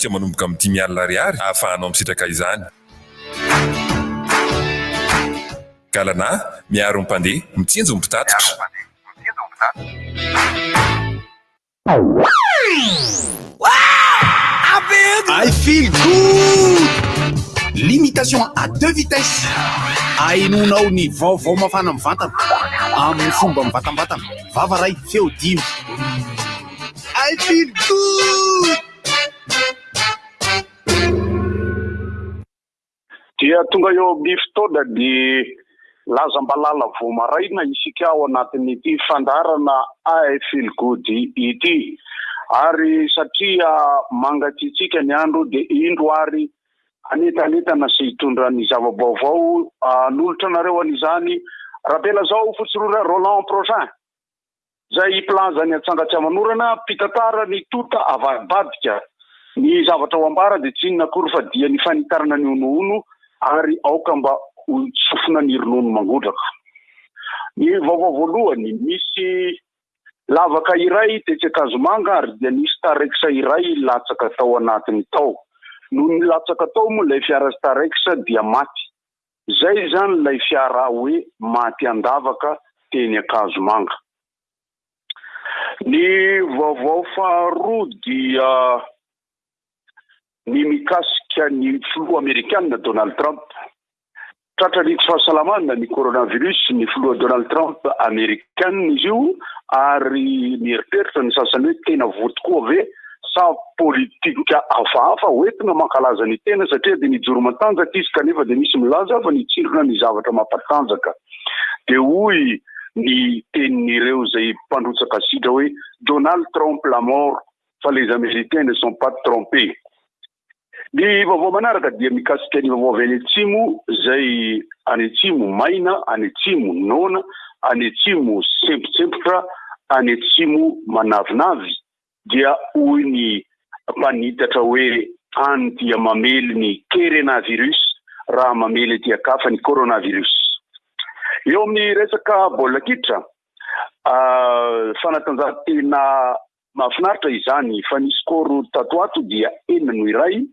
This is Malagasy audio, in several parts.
dia manomboka amin'ny 5,000 ariary ahafahanao misitraka izany. Galana miaro ny mpandeha mitsinjo ny mpitatitra. I feel good. Limitation à 2 vitesses. Ainonao ny vaovao mafana mivantana amin'ny fomba mivatambatana. Vava ray feo 5. I feel good. Dia tonga eo bifotoda di lazam-balala vomaraina isika ao anatin'ity fandarana I feel good ity. Ary satria mangatitsika ny andro dia indro ary anetanetana sy hitondra ny zava-baovao nolotra nareo an'izany rapela zao fotsirora Roland Prochain zay plaza ny atsangatsy amanorana pitantara ny tota avadika ny zavatra ho ambara dia tsy inona akory fa dia ny fanitarana ny onoono ary aoka mba sofina ny ronono mangotraka. Ny vaovao voalohany misy lavaka iray Tetsekazomanga ary dia nisy tareksa iray latsaka tao anatiny tao. No ny latsaka tao moa ilay fiara tareksa dia maty. Zay zany ilay fiara hoe maty andavaka teny Akazomanga. Ny vaovao faharoa dia ny mikasika ny filoha Amerikanina Donald Trump. Tratra rito fahasalamana ny coronavirus ny filoha Donald Trump Amerikanina izy io ary mieritreritra ny sasany hoe tena voto koa ve sa politika hafahafa hoentina mankalaza ny tena satria dia nijoro matanjaka izy kanefa dia misy milaza fa nitsirona ny zavatra mampatanjaka. Dia hoy ny tenin'ireo zay mpandrotsaka sidra hoe Donald Trump la mort fa les Américains ne sont pas trompés. Ny vaovao manaraka dia mikasika ny vaovao avy any atsimo zay any atsimo maina, any atsimo nona, any atsimo semposempotra, any atsimo manavinavy dia hoy ny mpanitatra hoe any dia mamely ny coronavirus raha mamely dia kafa ny coronavirus. Eo amin'ny resaka baolina kitra fanatanjahantena mahafinaritra izany fa ny skoro tatoato dia 4-1,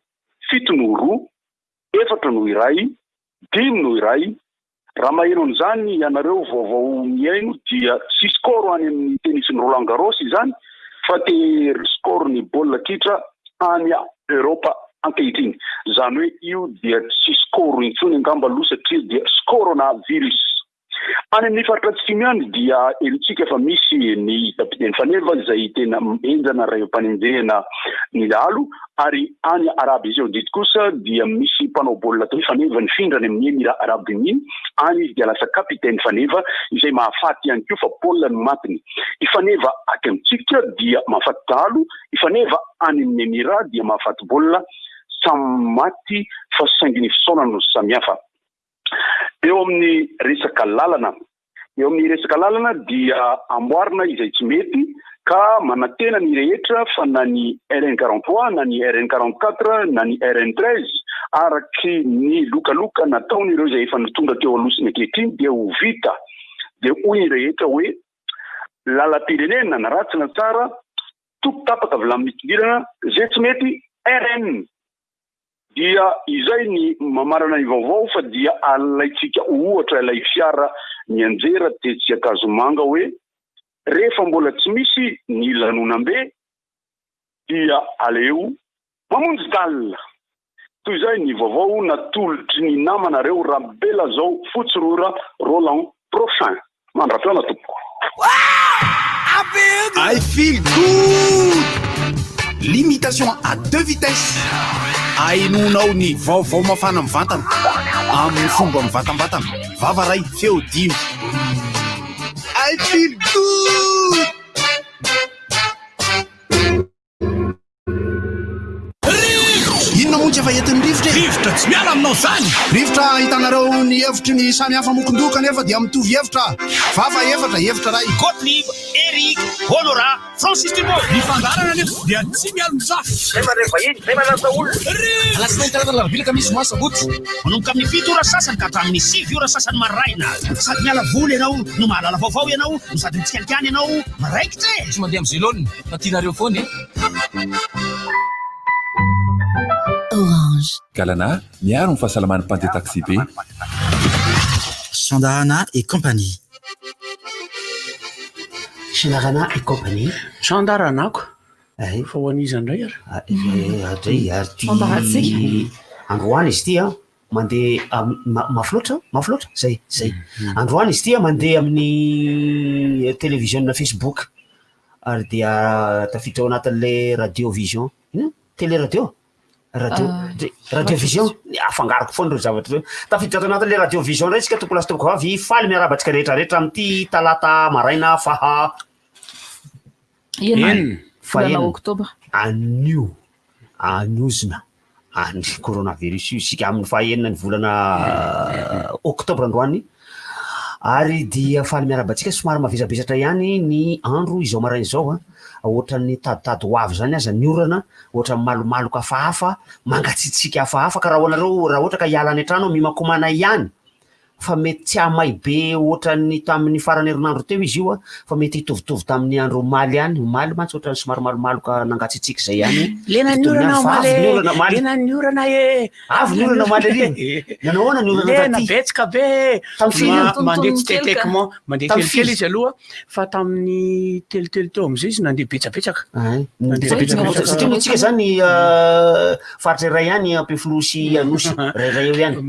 7-2, 4-1, 5-1. Raha maheno an'izany ianareo vaovao miaino dia sy skoro any amin'ny tenisy Roland Garros izany fa te skoro ny baolina kitra any Europa ankehitriny. Zany hoe io dia sy skoro intsony angamba aloha satria dia coronavirus. Any amin'ny faritra atsimo ihany dia elontsika fa misy ny kapiteny Faneva izay tena enjana raim-panenjehana ny lalo ary any Arabia Saodite kosa dia misy mpanao baolina toy Faneva nifindra ny amin'ny Émirats Arabes Unis any izy dia lasa kapiteny Faneva izay mahafaty ihany koa fa baolina no matiny. I Faneva aty amintsika dia mahafaty dahalo, i Faneva any amin'ny Émirats dia mahafaty baolina samy maty fa saingy ny fisaona no samihafa. Eo amin'ny resaka lalana dia amboarina izay tsy mety ka manatena ny rehetra fa na ny RN43 na ny RN44 na ny RN13 araky ny lokaloka nataon'ireo izay efa nitonga teo alosiny ankehitriny dia ho vita. Dia hoy ny rehetra hoe lalam-pirenena na ratsy na tsara toko tapaka avy lamin'ny fidirana zay tsy mety RN. Dia izay ny mamarana ny vaovao fa dia alaitsika ohatra ilay fiara ny anjera tetsy Akazomanga hoe rehefa mbola tsy misy ny lanonam-be dia aleo mamonjy dalina. Toy izay ny vaovao natolotry ny namanareo rabela zao fotsirora Roland Prochain. Mandra-piona tompoko. I feel good. Limitation à 2 vitesses. Ainonao ny vaovao mafana mivantana amin'ny fomba mivatambatana. Vava ray feo 5. I feel good. Inona moa tsy efa entin'ny rivotra tsy miala aminao zany. Rivotra hitanareo ny hevitry ny samy hafa mokondoka nefa dia mitovy hevitra. Vava efatra ray. Gottlieb, Eric, Honora, Francis Dumont. Ny fandarana nefa dia tsy miala mizafy. Zay manasa olona. Alasinay karazana larbilaka misy moa sabotsy. Manomboka amin'ny 7 ora sasany ka hatramin'ny 6 ora sasany maraina. Sady miala voly ianao, no mahalala vaovao ianao, no sady mitsikalikany ianao, maraikitra. Tsy mandeha amin'ny zilôny, na tianareo foana. Orange. Galana miaro ny fahasalaman'ny mpandeha taxi be. Chandarana et compagnie. Chandarana et compagnie. Chandaranako. Fa hoan'izandray Andray ary androany izy ty a mandeha mafloatra zay androany izy ty a mandeha amin'ny télévision Facebook ary dia tafiditra ao anatin'le radio vision télé radio vision afangaroko foana reo zavatra reo tafiditra ao anatin'le radio vision ray tsika toko lasa toko avy faly miarabatsika rehetrarehetra amin'ity talata maraina faha Octobre. Anozona any coronavirus io sika amin'ny fahaenina ny volana oktobra androany ary dia faly miarabatsika somary mavizabizatra ihany ny andro izao maraina izao ohatran'ny taditady ho avy zany aza ny orana ohatran'ny malomaloka hafahafa mangatsitsika hafahafa ka raha hoanareo raha ohatra ka hiala any an-trano mimakomana ihany fa mety tsy amay be ohatran'ny tamin'ny farany herinandro teo izy io fa mety hitovitovy tamin'ny andro omaly ihany omaly mantsy ohatran'ny somary malomaloka nangatsitsika zay ihany lena ny orana omaly lena ny orana avy ny orana omaly ary nanao ahoana ny orana lena betsaka be mandeha tsy tetekement mandeha kelikely izy aloha fa tamin'ny telotelo teo am'izay izy nandeha betsabetsaka satria moa tsika zany faritra iray ihany ampefilosy anosy rairay eo ihany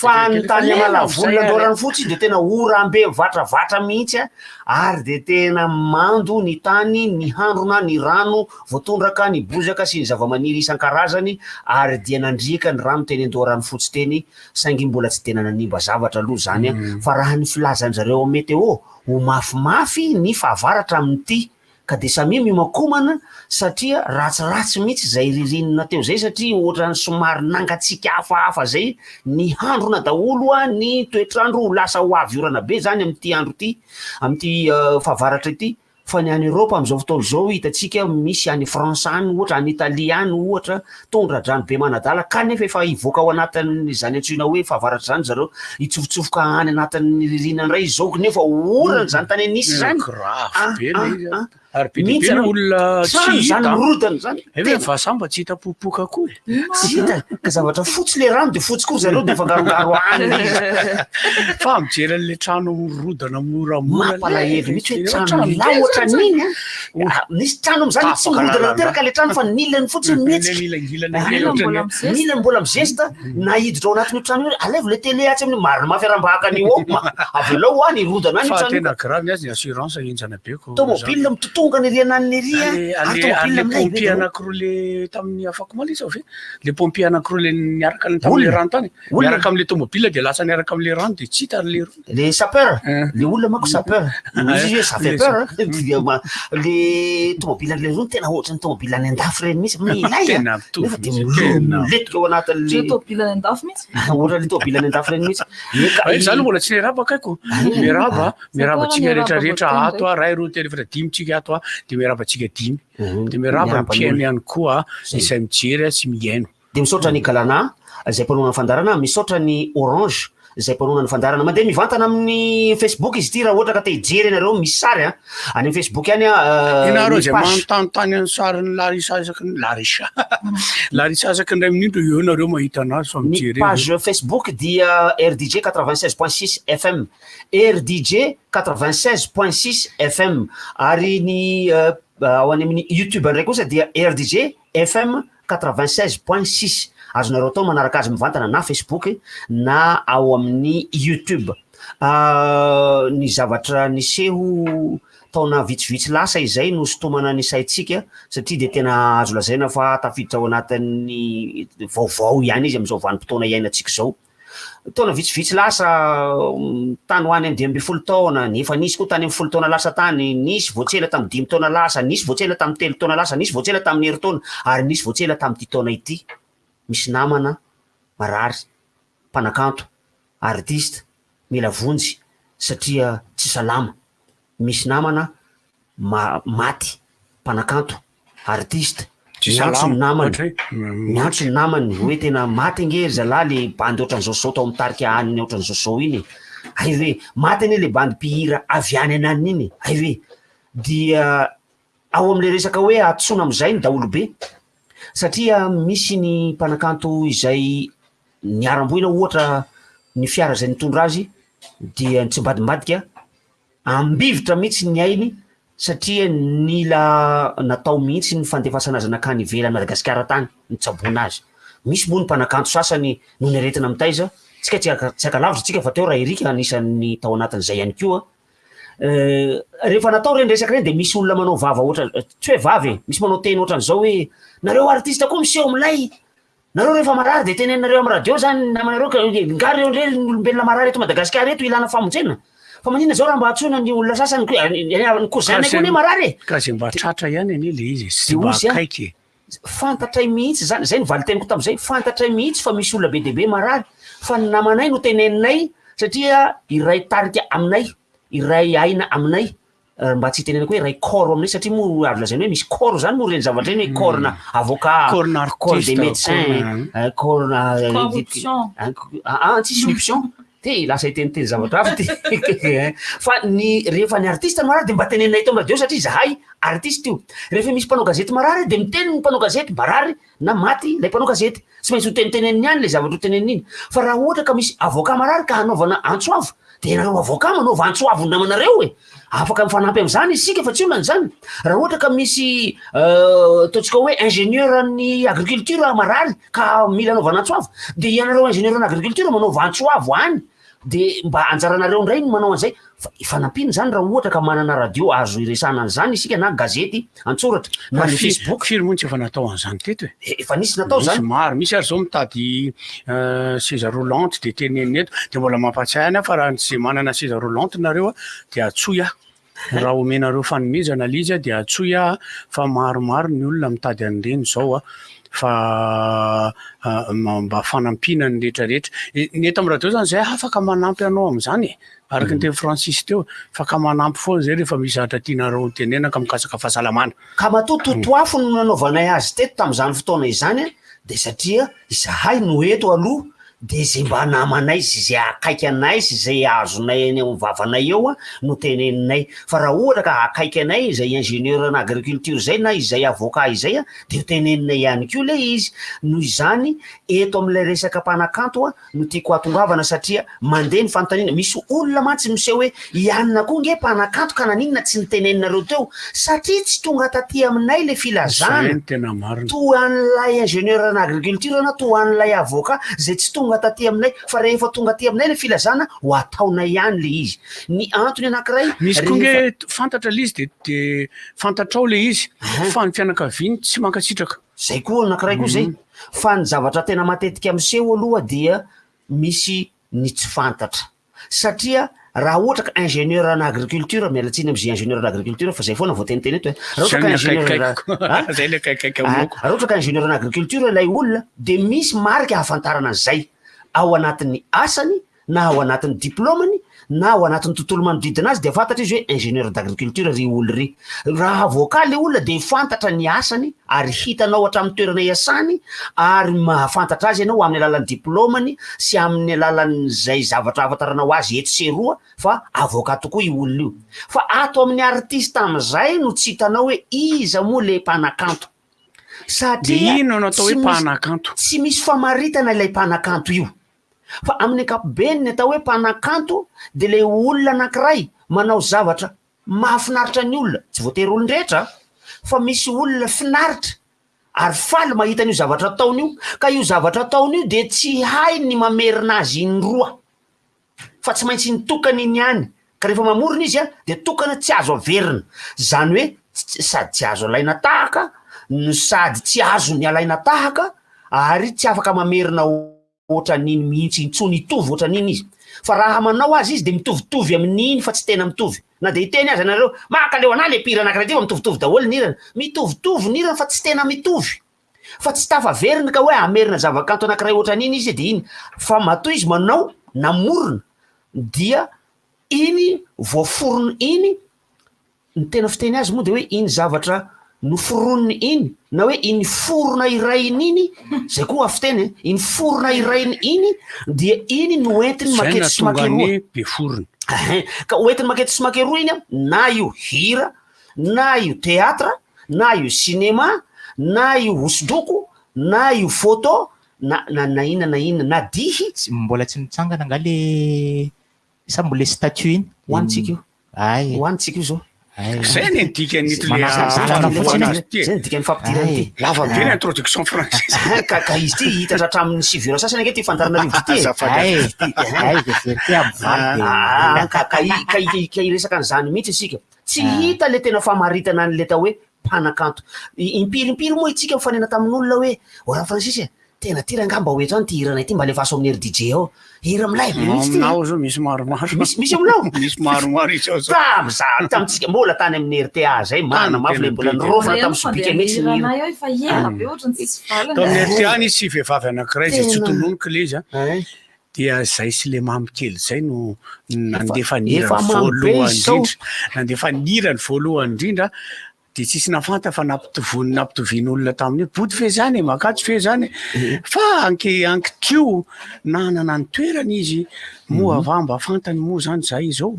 fa nytany amalavoly andorany fotsy de tena orambe vatravatra mihitsy ary de tena mando ny tany ny handrona ny rano voatondraka ny bozaka sy ny zavamaniry isan-karazany ary dia nandrika ny rano teny andorany fotsy teny saingy mbola tsy tena nanimba zavatra aloha zany fa raha ny filazanjareo météo ho mafimafy ny fahavaratra amin'ity ka de samy mimakomana satria ratsiratsy mihitsy zay ririnina teo zay satria ohatrany somary nangatsika hafahafa zay ny handrona daholo ny toetrandro ho lasa ho avy orana be zany amin'ity andro ity amin'ity fahavaratra ity fa ny any Europe am'izao fotoana zao hitatsika misy any Fransa any ohatra any Italie any ohatra tondradrano be manadala kanefa efa hivoaka ao anatin'ny zany antsoina hoe fahavaratra zany zareo hitsofotsofika any anatin'ny ririnana ray zao nefa orana zany tany anisy zany ary be dia be ny olona tsy zany rodana zany efa vasamba tsy hita popoka koa tsy hita ka zavatra fotsy le rano de fotsy koa zareo de fangarongaro any fa mijery an'le trano rodana moramora mampalahelo mihitsy hoe trano laotra niny nisy trano am'zany tsy mirodana teraka le trano fa nilany fotsiny mihitsy nilany mbola mizesta nahiditra ao anatin'io trano io alevo le télé atsy amin'ny marina mafiarambahaka an'io avelao any rodana any fa tena grave azy ny assurance enjana be ko tomobile mitotonga ny riana ny ria le pompier anankiroa le tamin'ny afako mali izy ve le pompier anankiroa le niaraka tamin'le rano tany miaraka am'le tomobile de lasa niaraka am'le rano de tsy hita le sapeur le olona mako sapeur izy ça fait peur le tomobile le rano tena ohatrany tomobile any andafy reny misy milay nefa de miletika ao anatin'le tomobile any andafy mihitsy ohatra le tomobile any andafy reny mihitsy zany mbola tsy niraba akaiko mirabatsika rehetrarehetra ato ray roa telo efatra dimy tsika ato de miarabatsika dimy de miraba mpiaino ihany koa izay mijery sy miaino de misaotra ny galana zay mpanona ny fandarana misaotra ny orange zay mpanona ny fandarana mandeha mivantana amin'ny Facebook izy ty raha ohatra ka te hijery anareo misy sary any amin'ny Facebook any inareo zay manontanytany any sariny larisa azaky ndray minindro eo nareo mahita anazy fa mijery page Facebook dia RDJ 96.6 FM RDJ 96.6 FM ary ny ao any amin'ny YouTube ndray kosa dia RDJ FM 96.6 azonareo tao manaraka azy mivantana na Facebook na ao amin'ny YouTube ny zavatra niseho taona vitsivitsy lasa izay no sotomana ny saitsika satria de tena azo lazaina fa tafiditra ao anatin'ny vaovao ihany izy am'izao vanim-potoana iainantsika zao taona vitsivitsy lasa tany ho any 12 taona nefa nisy koa tany 10 taona lasa tany nisy voatsela tamin'ny 5 taona lasa nisy voatsela tamin'ny 3 taona lasa nisy voatsela tamin'ny 2 taona ary nisy voatsela tamin'ny 10 taona ity misy namana marary mpanakanto artiste mila vonjy satria tsy salama misy namana maty mpanakanto artiste miantso ny namany hoe tena maty nge zalahy le bandy ohatran'izao sao tao mitarika aniny ohatran'izao sao iny ay hoe maty ane le bandy mpihira avy any anany iny ay hoe dia ao am'le resaka hoe atsoina am'izay ny daolo be satria misy ny mpanakanto izay niaram-boina ohatra ny fiara zay nitondra azy dia tsy mbadimbadika ambivitra mihitsy ny ainy satria nila natao mihitsy ny fandefasana azy nakany ivelany Madagasikara tany nitsabona azy. Misy moa ny mpanakanto sasany no niretina amitaiza tsika tsy akalavitra tsika fa teo raha erika anisan'ny tao anatin'izay ihany koa. Rehefa natao reny resaka reny de misy olona manao vava ohatra tsy hoe vavy misy manao teny ohatran'izao hoe nareo artiste koa miseho amilay nareo rehefa marary de tenenareo amin'ny radio zany namanareo ngary reo ndre olombelona marary eto Madagasikara eto ilana famonjena fa manina zao raha mba hatsona ny olona sasany ny cousin koa ne marary ka ze mba tratra ihany anie le izy sy mba akaiky fantatray mihitsy zany zay nyvaliteniko tam'izay fantatray mihitsy fa misy olona be deaibe marary fa ny namanay no teneninay satria iray tarika aminay iray aina aminay mba tsy tenenako hoe iray corps aminay satria moa azo lazainy hoe misy corps zany moa reny zavatra eny hoe corps na avocat corps des médecins corps na tsisy option te lasa iteniteny zavatra avy ty fa ny rehefa ny artiste marary de mba teneninay teo radio satria zahay artiste io rehefa misy mpanao gazety marary de miteny ny mpanao gazety marary na maty lay mpanao gazety tsy maintsy ho teniteneniny ihany le zavatra ho teneniny fa raha ohatra ka misy avocat marary ka hanaovana antsoavo de nareo avocat manaova antsoavo namanareo afaka mifanampy am'zany isika fa tsy olana zany raha ohatra ka misy ataontsika hoe ingénieur ny agriculture marary ka mila anaovana antsoavo de ianareo ingénieur ny agriculture manaova antsoavo any de mba anjaranareo ndray ny manao an'izay fa ifanampiny zany raha ohatra ka manana radio azo iresana an'izany isika na gazety antsoratra na ny Facebook firy moa tsy efa natao an'izany teto efa nisy natao zany maro misy ary zao mitady seza roulante de teneniny eto de mbola mampatsiahy any fa raha tsy manana seza roulante nareo de atsoy raha omenareo fanomezana lizy de atsoy fa maromaro ny olona mitady an'ireny zao fa mba fanampina ny rehetrarehetra ny eto amin'ny radio zany zay afaka manampy anao am'zany araky ny teny Francis teo fa ka manampy foana zay rehefa misy zavatra tianareo tenena ka mikasaka fahasalamana ka matototoafo no nanaovanay azy teto tam'izany fotoana izany de satria izahay no eto aloha de zay mba namanay sy zay akaiky anay sy zay azonay eny amin'ny vavanay eo no teneninay fa raha ohatra ka akaiky anay zay ingénieur na agriculture zay na izay avocat izay de teneninay ihany koa le izy noho izany eto amin'ilay resaka mpanakanto no tiako atongavana satria mandeha ny fanontaniana misy olona mantsy miseho hoe ianona koa nge mpanakanto ka naninona tsy niteneninareo teo satria tsy tonga taty aminay le filazana to an'lay ingénieur na agriculture na to an'lay avocat zay tsy tonga taty aminay fa rehefa tonga aty aminay le filazana ho ataonay ihany le izy ny antony anankiray misy koa nge fantatra le izy de fantatrao le izy fa ny fianakaviany tsy mankasitraka zay koa anankiray koa zay fa ny zavatra tena matetika miseho aloha dia misy ny tsy fantatra satria raha ohatra ka ingénieur na agriculture mialatsiny am'zay ingénieur na agriculture fa zay foana voateniteny eto raha ohatra ka ingénieur na agriculture lay olona de misy marika hafantarana an'izay ao anatin'ny asany na ao anatin'ny diplômany na ao anatin'ny tontolo manodidina azy de fantatra izy hoe ingénieur d'agriculture ry olo ry raha avocat le olona de fantatra ny asany ary hitanao hatramin'ny toerana iasany ary mahafantatra azy ianao amin'ny alalan'ny diplômany sy amin'ny alalan'ny zay zavatra afantaranao azy eto seroa fa avocat tokoa io olona io fa ato amin'ny artiste am'izay no tsy hitanao hoe iza moa le mpanakanto satria ino natao hoe mpanakanto tsy misy famaritana ilay mpanakanto io fa amin'ny ankapobeny ny atao hoe mpanakanto de le olona anankiray manao zavatra mahafinaritra ny olona tsy voatery olon-drehetra fa misy olona finaritra ary faly mahita an'io zavatra ataony io ka io zavatra ataony io de tsy hay ny mamerina azy indroa fa tsy maintsy nitokany iny ihany ka rehefa mamorona izy de tokana tsy azo averina zany hoe sady tsy azo alaina tahaka no sady tsy azo ny alaina tahaka ary tsy afaka mamerina ohatran'iny mihitsy intsony hitovy ohatran'iny izy fa raha manao azy izy de mitovitovy amin'iny fa tsy tena mitovy na de hiteny azy anareo makaleo ana le pira anankiray ty fa mitovitovy daholo nirana mitovitovy nirana fa tsy tena mitovy fa tsy tafaverina ka hoe amerina zavakanto anankiray ohatran'iny izy de iny fa matoa izy manao namorona dia iny voaforona iny ny tena fiteny azy moa de hoe iny zavatra no foroniny iny na hoe iny forona irainy iny zay koa afiteny iny forona irainy iny dia iny no entiny makety sy makeroa be forona ka hoentiny makety sy makeroa iny na io hira na io teatra na io cinéma na io hosodoko na io photo na ina na dihy mbola tsy mitsangana nga le sa mbola statue iny hoanitsika io ay hoanitsika io zao zay ny dikany zay dikany fampidirany ty lava be ny introduction française ka izy ty hitatra hatramin'ny 6 heures sasany ange ty fandarinarivo ty ka iresaka an'izany mihitsy isika tsy hita le tena famaritana an'le tao hoe mpanakanto impirimpiry moa itsika mifanena tamin'olona hoe ora Francis tena ty rangamba hoe zany ty hiranay ty mba lefaso amin'ny ery DJ ao hira milay be mihitsy ty aminao zao misy maromaro misy aminao misy maromaro izao zao tamitsika mbola tany amin'ny RTA zay mana mafy le mbola nirofana tamin'ny sobika mihitsy ny hira efa ela be ohatrany tsisy valiny tao amin'ny RTA nisy sy vehivavy anankiray zay tsy tononoka le izy dia zay sy le mamikely zay no nandefa nirany voalohany indrindra nandefa nirany voalohany indrindra de tsisy nafanta fa nampitovian'olona tamin'io body fe zany makatso fe zany fa ankitio nanana ny toerany izy moa avamba fantany moa zany zay zao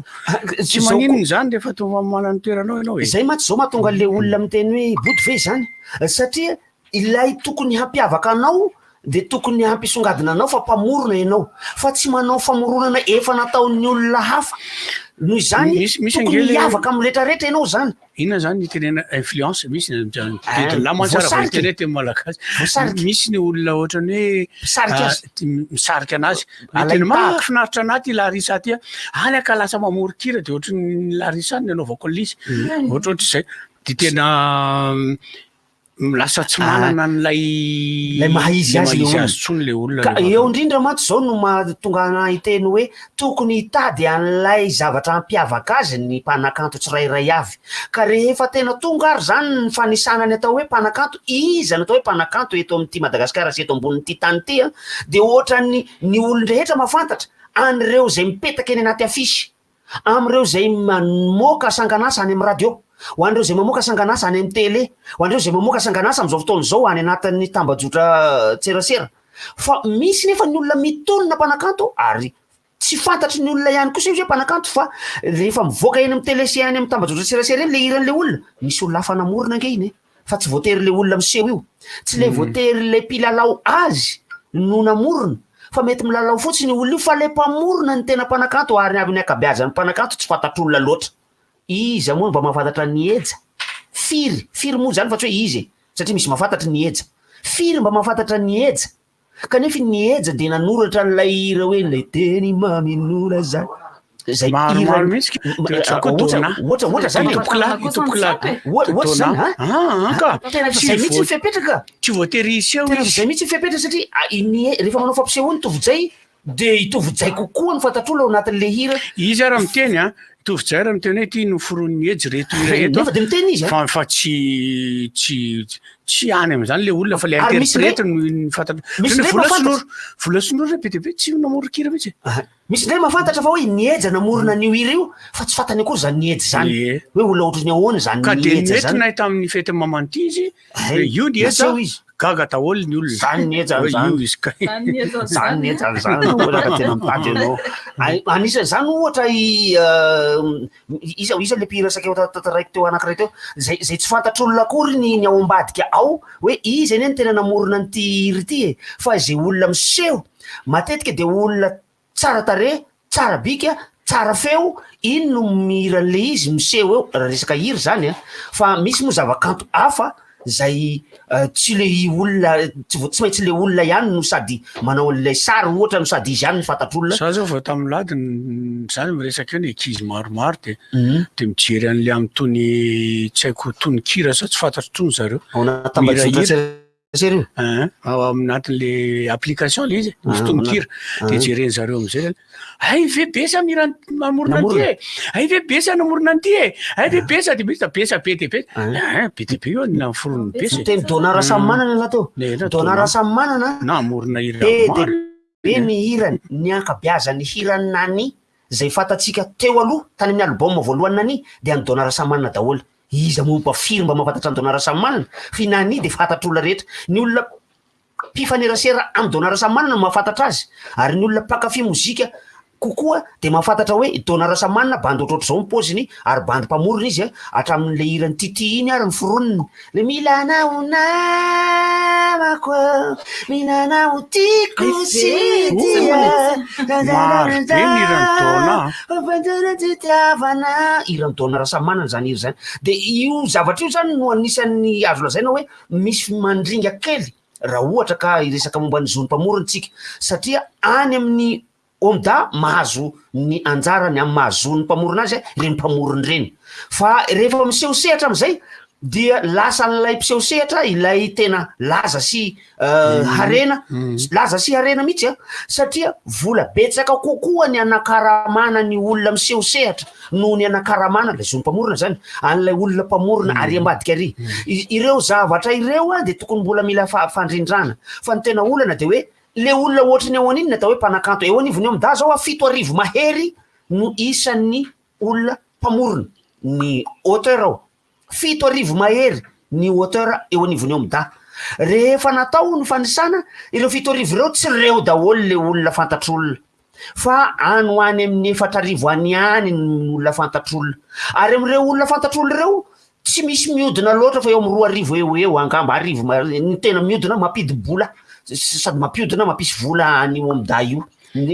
tsy maninony zany rehefa tonga manany toeranao ianao zay matsy zao mahatonga le olona miteny hoe body fe zany satria ilay tokony hampiavaka anao de tokony hampisongadina anao fa mpamorona ianao fa tsy manao famoronana efa nataon'ny olona hafa noho izany tokony hiavaka amin'ny rehetrarehetra ianao zany inona zany nitenena influence misy la mantsara voatena teny malagasy misy ny olona ohatrany hoe misarika anazy tena mahafinaritra anaty larisa ty any aka lasa mamorikira de ohatrany larisa ny anaovako an'izy ohatrohatry zay de tena lasa tsy manana n'lay mahaizy azy tsony le olona ka eo indrindra matsy zao no mahatonga hiteny hoe tokony hitady an'lay zavatra hampiavaka azy ny mpanakanto tsirairay avy ka rehefa tena tonga ary zany ny fanisanany atao hoe mpanakanto izy natao hoe mpanakanto eto amin'ity Madagasikara sy eto ambonin'ity tany ty de ohatrany ny olon-drehetra mahafantatra an'ireo zay mipetaka eny anaty afisy am'ireo zay mamoaka sanganasa any amin'ny radio ho an'ireo zay mamoaka sanganasa any amin'ny télé ho an'ireo zay mamoaka sanganasa am'izao fotoana zao any anatin'ny tambajotra tserasera fa misy nefa ny olona mitonona mpanakanto ary tsy fantatry ny olona ihany kosa hoe mpanakanto fa rehefa mivoaka eny amin'ny télé sy any amin'ny tambajotra tserasera eny le hiran'le olona misy olona hafa namorona ange iny fa tsy voatery le olona miseho io tsy le voatery le mpilalao azy no namorona fa mety milalao fotsiny olona io fa le mpamorona ny tena mpanakanto ary avy ny akabeazany mpanakanto tsy fantatr'olona loatra izy moa mba mahafantatra ny eja firy moa zany fa tsy hoe izy satria misy mahafantatra ny eja firy mba mahafantatra ny eja kanefa ny eja de nanoratra n'lay hira hoe lay teny maminora zany zay maromaro mihitsy ohatra zany ohatra zany tena zay mihitsy fipetraka tsy voatery iseho zay mihitsy fipetraka satria rehefa manao fampisehoany tovojay de itovojay kokoa ny fantatr'olo ao anatin'le hira izy ara miteny tovojay raha miteny hoe ty noforon'ny ezy reto nefa de miteny izy fa tsy any am'zany le olona fa le interprète no fantatra vola sonoro be de be tsy namorokira mihitsy misy ndray mahafantatra fa hoe nieja namorona an'io hira io fa tsy fantany akory zany nieja zany hoe olona ohatrany ahoana zany ka de mety nahita amin'ny fety mamanty izy io nieja gaga daholo ny olona zany nieja zany nieja zany olaka tena mitady anao anisany zany ohatra iza le mpihirasaka eo tataraiky teo anankiray teo zay tsy fantatr'olona akory ny ao ambadika ao hoe izy eny tena namorona n'ity hira ity fa zay olona miseho matetika de olona tsara tare tsara bika tsara feo iny no mihiran'le izy miseho eo raha resaka hira zany fa misy moa zavakanto hafa zay tsy le olona tsy maintsy le olona ihany no sady manao an'lay sary ohatra no sady izy ihany ny fantatr'olona za zao vao tamin'ny ladiny zany miresaka eo ny ankizy maromaro de mijery an'le amin'ny tony tsy haiko tony kira sa tsy fantatry tony zareo ao aminatin'le application le izy misy tony kira de jereny zareo am'zay ay ve besa mamorona an'ity ay ve besa namorona an'ity ay ve besa de misy besa be de be be io ny naforony besa teny donara samy manana laha teo donara samy manana namorona hira be mihirany ny ankabeazany hirany nany zay fantatsika teo aloha tany amin'ny album voalohany nany de any donara samy manana daholo izy momba firy mba mahafantatra ny donara samy manana fi nany de fantatr'olona rehetra ny olona mpifanerasera amin'ny donara samy manana mahafantatra azy ary ny olona mpakafy mozika kokoa de mahafantatra hoe taona rasamanina bandy ohatrohatr'izao mipoziny ary bandy mpamorona izy hatramin'le hirany tity iny ary ny foronina le milanao namako milanao tiako sitiavana irany taona rasamanana zany iry zany de io zavatra io zany no anisan'ny azo lazaina hoe misy mandringa kely raha ohatra ka iresaka momba ny zon'ny mpamorona tsika satria any amin'ny omda mahazo ny anjarany amin'ny mahazon'ny mpamorona azy reny mpamorony reny fa rehefa misehosehatra am'izay dia lasa n'ilay mpisehosehatra ilay tena laza sy harena laza sy harena mihitsy satria vola betsaka kokoa ny anakaramana ny olona misehosehatra noho ny anakaramana lay zon'ny mpamorona zany an'ilay olona mpamorona ary ambadika ary ireo zavatra ireo de tokony mbola mila fandrindrana fa ny tena olana de hoe le olona ohatrany eo aniny natao hoe mpanakanto eo anivony eo amda zao 7 mahery no isan'ny olona mpamorona ny auteur ao 7 mahery ny auteur eo anivony eo amda rehefa natao ny fanisana ireo 7 ireo tsy reo daholo le olona fantatr'olona fa any ho any amin'ny 4 any any ny olona fantatr'olona ary am'ireo olona fantatr'olona reo tsy misy miodina loatra fa eo amin'ny 2 eo angamba 10 ny tena miodina mampidy-bola sady mampiodina mampisy vola an'io amda io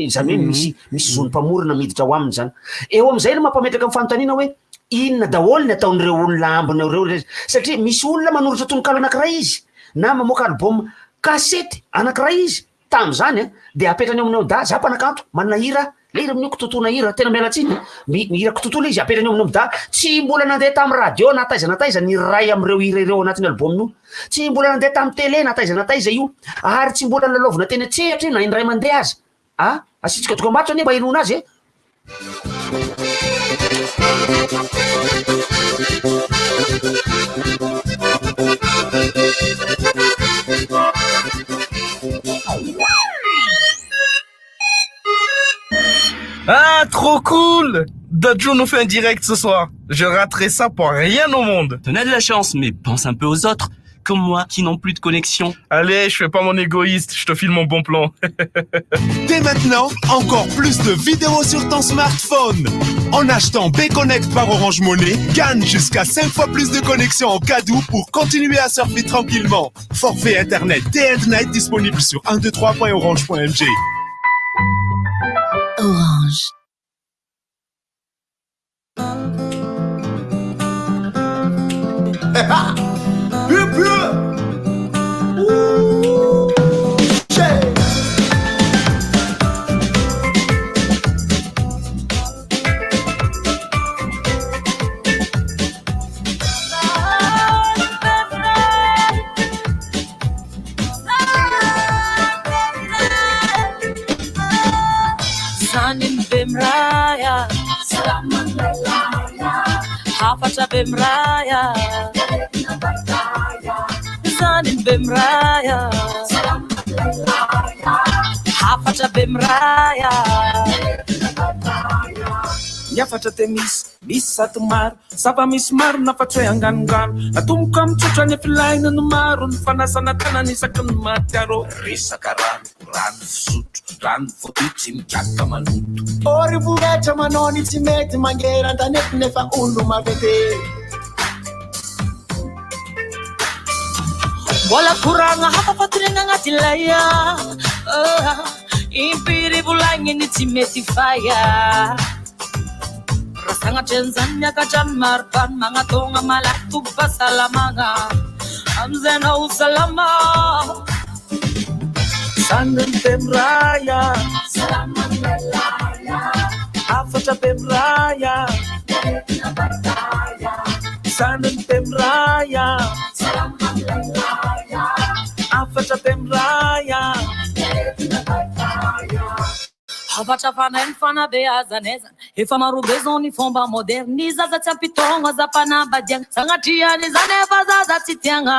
zany hoe misy zony mpamorona miditra ho aminy zany eo am'izay no mampametraka amin'ny fanontaniana hoe inona daholo ny ataon'ireo olona ambina reo satria misy olona manoratra tononkalo anankiray izy na mamoaka album kasety anankiray izy tam'zany de apetrany amin'eo da za mpanakanto manana hira le hira amin'io kitotoana hira tena mialatsiny mihira kitotoana izy apetrany amin'eo da tsy mbola nandeha tamy radio nataiza ny ray am'ireo hira ireo anatin'ny album io tsy mbola nandeha tamy télé nataiza io ary tsy mbola nalovina teny tsehatry na indray mandeha azy asitsika toka matso ane mba inona azy Ah, trop cool! Dadju nous fait un direct ce soir. Je raterai ça pour rien au monde. T'en as de la chance, mais pense un peu aux autres, comme moi, qui n'ont plus de connexion. Allez, je fais pas mon égoïste, je te file mon bon plan. Dès maintenant, encore plus de vidéos sur ton smartphone. En achetant B-Connect par Orange Money, gagne jusqu'à 5 fois plus de connexions en cadeau pour continuer à surfer tranquillement. Forfait Internet Day and Night disponible sur 123.orange.mg. Orange. Bemraya, Hafata Bemraya, Zanin Bemraya, Hafata Bemraya. Niafatra te misy sato maro sapa misy maro nafatry hoe anganongano natomboka mitsotra ny filaina no maro ny fanasana tanana isaky ny matiaro resaka rano fisotro rano voadio tsy mikatoka maloto ory voretra manao ny tsy mety mangeran-tanety nefa olo mavete mbola koragna hafa fatorena agnaty laya impiry volagny ny tsy mety faya Rasangatan zan miakatan marpan mga tonga malatu pasalamanga amzena usalama Sandan Bemraya Salaman Malaya Afata Bemraya Sandan Bemraya Salaman Malaya Afata Bemraya Hafatra fanainy fanabeazanezana efa maro be zao ny fomba moderny ny zaza tsy ampitogna za mpanambadiagna sagnatriany zany efa zaza tsy tiagna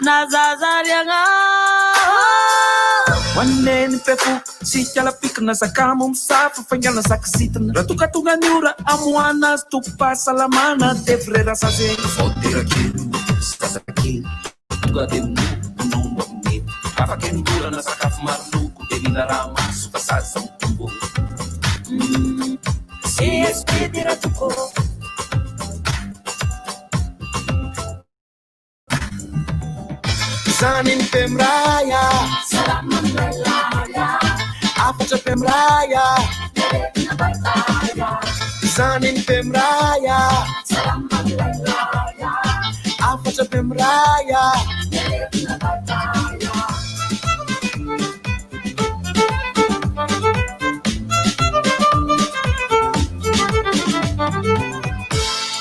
na zaza riagna Wanene pefu sikala pikna sakamo msafu fangana sakisitana ratukatunga niura amwana stupa salamana te frera sase fotera kilu sasa kilu tuga demu numba mnit kafa kenigura na sakafu marluku devina rama suka sasa mtumbo CSP Diratoko. Zanin Pemraya, After Pemraya, Zanin Pemraya, After Pemraya.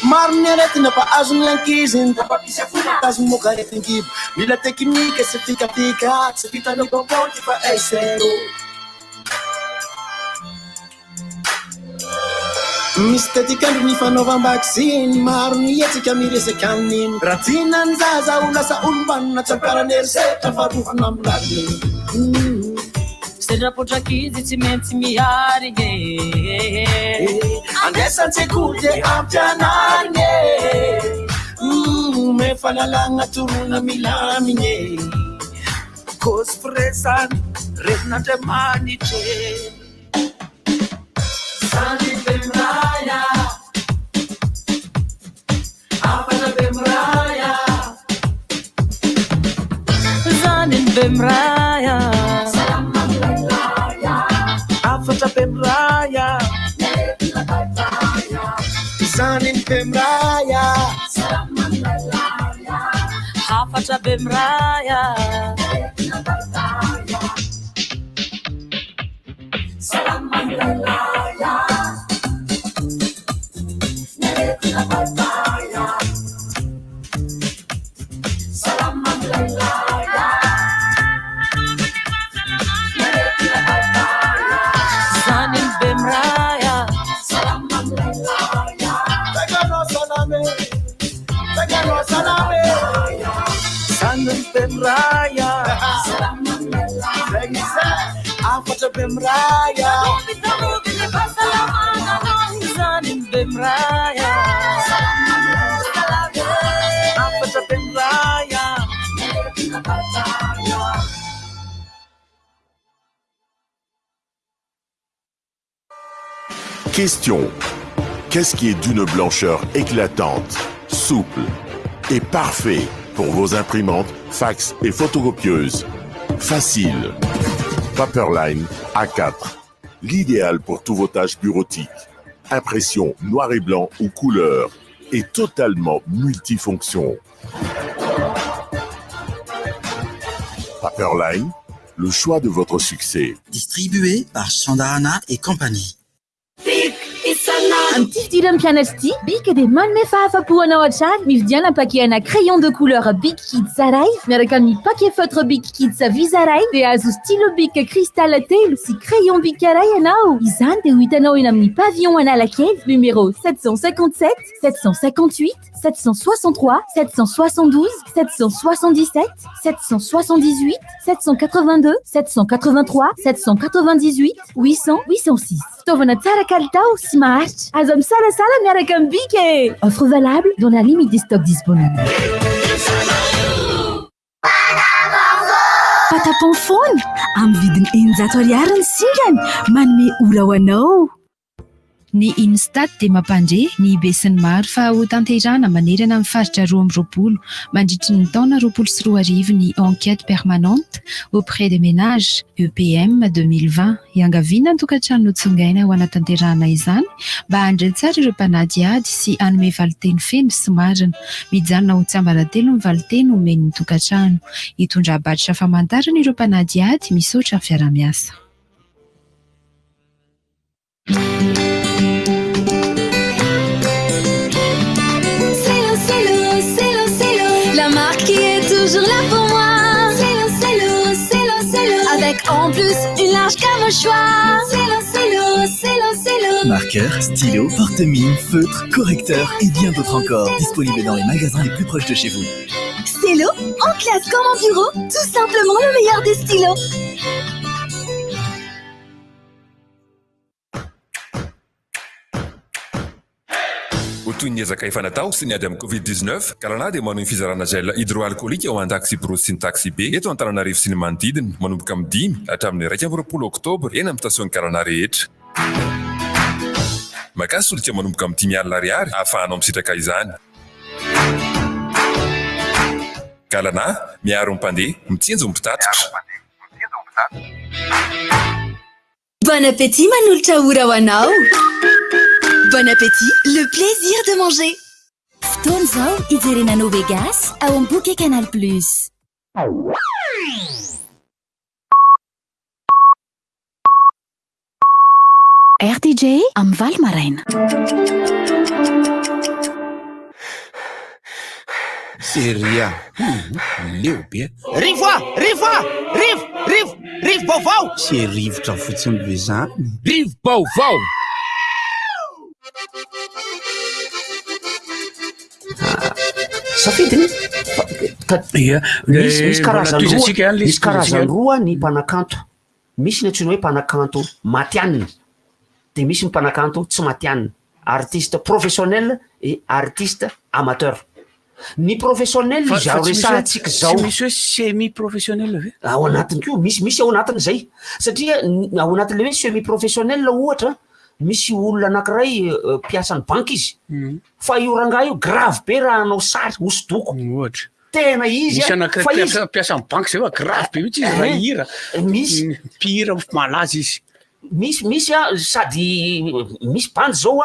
Maro ny aretina fa azony lankiziny tapapisy afotazony moka aretin kibo mila teknika sy fikafika tsy vitanao bambonty fa zero misy tetikandro ny fanaovam-bakisiny maro ny etsika miresaka amin'iny raha tinany zaza ho lasa olombanona tsampiarany eriseta farovana amilaliny Potrakizy tsy maintsy miarigny andesan-tsekoly de ampianarigny me fahalalagna torona milamigny Kôzy firesany renin'Andriamanitry Zanin Pemraya, After Pemraya, Zanin Pemraya, After Pemraya, Zanin Pemraya, After Pemraya. Zanin Pemraya, Zanin Pemraya, After Pemraya, Zanin Pemraya, After Pemraya. Question. Qu'est-ce qui est d'une blancheur éclatante, souple et parfait pour vos imprimantes, fax et photocopieuses? Facile. Paperline A4. L'idéal pour tous vos tâches bureautiques. Impression noir et blanc ou couleur et totalement multifonction. Paperline, le choix de votre succès. Distribué par Chandarana et compagnie. Amtiftiram pianasti, Bic des manne fahafapoana ao an-trano mividiana paquet crayon de couleur Bic Kids Sarai miaraka amin'ny paquet feutre Bic Kids Visaray dia azo stylo Bic cristal telo sy crayon Bic iray ianao. Izany dia ho hitanao eny amin'ny pavillon Analakely numéro 757, 758, 763, 772, 777, 778, 782, 783, 798, 800, 806. Fitaovana tsara kalitao sy maharitra. Azo misalasala miaraka amin'ny Bic e. Offre valable dans la limite des stocks disponibles. Patapon-fony amin'ny vidiny 100 ariary ny singany manome ola ho anao. Ny Instat dia mampandre ny besin'ny maro fa ho tanterana manerana amin'ny faritra 12 mandritry ny taona 24 ny enquête permanente auprès des ménages EPM 2020 iangaviana ny tokantrano notsongaina ho anatanterahana izany mba handray tsara ireo mpanady ady sy hanome valiteny feno sy marina mijanona ho tsiambaratelo ny valiteny omeny ny tokantrano hitondra abatitra famantarana ireo mpanady ady misaotra fiara-miasa. Toujours là pour moi. Avec en plus une large gamme au choix. Marqueur, stylo, porte-mine, feutre, correcteur et bien d'autres encore. Disponibles dans les magasins les plus proches de chez vous. Stylo, en classe comme en bureau, tout simplement le meilleur des stylos. Toy ny ezaka efa natao sy niady amin'ny Covid-19 ka raha dia manao ny fizarana gel hydroalcoolique ao an-taxi Pro sy ny taxi B eto Antananarivo sy ny manodidina manomboka amin'ny 10 hatramin'ny 2 Oktobra eny amin'ny station Karana rehetra. makasy solika manomboka amin'ny 10 alina ariary ahafahanao misitraka izany. Galana miaro mpandeha mitsinjo mitatitra. Bon appétit manolotra ora ho anao. Bon appétit, le plaisir de manger. Fotoana zao ijerenanao Vegas ao amin'ny Bouquet Canal Plus. RDJ amin'ny Val Maraina. Seria. Leo be. Rivo baovao. Se rivotra fotsiny be zany. Rivo baovao. Safidiny. Misy karazany roa ny mpanakanto. Misy ny antsoina hoe mpanakanto matianina. De misy ny mpanakanto tsy matianina. Artiste professionnel et artiste amateur. Ny professionnel zao resahantsika zao. Misy hoe semi professionnel ve? Ao anatiny koa misy ao anatiny zay. Satria ao anatin'le hoe semi professionnel ohatra misy olona anankiray mpiasany banky izy. Fa io rangaha io grave be raha anao sary hosodoko. Ohatra. Tena izy. Misy anankiray mpiasany banky zay grave be mihitsy izy raha hira. Misy mpihira malaza izy. Misy sady misy bandy zao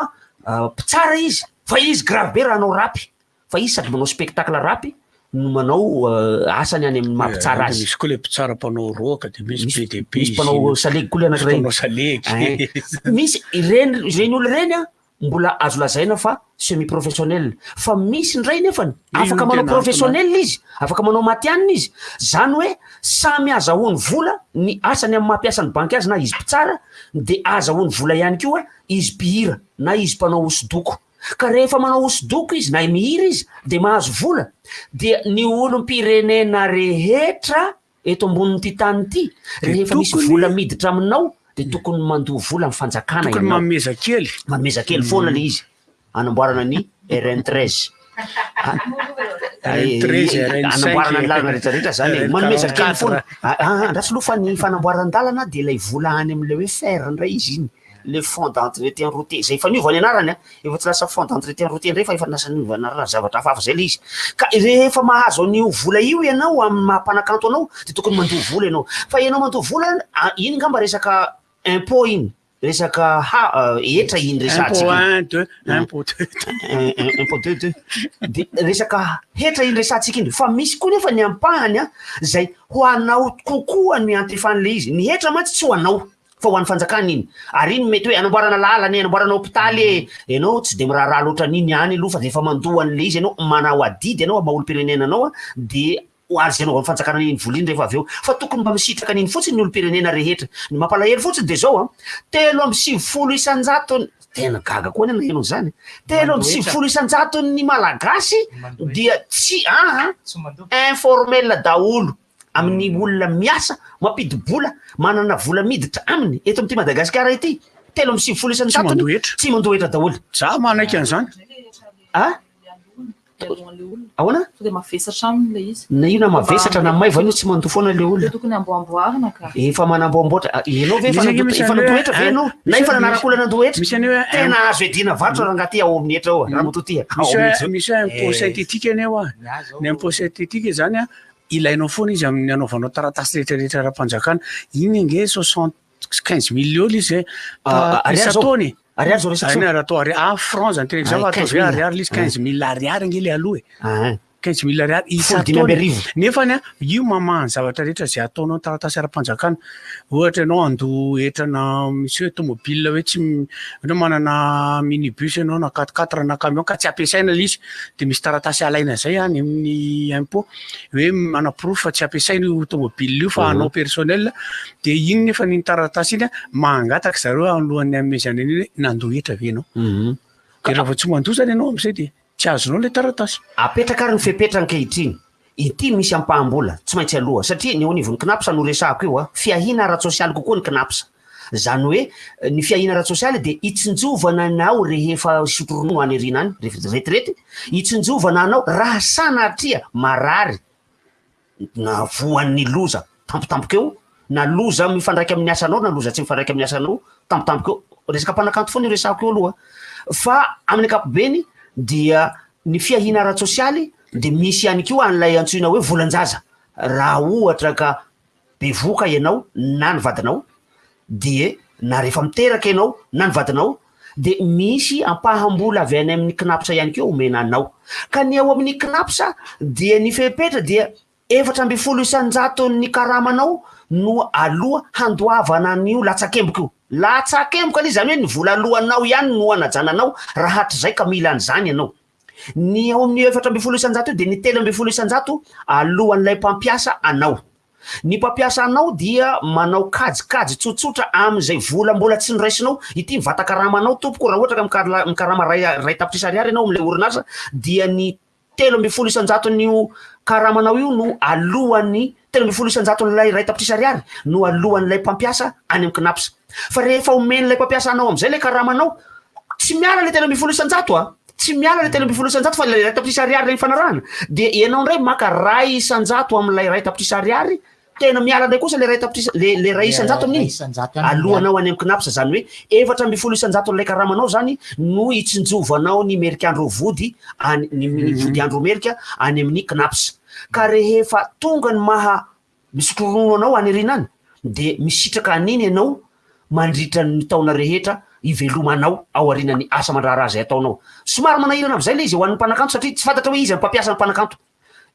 mpitsara izy fa izy grave be raha anao rapy. Fa izy sady manao spectacle rapy no manao asany any amin'ny mampitsara azy. Misy koa le mpitsara mpanao roka de misy PDP. Misy mpanao salegy koa le anankiray. Mpanao salegy. Misy ireny olo ireny mbola azo lazaina fa semi professionnel. Fa misy ndray nefany afaka manao professionnel izy, afaka manao matianina izy. Zany hoe samy azahoany vola ny asany amin'ny mampiasany banky azy na izy mpitsara de azahoany vola ihany koa izy mpihira na izy mpanao hosodoko. Ka rehefa manao hosodoko izy na mihira izy de mahazo vola. De ny olom-pirenena rehetra eto ambonin'ity tany ity rehefa misy vola miditra aminao de tokony mandoa vola amin'ny fanjakana tokony mameza kely. Mameza kely foana le izy. Anamboarana ny RN13. Anamboarana ny lalana rehetrarehetra zany manomeza kely foana. Andraso aloha fa ny fanamboaran-dalana de ilay vola any amin'le hoe fer ndray izy iny. Le fond d'entretien routier zay faniovany anarany efa tsy lasa fond d'entretien routier ndray fa efa lasa niovanarana zavatra hafahafa zay le izy. Ka rehefa mahazo an'io vola io ianao amin'ny mampanakanto anao de tokony mandoa vola ianao. Fa ianao mandoa vola iny ngamba resaka impôt iny resaka etra iny resahantsika. Impôt 2 de resaka hetra iny resahantsika iny. Fa misy koa nefa ny ampahany zay ho anao kokoa ny antefan'le izy. Ny hetra mantsy tsy ho anao fa ho an'ny fanjakana iny. Ary iny mety hoe anamboarana lalana, anamboarana hôpitaly ianao tsy de miraharaha loatra an'iny ihany aloha fa de efa mandoa an'le izy ianao manao adidy ianao maha-olo-pirenena anao de azy ianao amin'ny fanjakana iny vola iny rehefa avy eo. Fa tokony mba misitraka an'iny fotsiny ny olo-pirenena rehetra. Ny mampalahelo fotsiny de zao 350 isanjato tena gaga koa nena ianao zany. 350 isanjato ny malagasy dia tsy informel daholo amin'ny olona miasa mampidi-bola manana vola miditra aminy eto amin'ity Madagasikara ity 350 isanjato tsy mandohetra daholo. Za manaiky an'izany. Ahoana? De mavesatra aminy le izy. Na io na mavesatra na maiva io tsy mandoa foana le olona. Tokony amboamboarina ka. Efa manamboamboatra. Ianao ve efa nandohetra ve ianao? Na efa nanarakola nandohetra? Tena azo edina varotra raha ngaty ao amin'ny etra ao raha mototia. Misy impôt synthétique ianao ny impôt synthétique zany ilainao foana izy amin'ny anaovanao taratasy rehetrarehetra ara-panjakana. Iny ange 75 millions izy isataony. Ariary zao resaka zany atao ariary franc zany tena zao atao ariary izy 15 000 ariary ange le aloha 15 000 ariary isataony. Nefany io mamahany zavatra rehetra zay ataonao taratasy ara-panjakana. Ohatra ianao andohetrana misy hoe tomobile hoe tsy ohatra manana minibus ianao na 4x4 na camion ka tsy ampiasaina le izy de misy taratasy alaina zay any amin'ny impôt hoe manaproof fa tsy ampiasaina io tomobile io fa anao personnel de iny nefa ny taratasy iny mangataka zareo alohan'ny amezana iny nandohetra ve ianao. De raha vao tsy mandoa zany ianao am'izay de tsy azonao le taratasy. Apetraka ary ny fepetra ankehitriny. Ity misy ampahambola tsy maintsy aloha satria ny onivon'ny knapsa no resahako io fiahina ara-tsosialy kokoa ny knapsa. Zany hoe ny fiahina ara-tsosialy de itsinjovana anao rehefa sotronono any arina any retrety itsinjovana anao raha sanatria marary na voan'ny loza tampotampokeo na loza mifandraiky amin'ny asanao na loza tsy mifandraiky amin'ny asanao tampotampokeo resaka mpanakanto foana io resahako io aloha. fa amin'ny kapobeny dia ny fiahina ara-tsosialy de misy ihany koa an'lay antsoina hoe volan-jaza raha ohatra ka bevoka ianao na ny vadinao de na rehefa miteraka ianao na ny vadinao de misy ampahambola avy any amin'ny knapsa ihany keo omena anao ka ny ao amin'ny knapsa dia ny fepetra dia 750 ny karamanao no aloha handoavana an'io latsakemboko latsakemboka ali zany hoe ny vola alohanao ihany no anajananao raha hatrizay ka mila an'izany ianao ny ao amin'ny 750 io de ny 350 alohan'ilay mpampiasa anao ny mpampiasa anao dia manao kajikajy tsotsotra am'izay vola mbola tsy niraisinao ity mivata karamanao tompoko raha ohatra ka mikarama ray tapitrisa ariary ianao am'le orinasa dia ny 350 nio karamanao io no alohan'ny 350 n'lay ray tapitrisa ariary no alohan'lay mpampiasa any amin'ny knapsa fa rehefa omen'lay mpampiasa anao am'izay le karamanao tsy miala le 350 tsy miala le 350 fa le ray tapitrisa ariary regny fanarahana de ianao ndray maka ray 100 am'lay ray tapitrisa ariary tena miala ndray kosa le ray tapitrisa le ray 100 amin'iny alohanao any amin'ny knapsa zany hoe 450 n'lay karamanao zany no itsinjovanao ny merik'andro vody ny vody andro merika any amin'ny knapsa ka rehefa tonga ny maha misotorono anao any arinany de misitraka aniny ianao mandritra ny taona rehetra ivelomanao ao arinany asa mandraharaha zay ataonao somary manahirana am'izay le izy ho an'ny mpanakanto satria tsy fantatra hoe izy ny mpampiasa ny mpanakanto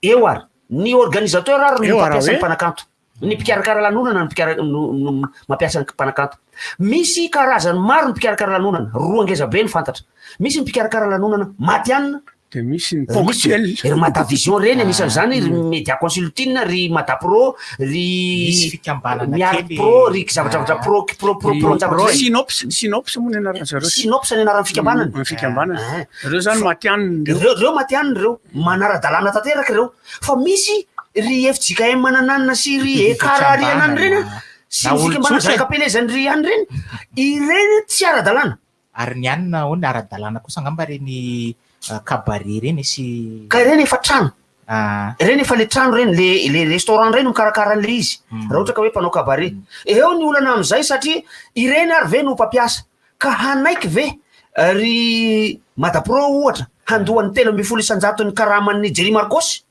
eo ary ny organisateur ary ny mpampiasa ny mpanakanto ny mpikarakara lanonana ny mampiasa ny mpanakanto misy karazany maro ny mpikarakara lanonana roa angezabe ny fantatra misy ny mpikarakara lanonana matianina de misy ny ponctuel ry matavision reny anisan'izany ry media consulting ry matapro ry miark pro ry zavatra synopse moa ny anarana zareo synopse ny anarany fikambanana fikambanana reo zany matianina reo matianina reo manara-dalàna tanteraka reo fa misy ry FJKM manananina sy ry ekara ry anany reny sy fikambana zakapelezany ry any reny ireny tsy ara-dalàna ary ny anina ho ny ara-dalàna kosa angamba reny kabare reny sy ka reny efa trano reny efa le trano reny le restaurant reny mikarakara an'le izy raha ohatra ka hoe mpanao kabare eo ny olana am'izay satria ireny ary ve no mpampiasa ka hanaiky ve ry matapro ohatra handohan'ny 350 ny karaman'ny Jerry Marcos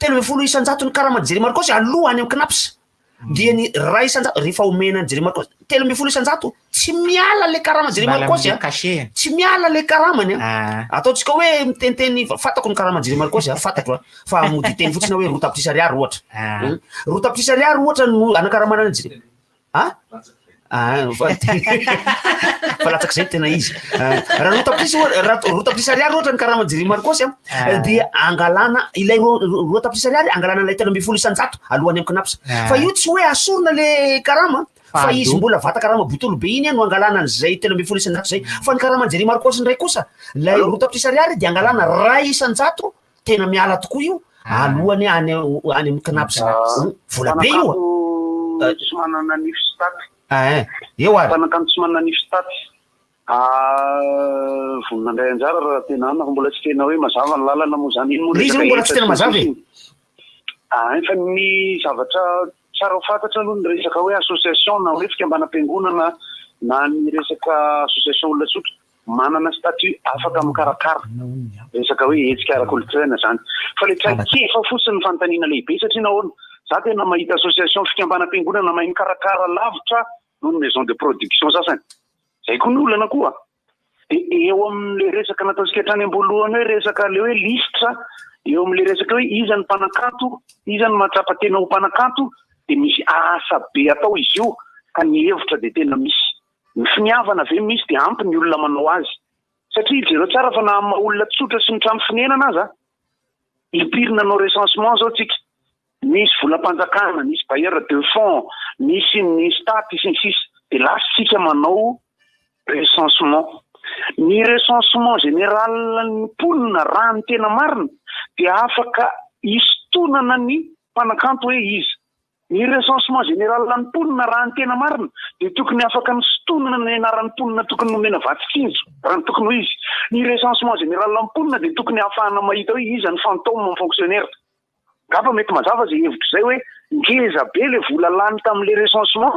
350 ny karaman'ny Jerry Marcos aloha any amin'ny knapsa dia ny ray 100 rehefa omenany Jerry Marcos 350 tsy miala le karama Jerry Marcos tsy miala le karamany ataotsika hoe miteniteny fatako ny karama Jerry Marcos fatako fa mody teny fotsiny hoe roa tapitrisa ariary ohatra roa tapitrisa ariary ohatra no anakaramana ny Jerry fa latsaky zay tena izy raha roa tapitrisa ariary ohatra ny karama Jerry Marcos dia angalana ilay roa tapitrisa ariary angalana ilay 350 alohany amin'ny knapsa fa io tsy hoe asorona le karama fa izy mbola vata karama botolo be iny no angalana an'izay 350 zay fa ny karama Jerry Marcos ndray kosa lay roa tapitrisa ariary dia angalana ray 100 tena miala tokoa io alohany any amin'ny knapsa vola be io tsy manana nify staty eo ary mpanakanto tsy manana nify staty voninandray anjara raha tena ana fa mbola tsy tena hoe mazava ny lalana moa zany iny izy mbola tsy tena mazava fa ny zavatra tsara ho fantatra aloha ny resaka hoe association na hoe fikambanam-piangonana na ny resaka association olona tsotra manana statut afaka mikarakara resaka hoe hetsika ara-kolontsaina zany fa le traikefa fotsiny ny fanontaniana lehibe satria nahoana za tena mahita association fikambanam-piangonana mahay mikarakara lavitra noho ny maison de production sasany zay koa ny olana koa de eo amin'le resaka nataontsika hatrany amboalohany hoe resaka le hoe listra eo amin'le resaka hoe iza ny mpanakanto iza ny mahatrapa-tena ho mpanakanto de misy asa be atao izy io ka ny hevitra de tena misy ny finiavana ve misy de ampy ny olona manao azy satria jereo tsara fa na olona tsotra sy ny trano finenana aza ipirina anao recensement zao tsika misy volam-panjakana misy bailleur de fonds misy ny stat sy ny sisa de lasitsika manao recensement ny recensement général ny mponina raha ny tena marina de afaka istonana ny mpanakanto hoe izy ny recensement général ny mponina raha ny tena marina de tokony afaka ny stonana ny anaran'ny mponina tokony nomena vatsikinjo raha ny tokony ho izy ny recensement général ny mponina de tokony ahafahana mahita hoe iza ny fantôme ny fonctionnaire gapa mety mazava zay hevitra zay hoe ngeza be le vola lany tam'le recensement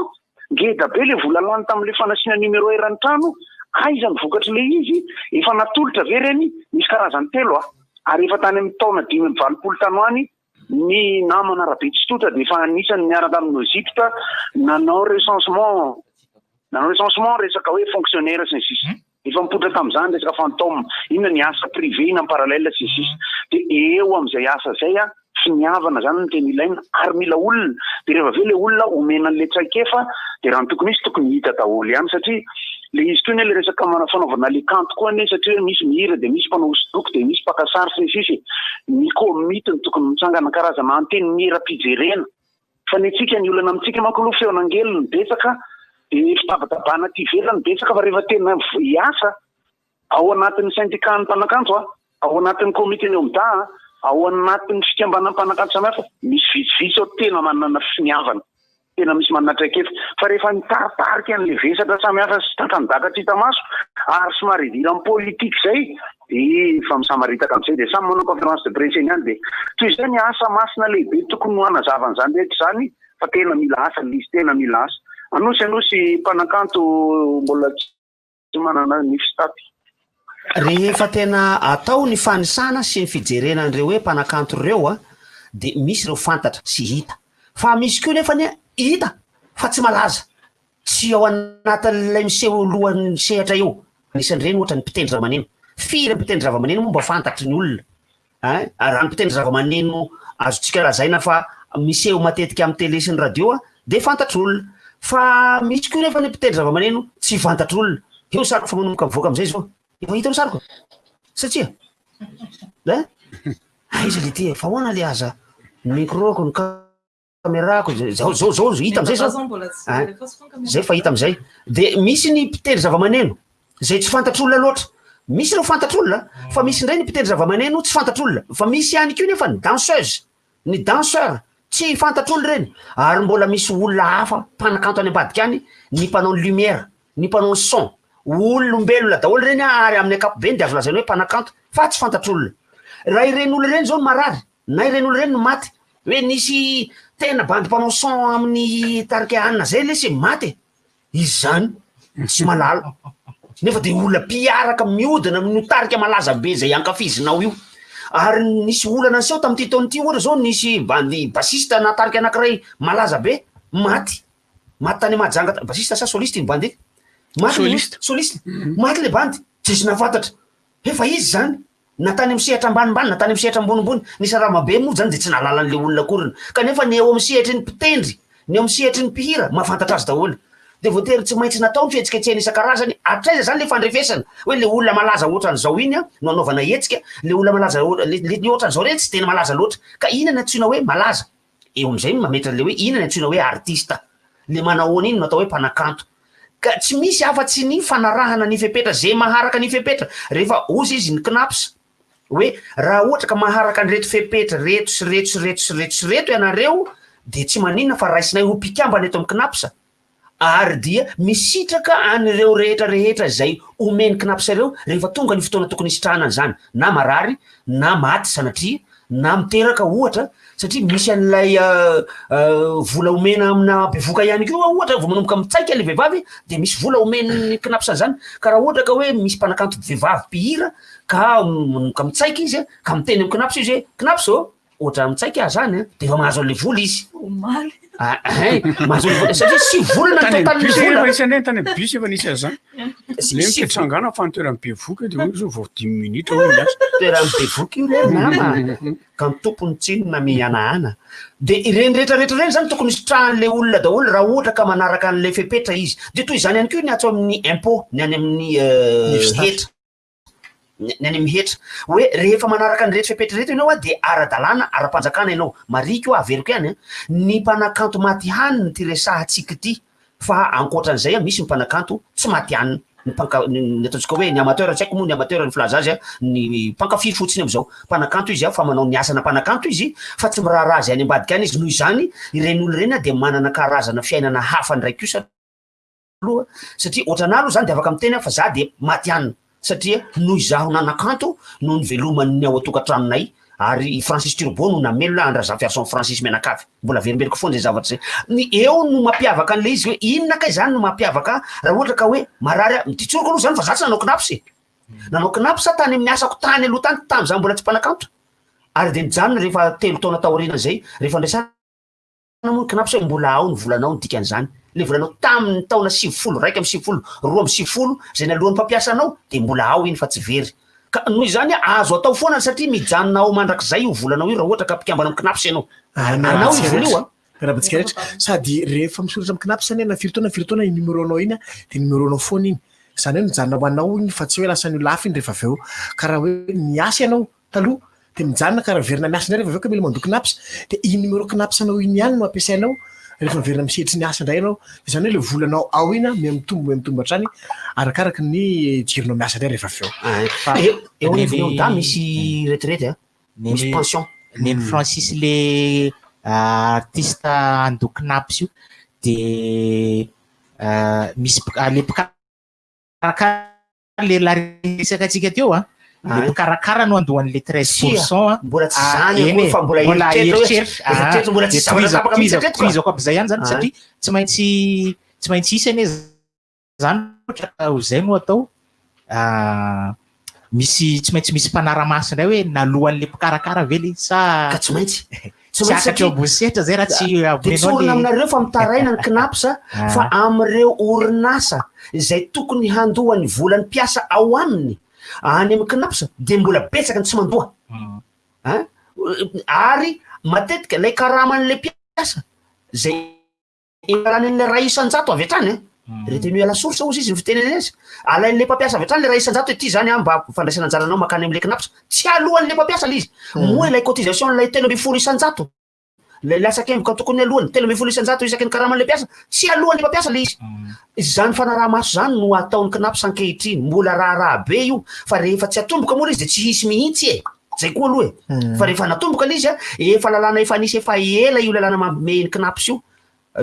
ngeda be le vola lany tam'le fanasiana numéro eran'ny trano aiza ny vokatry le izy efa natolotra ve reny misy karazany telo ary efa tany amin'ny taona 5-valopolo tany ho any ny namana Rabetsitotra dia efa anisany miaraka amin'ny Egypte nanao recensement resaka hoe fonctionnaire sy ny sisa efa mipoitra tamin'izany resaka fantôme inona ny asa privé ina parallèle sy ny sisa dia eo amin'izay asa zay finiavana zany no tena ilaina ary mila olona dia rehefa ve le olona omena an'le traikefa dia raha ny tokony izy tokony hita daholo ihany satria le izy toy le resaka fanaovana le kanto koa ne satria misy mihira dia misy mpanao hosodoko dia misy mpakasary sy ny sisa ny komity ny tokony mitsangana karazana anteny mihira pijerena fa ny antsika ny olana amintsika manko aloha feonangelo ny betsaka dia fitabatabana ty velany betsaka fa rehefa tena hiasa ao anatin'ny syndicat-ny mpanakanto ao anatin'ny komité ny omda ao anatin'ny fikambana mpanakanto samihafa misy vitsivitsy ao tena manana finiavana tena misy manana traikefa fa rehefa mitaritarika an'le vesatra samihafa sy tankandakatra hita maso ary somary hidira amin'ny politika zay dia fa misamaritaka amin'izay dia samy manao conférence de presse eny ihany dia toy izay ny asa masina lehibe tokony ho anazavana zany rehetra zany fa tena mila asa izy tena mila asa anosy mpanakanto mbola tsy manana ny fistaty rehefa tena atao ny fanisana sy ny fijerena an'ireo hoe mpanakanto ireo dia misy ireo fantatra sy hita fa misy koa nefa ny hita fa tsy malaza tsy ao anatin'ilay miseho lohan'ny sehatra eo anisan'ireny ohatra ny mpitendry zavamaneno firy mpitendry zavamaneno moa mba fantatry ny olona raha ny mpitendry zavamaneno azotsika lazaina fa miseho matetika amin'ny télé sy ny radio dia fantatry olona fa misy koa nefa ny mpitendry zavamaneno tsy fantatry olona eo sariko fa manomboka mivoaka amin'izay zao efa hitao sariko satria izy le ty fa hoana le aza microko ny kamerako zao hita am'izay zay fa hita am'izay dia misy ny mpitendry zavamaneno zay tsy fantatry olona loatra misy ireo fantatry olona fa misy indray ny mpitendry zavamaneno tsy fantatry olona fa misy ihany koa nefa ny danseuse ny danseur tsy fantatry olona reny ary mbola misy olona hafa mpanakanto any ambadika any ny mpanao ny lumière ny mpanao ny son olombelona daholo reny ary amin'ny ankapobeny dia azo lazainy hoe mpanakanto fa tsy fantatry olona raha ireny olona reny zao ny marary na ireny olona reny no maty hoe nisy tena bandy mpanao son amin'ny tarika anina zay lesy maty izy zany tsy malala nefa dia olona mpiaraka miodina amin'ny tarika malaza be zay ankafizinao io ary nisy olana anseho tamin'ity taon'ity ohatra zao nisy bandy basiste natarika anankiray malaza be maty tany majanga basiste sa soliste iny bandy soliste maty le bandy tsisy nafantatra efa izy zany natany amin'ny sehatra ambanimbany natany amin'ny sehatra ambonimbony nisy raha mabe moa zany dia tsy nalalan'le olona korina kanefa ny eo amin'ny sehatry ny mpitendry ny eo amin'ny sehatry ny mpihira mahafantatra azy daholo dia voatery tsy maintsy natao ny fihetsiketsehana isan-karazany atraiza zany le fandrefesana hoe le olona malaza ohatran'izao iny no anaovana hetsika le olona malaza le ohatran'izao reny tsy tena malaza loatra ka inona antsoina hoe malaza eo amin'izay mametra le hoe inona antsoina hoe artista le manahoana iny no atao hoe mpanakanto ka tsy misy afa-tsy ny fanarahana ny fepetra zay maharaka ny fepetra rehefa ozy izy ny knapsa hoe raha ohatra ka maharaka ny reto fepetra reto sy reto ianareo dia tsy maninona fa raisinay ho mpikambana eto amin'ny knapsa ary dia misitraka an'ireo rehetra zay omeny knapsa ireo rehefa tonga ny fotoana tokony isitrahana an'izany na marary na maty sanatria na miteraka ohatra satria misy an'ilay vola omena amina bevoka ihany koa ohatra vao manomboka mitsaika le vehivavy dia misy vola omeny knapsa zany ka raha ohatra ka hoe misy mpanakanto vehivavy mpihira ka manomboka mitsaika izy ka miteny amin'ny knapsa izy hoe knapsa ohatra mitsaika zany dia efa mahazo an'le vola izy mahazo satria sy volana ny totalin'ny tany bus efa nisy azany le miketrangana fantoerany bevoka dia hoe zao vao 10 minitra toerany bevoka io le nama ka ny tompony tsinona mihanahana dia ireny rehetrarehetra reny zany tokony isitrahan'le olona daholo raha ohatra ka manaraka an'le fepetra izy dia toy izany ihany koa ny atao amin'ny impôt ny any amin'ny hetra ny any amin'ny hetra hoe rehefa manaraka ny rehetra fepetra rehetra ianao dia ara-dalàna ara-panjakana ianao marika io averiko ihany ny mpanakanto maty hanina ty resahantsika ity fa ankoatran'izay misy ny mpanakanto tsy maty hanina ny ataontsika hoe ny amateur tsy haiko moa ny amateur ny filaza azy ny mpankafy fotsiny am'izao mpanakanto izy fa manao ny asana mpanakanto izy fa tsy miraharaha azy any ambadika any izy noho izany ireny olo ireny dia manana karazana fiainana hafa ndraiky io aloha satria ohatranah aloha zany dia afaka miteny fa za dia maty hanina satria noho izaho nanakanto noho ny veloman'ny ao atokatrannay ary Francis Turbo no namelona Andraza version Francis Menakavy mbola verimbeloko foana zay zavatra zay ny eo no mampiavaka an'le izy hoe inona kay zany no mampiavaka raha ohatra ka hoe marary ditsoroko aloha zany fa zatsy nanao knapsy nanao knapsy tany amin'ny asako tany aloha tany tam'izany mbola tsy mpanakanto ary de mijanona rehefa 3 taona taoriana zay rehefa andrasana moa knapsy mbola ao ny volanao ny dikan'izany le volanao tamin'ny taona 70 raika amby 70 roa amby 70 zay nalohan'ny mpampiasa anao de mbola ao iny fa tsy very ka noho izany azo atao foana satria mijanona ao mandrakizay io volanao io raha ohatra ka mpikambana amin'ny knapsy ianao anao io vola io a rahabatsika rehetra sady rehefa misoratra amin'ny knapsy zany na firy taona iny numéronao iny de numéronao foana iny zany hoe mijanona ho anao iny fa tsy hoe lasa ny lafy iny rehefa avy eo karaha hoe miasa ianao taloha de mijanona karaha verina miasa ndray rehefa avy eo ka mila mandoko knapsy de iny numéro knapsy anao iny ihany no ampiasainao rehefa verina misedritry ny asa ndray ianao zany hoe le volanao ao ina miamitombo hatrany arakaraka ny jironao miasa ndray rehefa avy eo eo da misy retraite a misy pension neny Francis le artiste andoko knapsy io de misy le mpikarakara le laresaka atsika teo a le mpikarakara no andohan'le 13% mbola tsy zany fa mbola eritreritra mbola tsy toizako aby zay ihany zany satria tsy maintsy isany zany ohatra zay no atao misy tsy maintsy misy mpanaramaso ndray hoe nalohan'le mpikarakara ve le sa ka tsy maintsy tsy akatra bosetra zay raha tsy tsorona aminareo fa mitaraina ny knapsa fa am'ireo orinasa zay tokony handohany volan'ny mpiasa ao aminy any amin'ny knapsa de mbola betsaka ny tsy mandoha ary matetika lay karaman'le mpiasa zay rahan'le ray isan-jato avy hatrany retenu à la source ozy izy ny fiteneneny azy alain'le mpampiasa avy hatrany le ray isan-jato ty zany mba fandraisana anjaranao makany am'le knapsa tsy alohan'le mpampiasa le izy moa lay cotisation lay 3 isan-jato le lasakemboka tokony alohany 3 isan-jato isaky ny karaman'le mpiasa tsy alohan'le mpampiasa le izy zany fanarahamaso zany no ataon'ny knapsa ankehitriny mbola raha be io fa rehefa tsy atomboka moa le izy de tsy hisy mihitsy zay koa aloha fa rehefa natomboka le izy efa lalàna efa nisy efa ela io lalàna mameny knapsa io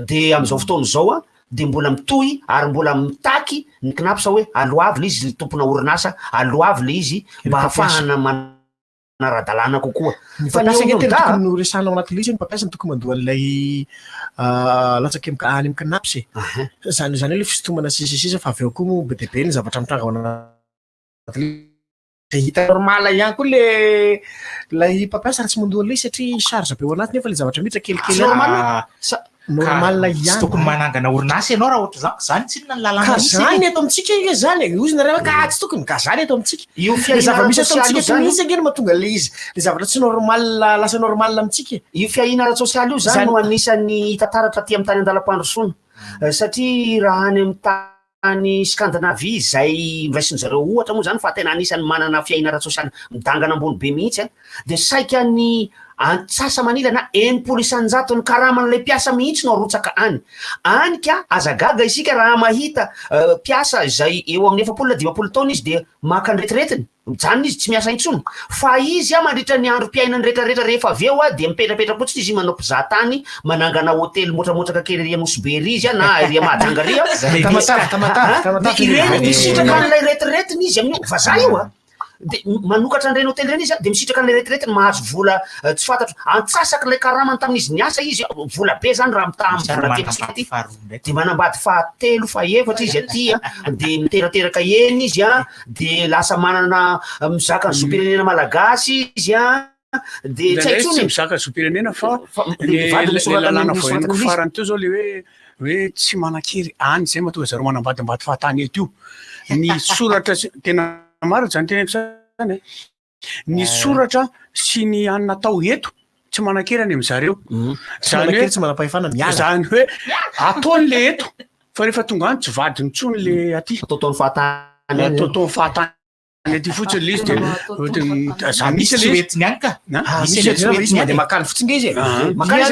de am'izao fotoana zao de mbola mitohy ary mbola mitaky ny knapsa hoe aloavy le izy tompona orinasa aloavy le izy mba hafahana manara-dalàna kokoa fa tokony no resanao anaty le izy ny mpampiasa ny tokony mandoha an'ilay latsakemboka any amin'ny knapsy zany hoe le fisintomana sisisisa fa avy eo koa mo be de be ny zavatra mitranga ao anaty de hita normal ihany koa lay mpampiasa raha tsy mandoha an'ilay satria charge be ao anaty nefa le zavatra mihitra kelikely normal ihany tokony manangana orinasa ianao raha ohatra zany tsy na lalàna zany eto amintsika io zany ozy nareo ka tsy tokony ka zany eto amintsika io zava-misy eto amintsika eto mihitsy angeny mahatonga le izy le zavatra tsy normal lasa normal amintsika io fiahina ara-tsosialy io zany no anisan'ny tantaratra ty amin'ny tany an-dalam-pandrosoana satria raha any amin'ny tany Scandinavie zay mivaisin'zareo ohatra moa zany fa tena anisany manana fiahina ara-tsosialy midangana ambony be mihitsy de saika ny antsasa manila na 1 isan-jato ny karaman'le mpiasa mihitsy no arotsaka any ka azagaga isika raha mahita mpiasa zay eo amin'ny 7-10 taona izy de maka ny retraitiny mijanona izy tsy miasa intsony fa izy mandritra ny andro mpiainany rehetrarehetra rehefa avy eo de mipetrapetra fotsiny izy manao mpizahatany manangana hôtely motramotraka kely ria Mosbery izy na ria Mahajangaria ireny misitraka an'ilay retraitiny izy amin'io fa za io de manokatra an'ireny hôtely reny izy de misitraka an'ilay retraitiny mahazo vola tsy fantatro antsasaky lay karamany tamin'izy niasa izy vola be zany raha mitaty de manambady 7 7 izy aty de miterateraka eny izy de lasa manana mizaka ny zopirenena malagasy izy de tsy mizaka zopirenena fa lalàna voeniko farany teo zao le hoe tsy manan-kery any zay mahatonga zareo manambadimbady fahatany eto io ny soratra tena maro zany teneko zany ny soratra sy ny anatao eto tsy manan-kery any am'zareo zany hoe ataony le eto fa rehefa tonga any tsy vadiny tsony le aty ataotao ny fahatany aty fotsiny le izy de misy soetiny any ka izy mandeha makany fotsiny izy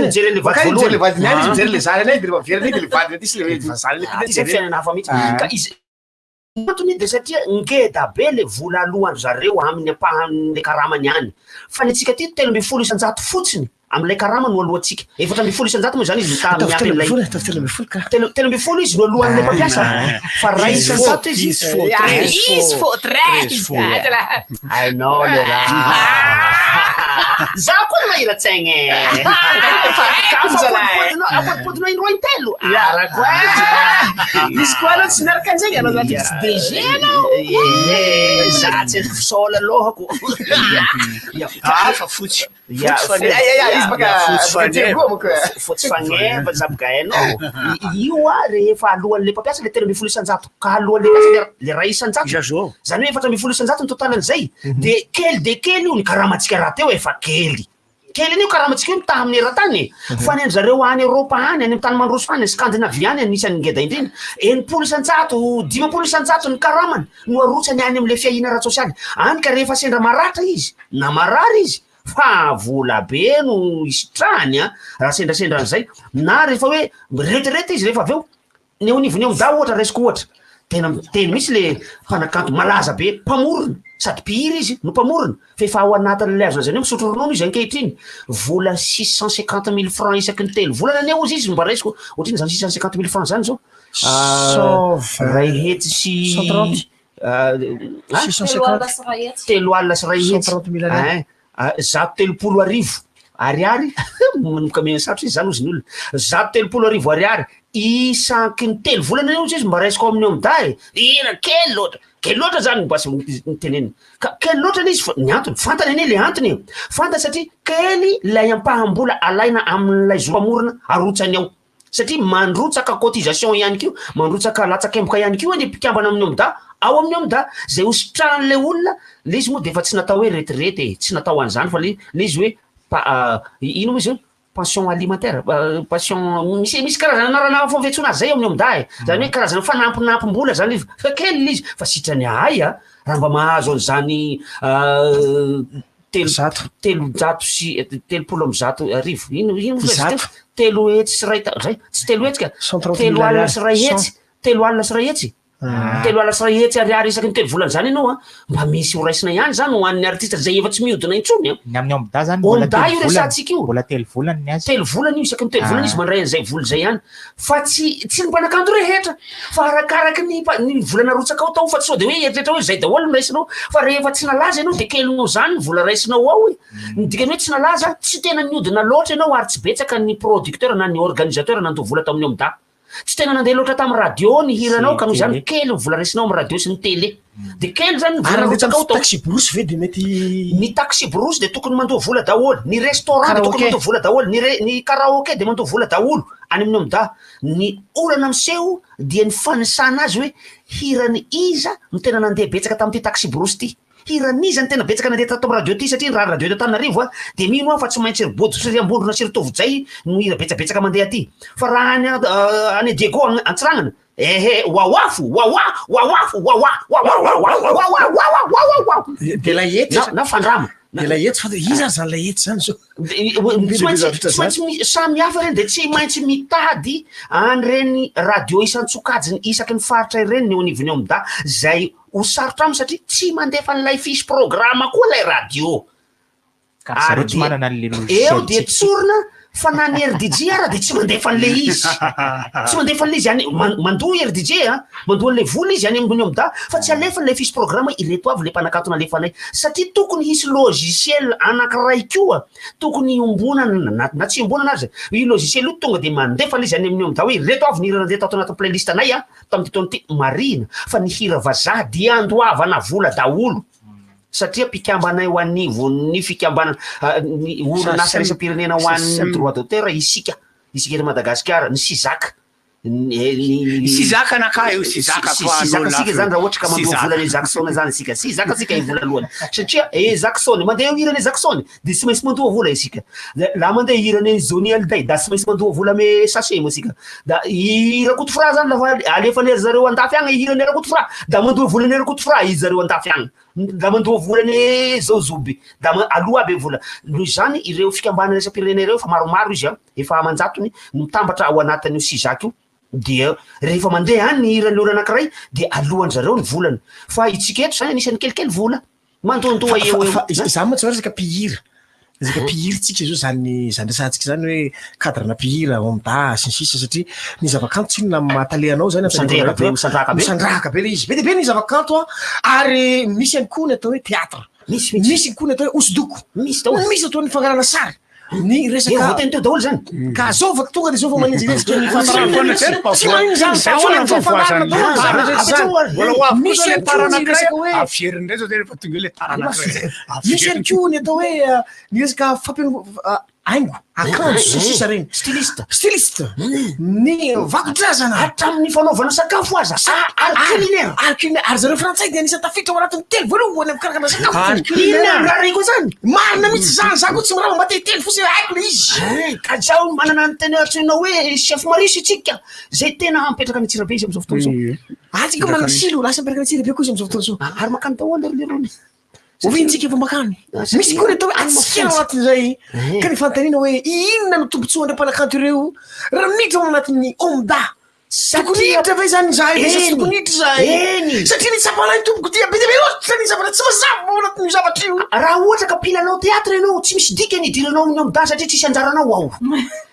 mijery le vadiny any izy mijery le zany anay de rehefa veriny de le vadiny aty sy le zany zay fiainana hafa mihitsy ka izy antony de satria ngeda be le vola alohany zareo amin'ny apahan'le karamany any fa ny atsika ty 3 isan-jato fotsiny am'ilay karama no alohantsika 4 isan-jato moa zany izy mita miampy lay 3 izy no alohan'le mpampiasa fa ray isan-jato izy ainao le raha za koa mahira-tsaigny apodipodinao indroa intelo arako izy koa anao tsy miaraka an'zay anao zany tsy DG anao za tsy fisaola lohako fa fotsy fotsy fagneva zabaka hainao io a rehefa alohan'le mpampiasa le 300 isan-jato ka alohan'le mpiasa le ray isan-jato zany hoe 400 isan-jato ny totalan'izay de kely io ny karamatsika raha teo efa kely anio karamatsika io mitaha amin'ny eran-tany fa ny zareo any Eropa any amin'ny tany mandroso any Scandinavie any anisan'ny ngeda indrindra 80 isan-jato 50 isan-jato ny karamany no arotsany any am'le fiahina ara-tsosialy any ka rehefa sendra maratra izy na marary izy fa vola be no isitrahany raha sendrasendra an'izay na rehefa hoe retirety izy rehefa aveo ny onivony eo da ohatra raisiko ohatra teny misy le mpanakanto malaza be mpamorona sady mpihira izy no mpamorona fefa ao anatin'le azo zany hoe misotro ronono izy ankehitriny vola 650 000 francs isaky ny telo volana any eo izy izy mba raisiko ohatriny zany 650 000 francs zany zao ray hetsy sy 650 telo alina sy ray hetsy 130 arivo ariary kamena sarotra izy zany ozy ny olona 130 arivo ariary isaky ny telo volana eo izy mba raisiko amin'ny eo da ina kely loatra zany basy niteneny kely loatra izy ny antony fantany ane le antony fanta satria kely lay ampahambola alaina amin'ilay zo-pamorona arotsany ao satria mandrotsaka cotisation ihany kio mandrotsaka latsakemboka ihany kio ny mpikambana amin'ny omda ao amin'ny omda zay hositrahan'le olona le izy moa de efa tsy natao hoe retirety tsy natao an'izany fa le izy hoe ino izy hoe pension alimentaire pension misy karazana anarana fo fiantsona zay amin'ny omda zany hoe karazana fanampinampim-bola zany izy fa kely izy fa sitrany ahay raha mba mahazo an'izany telojato sy 300 arivo ino telo hetsy sy ray tsy telo hetsy ka telo alina sy ray hetsy telo alina sy ray hetsy telo alina sy ray hetsy ariary isaky ny telo volana zany ianao mba misy ho raisina ihany zany ho an'ny artiste zay efa tsy mihodina intsony amin'ny omda zany omda io resatsika io mbola telo volana ny azy telo volana io isaky ny telo volana izy mandray an'izay vola zay ihany fa tsy ny mpanakanto rehetra fa arakaraky ny volana rotsaka ao tao fa tsy sao de hoe eritrehitra hoe zay daholo ny raisinao fa rehefa tsy nalaza ianao de kelinao zany ny vola raisinao ao dikany hoe tsy nalaza tsy tena mihodina loatra ianao ary tsy betsaka ny producteur na ny organisateur nanto vola tao amin'ny omda tsy tena nandeha loatra tamin'ny radio ny hiranao ka noho zany kely vola raisinao amin'ny radio sy ny télé de kely zany vola rotsaka ao tao taxi brosy ve de mety ny taxi brosy de tokony mandoa vola daholo ny restaurant de tokony mandoa vola daholo ny karaoké de mandoa vola daholo any amin'ny omda ny olana miseho dia ny fanisana azy hoe hirany iza no tena nandeha betsaka tamin'ity taxi brosy ty hiran'iza ny tena betsaka nandeha tato radio ty satria raha radio eto Antananarivo de mino fa tsy maintsy ribodo sy riambondrona sy ritovy-jay no hira betsabetsaka mandeha aty fa raha any Diego antsiragnana wawafo de la hety na fandrama de la hety fa iza zany la hety zany zao samy hafa reny de tsy maintsy mitady an'ireny radio isan-tsokajiny isaky ny faritra ireny ny onivony omda zay ho sarotra aminy satria tsy mandefa n'ilay fisy programma koa lay radio eo de tsorona fa na ny RDJ ara de tsy mandefa an'le izy tsy mandefa an'le izy any mandoa RDJ mandoa an'le vola izy any ambony omda fa tsy alefa n'le fisy programma ireto avy le mpanakatona alefanay satria tokony hisy logiciel anankiray koa tokony iombonana na tsy iombonana azy i logiciel io tonga de mandefa an'le izy any amin'ny omda hoe ireto avy ny hira nandeha tato anatin'ny playlist anay tamin'ny taona ty marina fa ny hira vazaha dia andoavana vola daholo satria mpikambana ho anivo ny fikambana ny orinasa resam-pirenena ho an'ny droit d'auteur isika eto Madagasikara ny Sizaka Sizaka anaka io Sizaka fa sika zany raha ohatra ka mandoa vola ny Jackson zany sika Sizaka sika vola alohany satria Jackson mandeha hirany Jackson de tsy maintsy mandoa vola isika la mandeha hirany Johnny Hallyday da tsy maintsy mandoa vola me sachet mo sika da Rakoto Fra zany lafa alefan'ery zareo andafy agny hirany Rakoto Fra da mandoa vola ny Rakoto Fra izy zareo andafy agny da mandoa vola ny Zozoby da aloha be vola noho zany ireo fikambana resam-pirenena ireo fa maromaro izy efa manjatony mitambatra ao anatin'io Sizaka io dia rehefa mandeha any ny hirany olo anankiray de alohan zareo ny volany fa itsika eto zany anisany kelikely vola mandoandoa eo za moa tsy va resaka mpihira tsika zao zany resantsika zany hoe cadrana mpihira omda sy ny sisa satria ny zavakanto tsy inona mahatalehanao zany misandrahaka be le izy be de be ny zavakanto ary misy ihany koa ny atao hoe théâtre misy koa ny atao hoe osodoko misy atao ny fangarana sary ny resaka teny teo daholo zany ka zovako tonga de zao fa maninjilezitra ny afierindray zao rehefa tonga le misy any ko ny atao hoe ny resaka aingo akanjo sisa regny styliste ny vakotrazana hatramin'ny fanaovana sakafo aza ary zareo frantsay de anisany tafiditra ao anatin'ny telo voalohany amin'ny karakana sakafo raha rey koa zany marina mihitsy zany za koa tsy mirava mbatetely fosiny haiko le izy ka zao manana ny tena antsoinao hoe chef marisy itsika zay tena mipetraka ny tsirabe izy am'izao fotoana zao atsika manana silo lasa mipetraka ny tsirabe koa izy am'izao fotoana zao ary makany daholo lerony ovintsika efa makany misy koa ny atao hoe atsika anatin'izay ka ny fantanina hoe inona no tombontsoa andreo mpanakanto ireo raha miditra ao anatin'ny omda tokoniditra ve zany zay tokoniditra zay satria ny sapanay tomboko dia be dia be loatra ny zavatra tsy mazava ao anatin'io zavatra io raha ohatra ka mpilanao teatra ianao tsy misy dika ny idiranao amin'ny omda satria tsisy anjaranao ao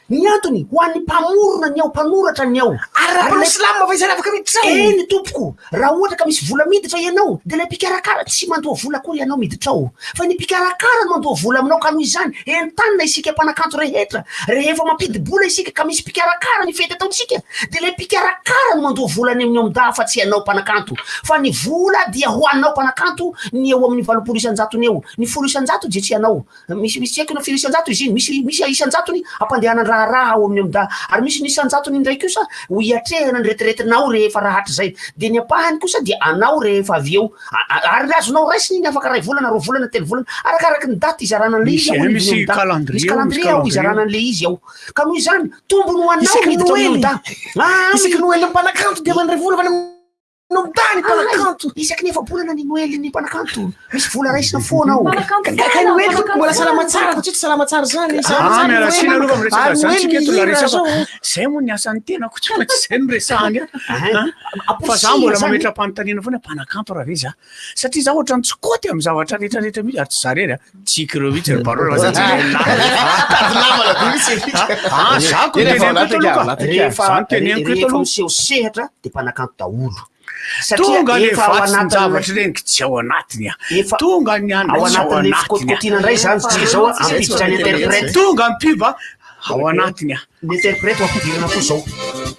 ny antony ho an'ny mpamorona ny ao mpanoratra ny ao ary raha slama fa izany afaka miditra eny tompoko raha ohatra ka misy vola miditra ianao de le mpikarakara tsy mandoa vola koa ianao miditra ao fa ny mpikarakara no mandoa vola aminao ka noho izany entanina isika mpanakanto rehetra rehefa mampidibola isika ka misy mpikarakara ny fety ataotsika de le mpikarakara no mandoa volany amin'ny omda fa tsy ianao mpanakanto fa ny vola dia ho anao mpanakanto ny eo amin'ny 20 isan-jatony eo ny 10 isan-jato dia tsy ianao misy haiko na 5 isan-jato izy iny misy isan-jatony ampandehanany raha ao amin'ny omda ary misy ny isan-jatony indraiky kosa ho iatrehana ny retiretinao rehefa rahatra zay de ny apahany kosa dia anao rehefa avy eo ary azonao raisiny iny afaka ray volana roa volana telo volana arakaraky ny daty izarana an'le izy ao misy calendrier ao izarana an'le izy ao ka noho izany tombony ho anao miditra amin'ny omda isaky noely mpanakanto dia mandray vola avany nomdany mpanakanto isaky ny efa-bolana ny noely ny mpanakanto misy vola raisina foanao ka noely toko mbola salama tsara fa tsy salama tsara zany miarasina aloha am'resaka zantsika eto la resaka zay moa ny asan'ny tenako tsy maintsy zay no resahany fa za mbola mametra mpanontanina foana mpanakanto raha ve za satria za ohatra ny tsikoty amin'ny zavatra rehetrarehetra mihitsy ary tsy za rery tsika ireo mihitsy ry barora za rehefa miseho sehatra de mpanakanto daholo tonga le vatsiny zavatra renyky tsy ao anatiny tonga ny ao anatin'ny fikotikôtiana indray zany tsika zao ampiditra ny interprète tonga mpiba ao anatiny ny interprète ampidirana koa zao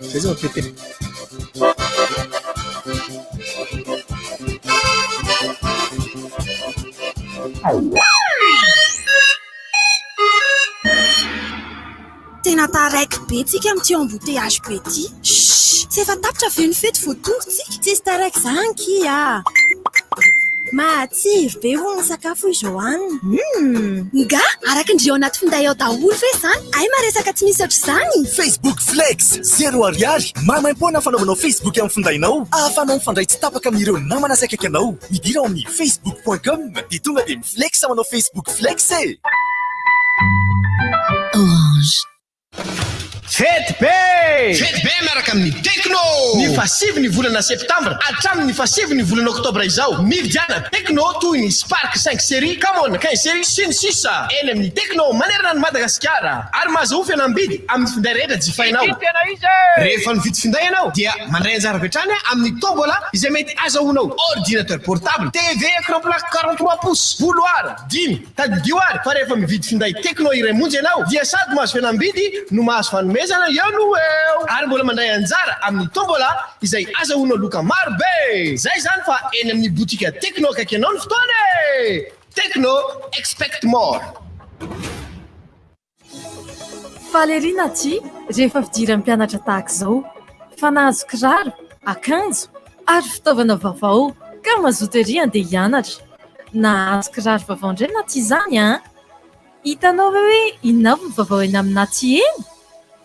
zay zao apetely tena taraiky be tsika amin'ty embouteillage be ty tsy efa tapitra ve ny fety voatongotsika tsisy taraiky zany kia matsiro be ho ny sakafo izao anina nga araka indreo anaty finday ao daholo ve zany ay maresaka tsy misy oatra zany Facebook Flex 0 ariary mamaim-poana fanaovanao Facebook amin'ny findainao ahafanao mifandray tsy tapaka amin'ireo namana saikaiky anao midira ao amin'ny facebook.com dia tonga dia miflex manao Facebook Flex Orange Fety be miaraka amin'ny Tecno ny fasivy ny volana septambra hatramin'ny fasivy ny volana oktobra izao mividiana Tecno toy ny Spark 5 série Camon 15 série sy ny sisa eny amin'ny Tecno manerana ny Madagasikara ary mahazoa fihenam-bidy amin'ny finday rehetra jifainao rehefa mividy finday ianao dia mandray anjara avy hatrany amin'ny tombola izay mety azahoanao ordinateur portable TV écran plat 43 pouces bouloir 10 tadidioary fa rehefa mividy finday Tecno iray monjy ianao dia sady mahazo fihenam-bidy no mahazo fanomezana iano eo ary mbola mandray anjara amin'ny tombola izay azahoanao loka maro be zay zany fa eny amin'ny botika Tecno akaiky anao ny fotoana Tecno expect more Valerina ty rehefa fidiran'ny mpianatra tahaka zao fa nahazo kiraro akanjo ary fitaovana vaovao ka mazoto ery andeha hianatra nahazo kiraro vaovao indray na ty zany hitanao hoe inona ny vaovao eny amina ty eny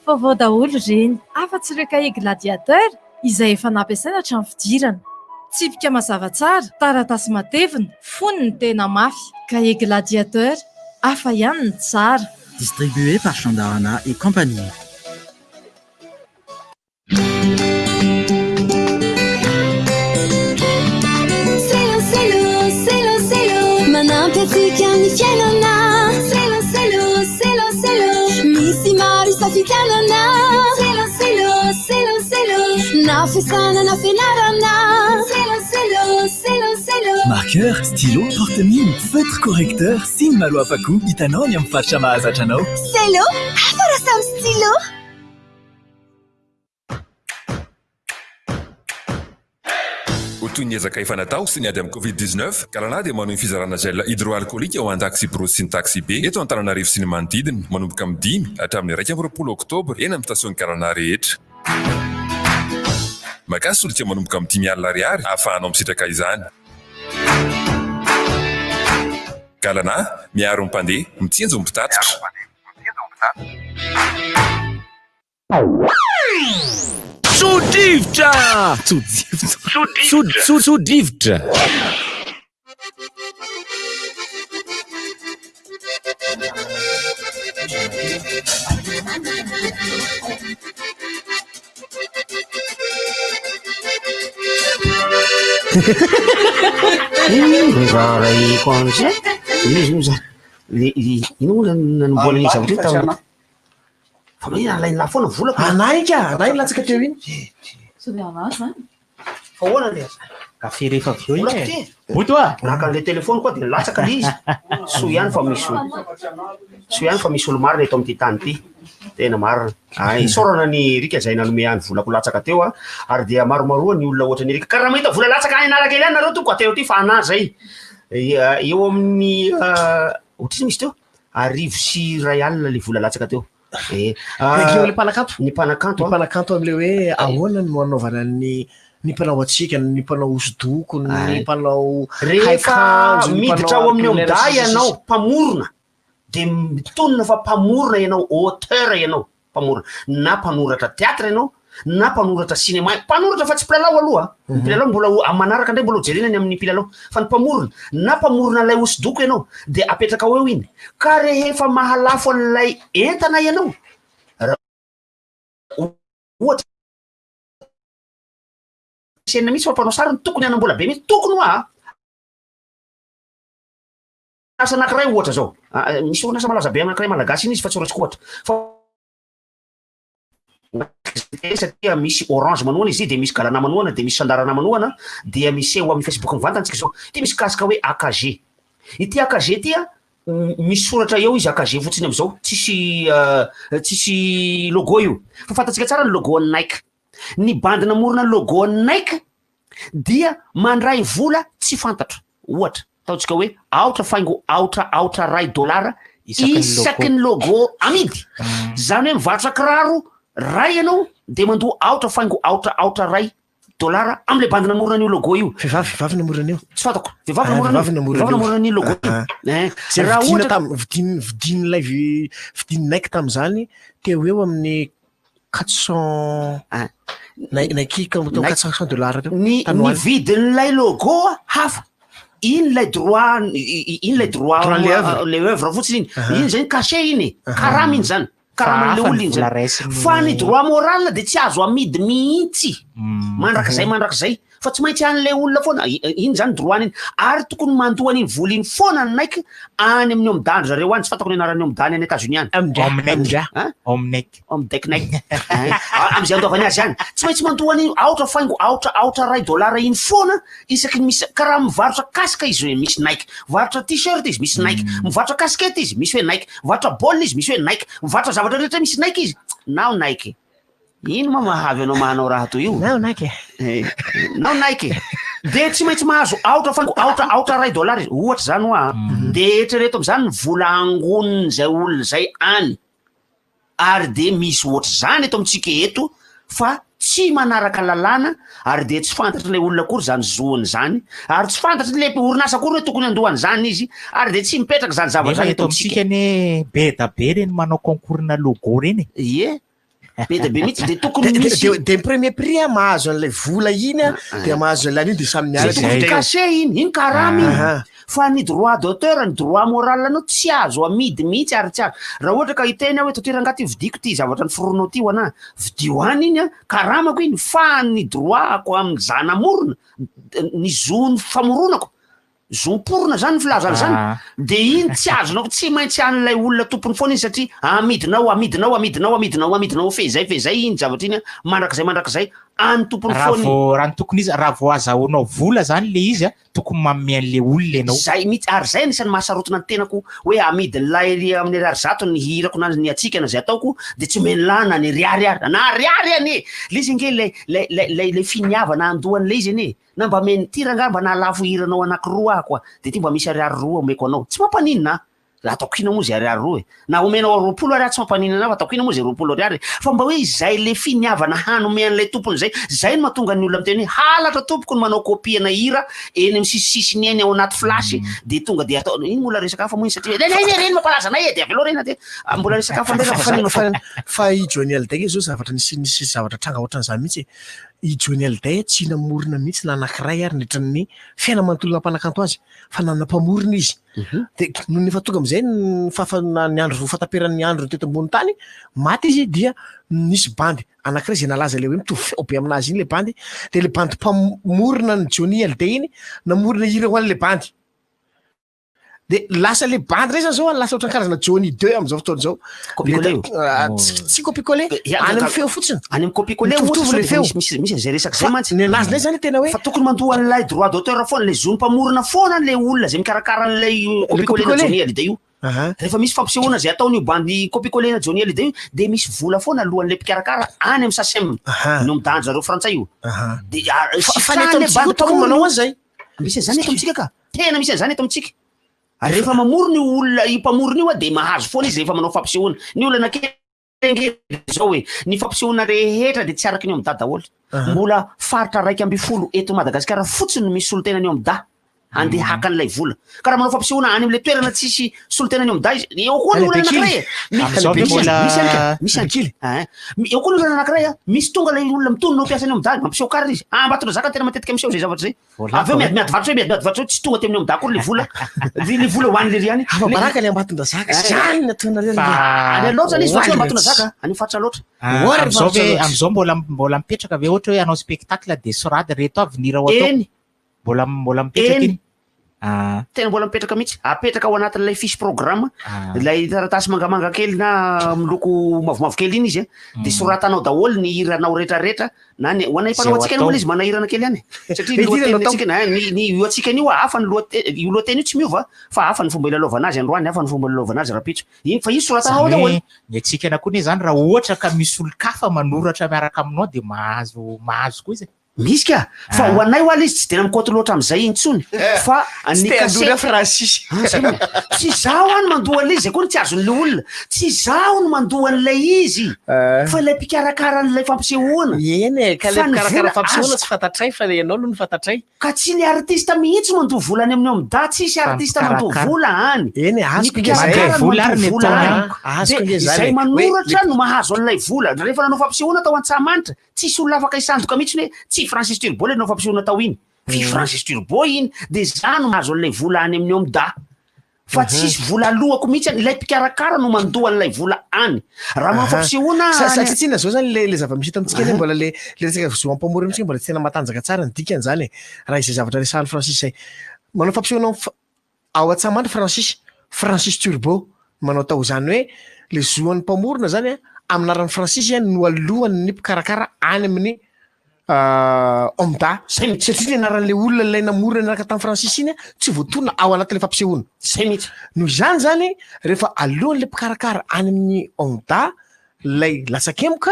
vaovao daholo reny afa-tsy ireo kahie gladiateur izay efa nampiasaina hatramin'ny fidirana tsipika mazava tsara taratasy matevina fony ny tena mafy kahie gladiateur hafa ihany ny tsara distribué par Chandarana et compagnie. Manampiatsika ny fiainana selo misy maro isafidianana selo na fiasana na fianarana selo marqueur, stylo, porte-mine, feutre correcteur, signe malo afako hitanao ny amin'ny faritra mahazatra anao. Selo afara samy stylo. ho toy ny ezaka efa natao sy niady amin'ny covid-19 ka raha na dia manao ny fizarana gel hydroalcoolique ao an-taxi Brose sy ny taxi B eto Antananarivo sy ny manodidina manomboka amin'ny 5 hatramin'ny 1 oktobra eny amin'ny stasion Karana rehetra. Makasy solika manomboka amin'ny 10 alina ariary ahafahanao misitraka izany. Kalana miaro mpandeha mitsenjo mpitatitra. Tsodrivotra! Tsodrivotra! Raray koanza ino nanimbola ny zavatra ita fa mahina alainy la foana vola anaika latsaka teo iny fa hoana le kafe rehefa avy eo iny boto a naka an'le telefony koa de latsaka le izy so ihany fa misy olo marina eto amin'ity tany ty tena marina isorana ny rika zay nanome any volako latsaka teo a ary dia maromaroa ny olona ohatra ny rika karaha mahita vola latsaka any analakely any nareo toko ateo ty fa ana zay eo amin'ny ohatry misy teo 1,200 le vola latsaka teo ny mpanakanto am'le hoe ahoana no anaovana ny mpanao atsika ny mpanao osodoko ny mpanao rehefa miditra ao amin'ny omday ianao mpamorona de mitonona fa mpamorona ianao auteur ianao mpamorona na mpanoratra teatra ianao na mpanoratra cinéma mpanoratra fa tsy mpilalao aloha mpilalao mbola manaraka ndray mbola jerenany amin'ny mpilalao fa ny mpamorona na mpamorona lay osodoko ianao de apetraka ao eo iny ka rehefa mahalafo an'lay entana ianao ohatra sena misy fa mpanao sary ny tokony anambola be misy tokony hoa asa anankiray ohatra zao misy orinasa malaza be anankiray malagasy iny izy fa tsy oratsika ohatra satria misy orange manoana izy de misy galana manoana de misy sandarana manoana dia misy eo amin'ny Facebook mivantantsika zao ty misy kasika hoe AKG ity AKG tya misy soratra eo izy AKG fotsiny am'izao tsisy logo io fa fantatsika tsara ny logo ny Nike ny bandy namorona logo ny Nike dia mandray vola tsy fantatra ohatra ataotsika hoe aotra faingo aotra ray dolara isaky ny logo amidy zany hoe mivarotra kiraro ray ianao de mandoa aotra faingo aotra ray dolara am'le bandy namorona an'io logo io vehivavy namorona an'io tsy fantako vehivavy namorona an'io logo raha ohatra vidin'ilay vidiny Nike tam'izany teo eo amin'ny 400 Nike comme $400 ny vidin'ilay logo hafa iny lay droit le œuvre fotsiny iny zany cachet iny karama iny zany karaman'le olona iny zany fa ny droit moral de tsy azo amidy mihitsy mandrakizay fa tsy maintsy an'le olona foana iny zany droit iny ary tokony mandoa an'iny vola iny foana ny Nike any amin'ny omdany zareo any tsy fantako ny anarany omdany any États-Unis any omdek Nike am'izay andoavany azy any tsy maintsy mandoa an'iny aotra faingo aotra ray dolara iny foana isaky misy karaha mivarotra kasika izy hoe misy Nike mivarotra t-shirt izy misy Nike mivarotra casquette izy misy hoe Nike mivarotra baolina izy misy hoe Nike mivarotra zavatra rehetra misy Nike izy nao Nike ino ma mahavy anao mahanao raha toy io nao Nike de tsy maintsy mahazo aotra faingo aotra ray dollara izy ohatra zany hoa de eritrereto am'zany ny vola angoniny zay olona zay any ary de misy ohatra zany eto amitsika eto fa tsy manaraka lalàna ary de tsy fantatry le olona akory zany zoany zany ary tsy fantatry le orinasa akory hoe tokony andohany zany izy ary de tsy mipetraka zany zavatra eto amitsika ne be da be reny manao concours-na logo reny be da be mihitsy de tokony misy de premier prix mahazo an'lay vola iny de mahazo an'lany iny de samy miaraka cachet iny karama iny fa ny droit d'auteur ny droit moral anao tsy azo amidy mihitsy ary tsy azo raha ohatra ka hiteny hoe totirangati vidiko ty zavatra ny foronao ty ho ana vidio any iny karamako iny fa ny droit ko amin'ny zanamorona ny zony famoronako zomporona zany filazana zany de iny tsy azonao tsy maintsy an'lay olona tompony foana iny satria amidinao fezay iny zavatra iny mandrakizay any tompony raha foany vao raha ny tokony izy raha vao azahoanao vola zany le izy a tokony manome an'le olona ianao zay mihitsy ary zay anisany mahasarotina ny tenako hoe amidin'lay amin'ny ariary zato ny hirako na ny atsikana zay ataoko de tsy omeny lana ny riariary na riary ane le izy nge le finiavana andohan'le izy ane na mba meny tiranga mba nalafo hiranao anakiroa ako de ty mba misy ariary roa omeko anao tsy mampaninina la ataoko ina moa zay ariary roa na omenao 20 ariary tsy mampaninina na ataoko ina moa zay 20 ariary fa mba hoe zay le finiavana hanome an'lay tompony zay no mahatonga ny olona am'teny halatra tompoko ny manao kopiana hira eny amin'ny sisisiny eny ao anaty flasy de tonga de atao iny mola resaka hafa moa iny satria reny mampalaza na edy avy aloha reny de mbola resaka hafa fa i Johnny Hallyday zao zavatra nisy zavatra tranga ohatran'izany mihitsy i Johnny Hallyday tsy namorona mihitsy na anankiray ary nitran'ny fiainamanontolona mpanakanto azy fa nanapamorona izy de noho nefa tonga am'izay ny andro fataperan'ny andro teto ambony tany maty izy dia nisy bandy anankiray zay nalaza le hoe mitovy feo be aminazy iny le bandy de le bandy mpamorona ny Johnny Hallyday iny namorona hira ho an'le bandy de lasa le bandy rey zany zao lasa ohatran'ny karazana Johnny 2 am'izao fotoana zao tsy copier-coller any amin'ny feo fotsiny any amin'ny copier-coller le feo misy zay resaka zay mantsy ny anazy lay zany tena hoe fa tokony mandoa an'lay droit d'auteur foana le zony mpamorona foana an'le olona zay mikarakara an'lay copier-coller na Johnny Hallyday io rehefa misy fampisehoana zay ataony bandy copier-coller na Johnny Hallyday io de misy vola foana alohan'le mpikarakara any amin'ny sasem no midanja zareo frantsay io de fa le bandy tokony manao an'izay misy an'izany eto amitsika ka tena misy an'izany eto amitsika rehefa mamoro ny olona i mpamorona io a de mahazo foana izy rehefa manao fampisehoana ny olona nakenge zao hoe ny fampisehoana rehetra de tsy araky ny eo am'da daholo mbola faritra 2.10 eto Madagasikara fotsiny no misy solon-tenany eo am'da andeha haka an'lay vola karaha manao fampisehoana any am'le toerana tsisy solon-tenany eo am'da izy eo koa ny olana anankiray eo koa ny olana anankiray misy tonga lay olona mitony no mpiasa any eo am'da mampiseho karana izy ambatona zaka tena matetika miseho zay zavatra zay aveo miady varotra tsy tonga teo amin'ny eo am'da koa le vola hoan'le riany baraka le ambatona zaka zany natona any loatra le izy fa tsy ambatona zaka any faritra loatra am'izao mbola mipetraka ave ohatra hoe anao spectacle de sorady reto avy nira atao mbola mipetraka iny tena mbola mipetraka mihitsy apetraka ao anatin'lay fiche programme lay taratasy mangamanga kely na miloko mavomavo kely iny izy de soratanao daholo ny hiranao rehetrarehetra na ny hoanay mpanao atsika any mola izy manahirana kely any satria lohatenintsika ny io atsika ny io hafa ny lohateny io tsy miova fa hafa ny fomba ilalaovana azy androany hafa ny fomba ilalaovana azy rapitso fa io soratanao daholo ny atsikana koa ne zany raha ohatra ka misy olo-kafa manoratra miaraka aminao de mahazo koa izy misy ka fa hoanay hoala izy tsy tena mikoty loatra am'izay intsony fa ny Francis tsy zaho any mandoha an'le izy koa tsy azon'le olona tsy zaho no mandoha an'lay izy fa lay mpikarakara an'lay fampisehoana eny ka le mpikarakara fampisehoana tsy fantatray fa le ianao aloha no fantatray ka tsy le artista mihitsy mandoha vola any amin'ny amda tsisy artista mandoha vola any eny azoko izay manoratra no mahazo an'lay vola rehefa nanao fampisehoana tao Antsahamanitra tsisy olona afaka isandoka mihitsy hoe tsy Francis Turbo le nanao fampisehoana tao iny fi Francis Turbo iny de zany mahazo an'lay vola any amin'ny amda fa tsisy vola alohako mihitsy ilay mpikarakara no mandoha an'lay vola any raha manao fampisehoana satsitsina zao zany le zava-misy eto amitsika mbola le resaka zo ampamorona amitsika mbola tsy tena matanjaka tsara ny dikany zany raha izay zavatra resahan'ny Francis zay manao fampisehoana ao Antsahamanitra Francis Turbo manao tao zany hoe le zoan'ny mpamorona zany aminaran'ny Francis no alohan'ny mpikarakara any amin'ny omda satria anaran'le olona lay namorona naraka tamin'ny Francis iny tsy voatona ao anatin'le fampisehoana zay mihitsy noho izany zany rehefa alohan'le mpikarakara any amin'ny omda lay latsakemoka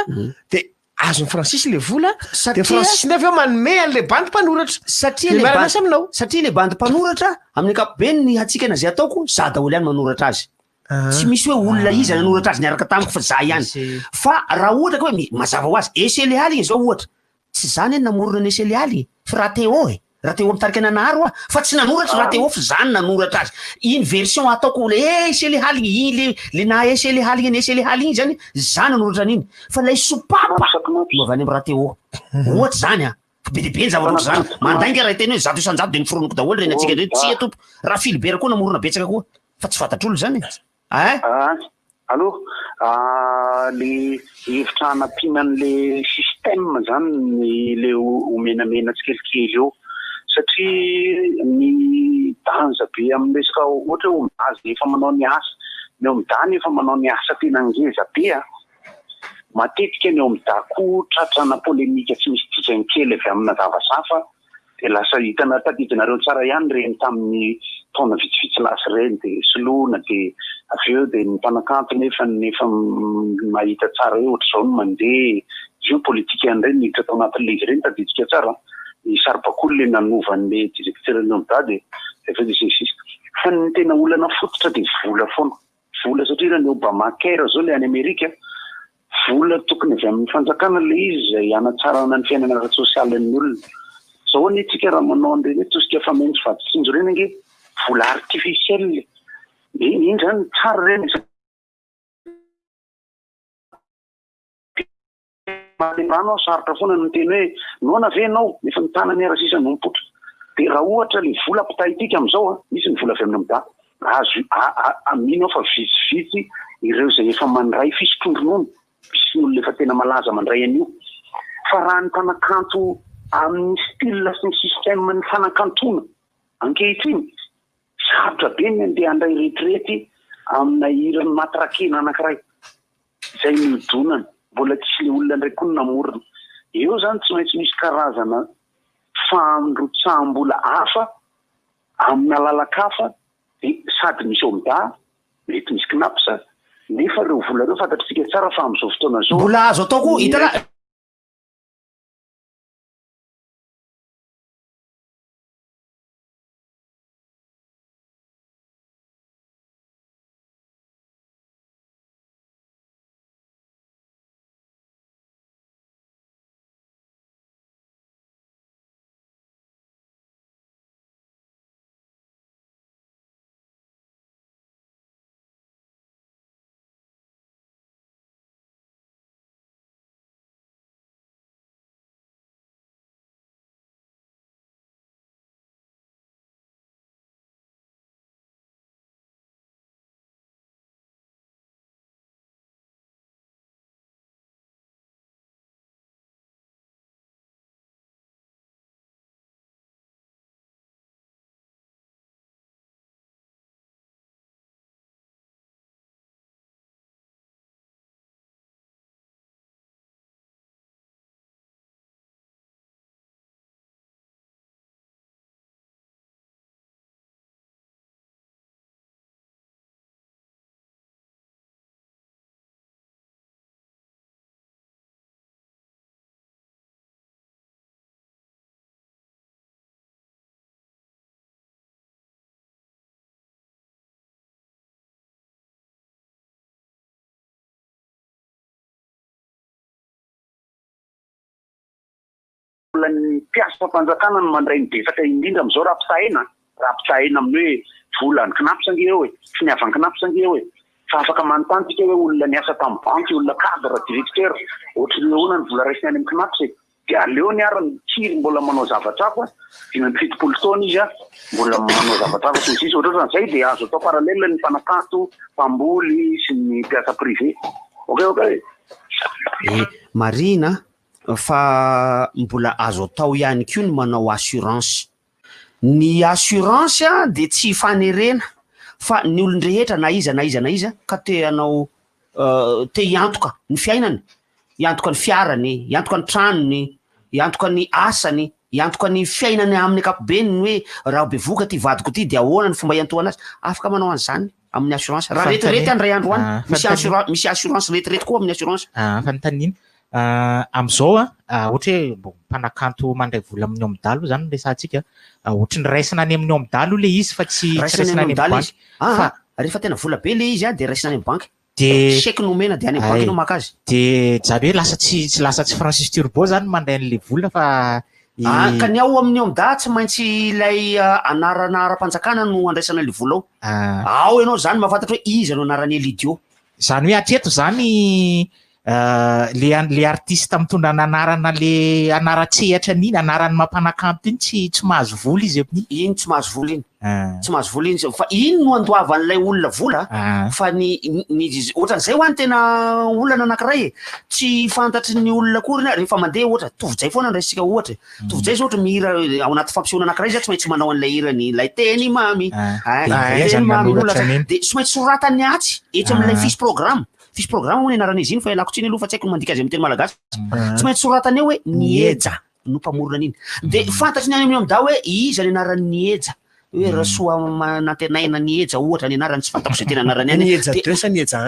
de azon'ny Francis le vola de Francis nefa eo manome an'le bandy mpanoratra satria le bandy mpanoratra amin'ny ankapobeny ny hatsikana zay ataoko za daholo ihany manoratra azy tsy misy hoe olona izy nanoratra azy niaraka tamiko fa za ihany fa raha ohatra ka hoe mazava ho azy eselialy zao ohatra tsy zany eny namorona ny eselialy fa raha teo raha teo mitarika nanaharo fa tsy nanoratra raha teo fa zany nanoratra azy iny version ataoko le eselialy iny le na eselialy iny iny zany zany nanoratra an'iny fa lay sopapa mavany amin'ny raha teo ohatra zany be de be ny zava-roatra zany mandainga raha teny hoe zato isan-jato de niforonoko daholo reny atsika re tsy eto raha Philibert koa namorona betsaka koa fa tsy fantatr'olo zany allo le hevitra anampinan'le système zany ny le omenamena tsikelikely eo satria ny danja be amin'ny resaka ohatra hoe omazy efa manao ny asa ny omdany efa manao ny asa tena ngeza be matetika ny eo amin'ny dako tratrana polemika tsy misy dikany kely avy amina zavasafa de lasa hitana tadidinareo tsara ihany reny tamin'ny taona vitsivitsy lasy reny de soloana de avy eo de ny mpanakanto nefa mahita tsara hoe ohatr'izao no mandeha io politika an'ireny miditra tao anatin'le izy reny tadidika tsara ny saribakolo le nanovan'le directeur ny omda de efa sisy fa ny tena olana fototra de vola foana vola satria raha ny Obamacare zao le any Amerika vola tokony avy amin'ny fanjakana le izy zay hanatsarana ny fiainana ara-tsosialin'ny olona zao ny tsika raha manao an'ireny hoe tosika fa maintsy vaditsinjo reny ange vola artificielle iny zany tsara reny rano sarotra foana no teny hoe noana ve anao nefa mitana ny arasisa no mipotra de raha ohatra le vola pitahitika amin'izao misy ny vola avy amin'ny amida azo amino fa vitsivitsy ireo zay efa mandray fisotrondronono misy ny olona efa tena malaza mandray an'io fa raha ny mpanakanto amin'ny style sy ny système ny fanakantona ankehitriny sarotra be ny andeha andray retraity amina irany matrakena anankiray zay midonana mbola tsy le olona ndray koa namorona eo zany tsy maintsy misy karazana fandrotsam-bola hafa amina lalakafa de sady misy omda mety misy knapsa nefa reo vola reo fantatritsika tsara fa amin'izao fotoana zao mbola azo atao koa hitana ny piasa mpanjakana no mandray ny betsaka indrindra amin'izao raha mpitsahena amin'ny hoe vola ny knapsange eo sy ny avan'ny knapsange eo fa afaka manontanytsika hoe olona niasa tamin'ny banky olona cadre directeur ohatry ny hoana ny vola raisiny any amin'ny knapsa de aleo ny arany tsiry mbola manao zavatra hafa 5-7 taona izy mbola manao zavatra hafa sisy ohatran'izay de azo atao paralele ny mpanakanto mpamboly sy ny piasa privé okay marina fa mbola azo atao ihany koa ny manao assurance de tsy fanerena fa ny olon-drehetra na iza ka te hanao te hiantoka ny fiainany hiantoka ny fiarany hiantoka ny tranony hiantoka ny asany hiantoka ny fiainany amin'ny akapobeny hoe raha bevoka ty vadiko ty de ahoana ny fomba hiantoana azy afaka manao an'izany amin'ny assurance raha retirety andray andro any misy assurance retirety koa amin'ny assurance fantanina am'izao ohatra hoe mpanakanto mandray vola amin'ny omdalo zany resantsika ohatra ny raisina any amin'ny omdalo le izy fa tsy raisina any amin'ny banky fa rehefa tena vola be le izy de raisina any amin'ny banky de chèque nomena de any amin'ny banky no maka azy de zany hoe lasa tsy Francis Turbo zany mandray an'le vola fa ka ny ao amin'ny omda tsy maintsy ilay anarana ara-panjakana no andraisana le vola ao ianao zany mahafantatra hoe izy no anarany Elidio zany hoe atreto zany le artiste mitondra nanarana le anara-tsehatra an'iny anaran'ny mampanakanto iny tsy mahazo vola izy iny tsy mahazo vola iny tsy mahazo vola iny fa iny no andoavan'ilay olona vola fa ny ohatran'izay ho any tena olana anankiray tsy fantatry ny olona kory rehefa mandeha ohatra tovizay foana raisika ohatra tovizay zao ohatra mihira ao anaty fampisehoana anankiray zay tsy maintsy manao an'ilay hirany lay teny mamy de tsy maintsy soratany atsy etsy amin'ilay fisy programme fisy programme moa ny anaran'izy iny fa ialako tsiny aloha fa tsy haiko ny mandika azy amin'ny teny malagasy tsy maintsy soratany eo hoe nieja no mpamorona an'iny de fantatry ny any amin'ny amda hoe iza ny anaran'ny nieja hoe rasoa manantenaina nieja ohatra ny anarany tsy fantako zay tena anarany any nieja desa nieja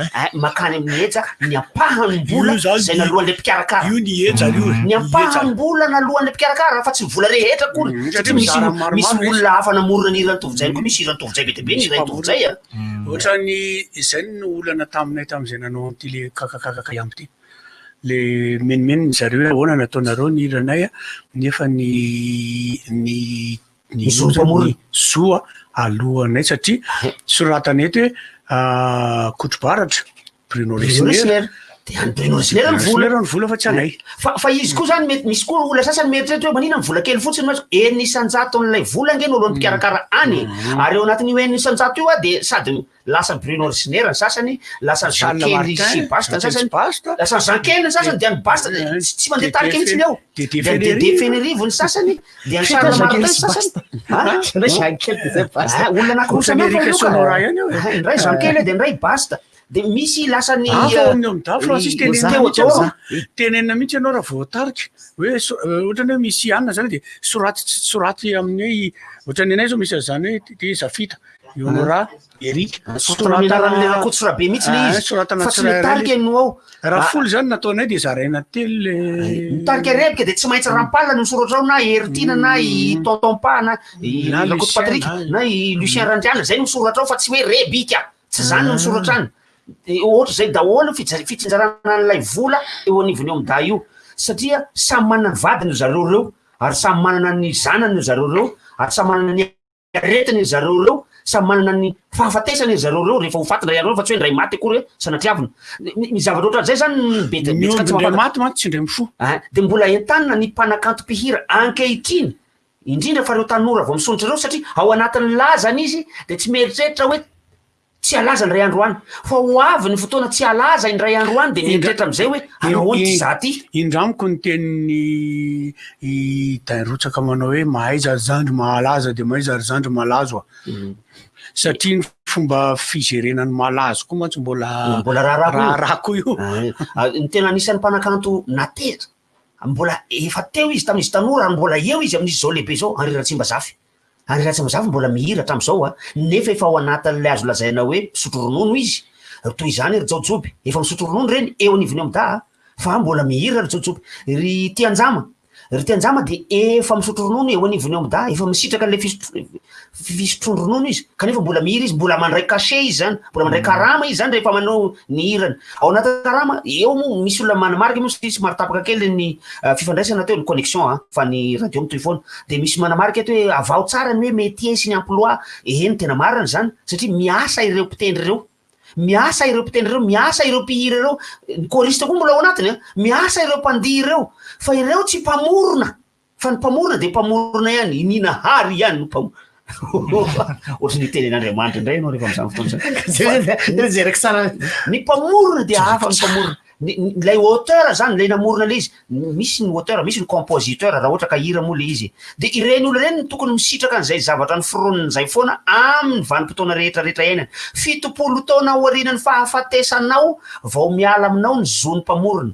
makany amin'ny nieja ny ampahan'nybola zay nalohan'le mpikarakara io nieja io ny ampahan'nybola nalohan'le mpikarakara fa tsy vola rehetra kory satria misy olona hafa namorona ny irany tovozay koa misy irany tovozay be deabe ny irany tovozay ohatra ny izay no olana taminay tam'izay nanao amty le kakakakaka amby ty le menimeny ny zareo hoe ahoana nataonareo ny iranay nefa ny soa alohanay satria soratany eto hoe kotrobaratra Bruno Lesner de any Bruno Lesner ny vola fa tsy anay fa izy koa zany mety misy koa olona sasany mieritreritry hoe manina ny vola kely fotsiny mas enisanjato an'ilay vola nge no alohan'ny mpikarakara any ary eo anatin'io enisanjato io de sady lasa Bruno Lesner ny sasany lasa Jean-Kelly sy Basta ny sasany lasa Jean-Kelly ny sasany de any Basta tsy mandeha tarika mihitsiny ao de Defenerivo ny sasany de any Charles Martin ny sasany olona anankiroa samihafa ndray Jean-Kelly de ndray Basta de misy lasa ny tenenina mihitsy ianao raha voatarika hoe ohatrany hoe misy anina zany de soraty amin'ny hoe ohatrany anay zao misy azany hoe ty zafita ionora ery sorabe mihitsy le izy fa tsy mitarika no ao raha folo zany nataonay de zaraina telo mitarika rebika de tsy maintsy rampalina no soratra ao na Eritina na i Tontompa na i Lakoto Patrick na i Lucien Randriana zay no soratra ao fa tsy hoe rebika tsy zany no soratra any ohatra zay daholo fitsinjarana n'ilay vola eo anivony eo amda io satria samy manana ny vadiny zareo reo ary samy manana ny zanany zareo reo ary samy manana ny aretiny zareo reo samy manana ny fahafatesany zareo reo rehefa ho fatina ianreo fa tsy hoe ndray maty akory hoe sanatiavina ny zavatra oatra zay zany betmaty tsy ndray mifo de mbola entanina ny mpanakanto mpihira ankehitriny indrindra fa reo tanora vao misondrotra reo satria ao anatin'ny lazany izy de tsy mieritreritra hoe tsy alaza ny ray andro any fa ho avy ny fotoana tsy alaza indray andro any de mieritreritra am'izay hoe anahoany ty za ty indramiko ny tenin'ny dainrotsaka manao hoe mahay zaryzandro mahalaza de mahay zaryzandro malazo satria ny fomba fizerenany malazo koa mantsy mbola raha koa io ny tena anisan'ny mpanakanto natera mbola efa teo izy tamin'izy tanora mbola eo izy amin'izy zao lehibe zao Anreratsiamba Zafy Anreratsiamba Zafy mbola mihira hatram'izao nefa efa ao anatin'lay azo lazaina hoe misotro ronono izy toy zany ry Jaojoby efa misotro ronono reny eo anivony amda fa mbola mihira ry Jaojoby ry Tianjama de efa misotro ronono eo anivony amda efa misitraka le fisotron'ny ronono izy kanefa mbola mihira izy mbola mandray cachet izy zany mbola mandray karama izy zany rehefa manao ny hirany ao anatin'ny karama eo mo misy olona manamarika moa sy maritapaka kely ny fifandraisana teo ny connexion fa ny radio amitoy foana de misy manamarika eto hoe avao tsara ny hoe métier sy ny emploi eny tena marina zany satria miasa ireo mpitendry reo miasa ireo mpitendry reo miasa ireo mpihira reo ny choriste koa mbola ao anatiny miasa ireo mpandihy reo fa ireo tsy mpamorona fa ny mpamorona de mpamorona ihany inina hary ihany no mpamorona ohatra ny tenen'Andriamanitra indray ianao rehefa am'zany fotoana jereko sara ny mpamorona de hafa ny mpamorona lay auteur zany lay namorona le izy misy ny auteur misy ny compositeur raha ohatra ka hira moa le izy de ireny olo reny tokony misitraka an'izay zavatra ny fironon'izay foana amin'ny vanim-potoana rehetrarehetra iainany 70 taona aorianany fahafatesanao vao miala aminao ny zon'ny mpamorona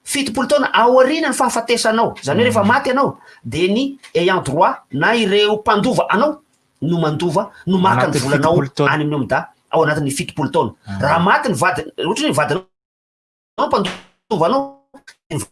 70 taona aorianany fahafatesanao zany hoe rehefa maty anao de ny ayant droit na ireo mpandova anao no mandova no maka ny volanao any amin'ny amda ao anatin'ny 70 taona raha maty ny vadiny ohatra ny vadinao mpandovanao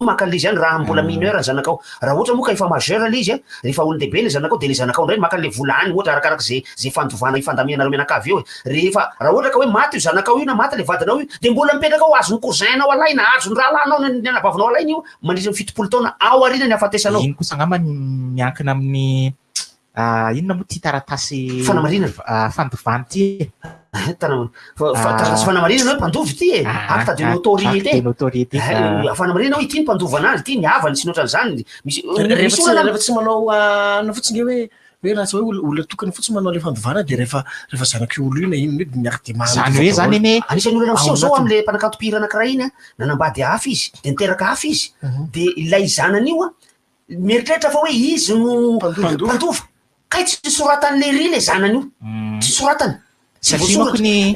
maka le izy any raha mbola mineur ny zanakao raha ohatra moa ka efa majeur le izy rehefa olon-dehibe le zanakao de le zanakao ndray maka le vola any ohatra arakaraky zay fandovana ifandamianareo menakavy eo rehefa raha ohatra ka hoe maty io zanakao io na maty le vadinao io de mbola mipetraka ao azony cousinao alay na azony raha lanao ny anabavinao alainy io mandritra 70 taona ao arinany ahafatesanao iny kosa angamba miankina amin'ny inona moa ty taratasy fanamarinana fandovany ty taratasy fanamarinana hoe mpandovy ty acte de notoriété fanamarinana hoe ity ny mpandova anazy ity ny avany sy noatran'izany rehefa tsy manao na fotsiny hoe raha tsy hoe olona tokany fotsiny manao le fandovana de rehefa zanaky olo io na iny de miarky de zany hoe zany ene anisan'ny olona miseho zao am'le mpanakanto mpihira anankiray iny nanambady hafa izy de niteraka hafa izy de ilay zanany io mieritreritra fa hoe izy no mpandova kay tsy soratan'le ry le zanany io tsy soratany satria manko ny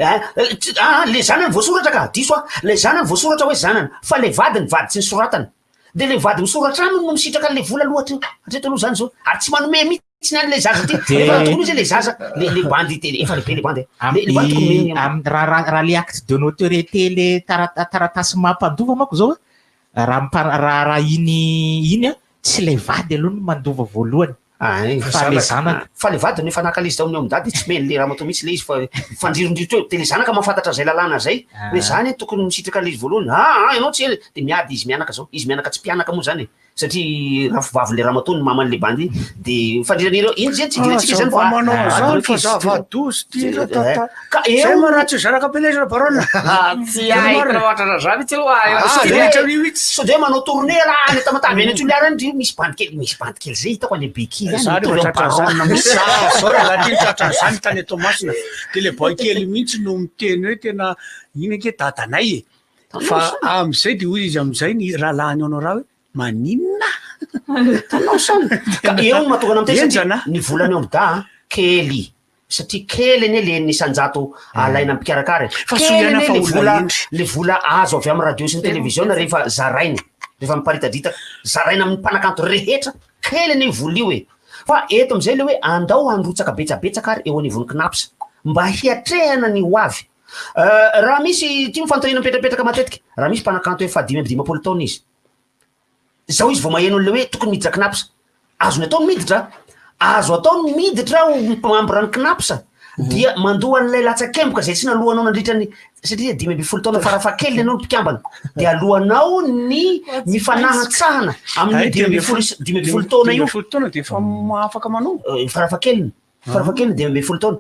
le zanany voasoratra ka diso le zanany voasoratra hoe zanany fa le vadiny vady tsy nisoratana de le vady misoratra aminy no misitraka le vola lohatra hatreto aloha zany zao ary tsy manome mihitsy ny any le zaza ty efa tokony izy le zaza le bandy efa lehibe le bandy raha le acte de notoriété le taratasy mampandova manko zao raha iny a tsy le vady aloha no mandova voalohany fa le zanaka fa le vady no efa naka le izy tao amin'ny amdady tsy meny le raha matao mihitsy le izy fa fandrirondrito eo de le zanaka mahafantatra zay lalàna zay hoe zany tokony misitraka le izy voalohany ianao tsy ela de miady izy mianaka zao izy mianaka tsy mpianaka moa zany satria rafovavy le raha matao ny maman'le bandy de fandriran'ireo iny zany tsy dirantsika zany fa zavadoso ty zay maratsy zanaka peleza barona tsy haiko ohatra zany tsy so de manao tournée raha any tamatavy eny Toliara any misy bandy kely zay hitako any Beky zany tany Tomasina de le boy kely mihitsy no miteny hoe tena iny ake dadanay fa am'izay de hoy izy am'izay ny rahalahany anao raha hoe maninona tanao sany ka eo no mahatonga anam'tay satria ny volany eo amda kely satria kely eny le nisanjato alaina mpikarakary le vola azo avy amin'ny radio sy ny télévision rehefa zarainy rehefa miparitadritaka zaraina amin'ny mpanakanto rehetra kely eny vola io e fa eto am'izay le hoe andao androtsaka betsabetsaka ary eo anivony knapsa mba hiatrehana ny hoavy raha misy ty mifantoriana mipetrapetraka matetika raha misy mpanakanto hoe fa 5 taona izy zao izy vao maheno an'le hoe tokony miditra knapsa azony ataony miditra azo ataony miditra mampirany knapsa dia mandoa an'lay latsakemboka zay tsy nalohanao nandritrany satria 5 taona farafakely anao ny mpikambana de alohanao ny mifanahatsahana amin'ny 5 taona io de efa afaka manao farafakeliny 5 taona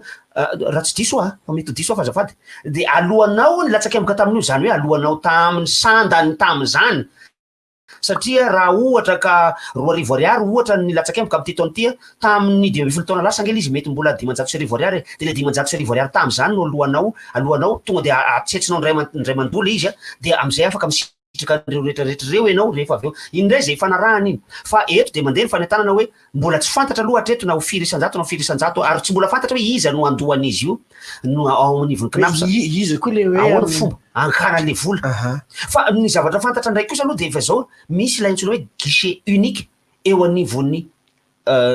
raha tsy diso fa mety diso fa azafady de alohanao ny latsakemboka tamin'io zany hoe alohanao tamin'ny sandany tamin'izany satria raha ohatra ka 2,000 ohatra ny latsakemboka am'ty taona ty tamin'ny 5 taona lasa angely izy mety mbola 500,000 de le 500,000 tam'izany no alohanao tonga de atsetsinao ndray mandola izy de am'izay afaka misitraka reo rehetrarehetra reo ianao rehefa avy eo indray zay fanarahany iny fa eto de mandeha ny fanentanana hoe mbola tsy fantatra aloha hatreto na ho firy isanjato ary tsy mbola fantatra hoe iza no andohan'izy io no ao anivony knapsa izy koa le ahoana fomba ankaran'le vola fa ny zavatra fantatra ndraiky kosa aloha de efa zao misy laintsona hoe guichet unique eo anivony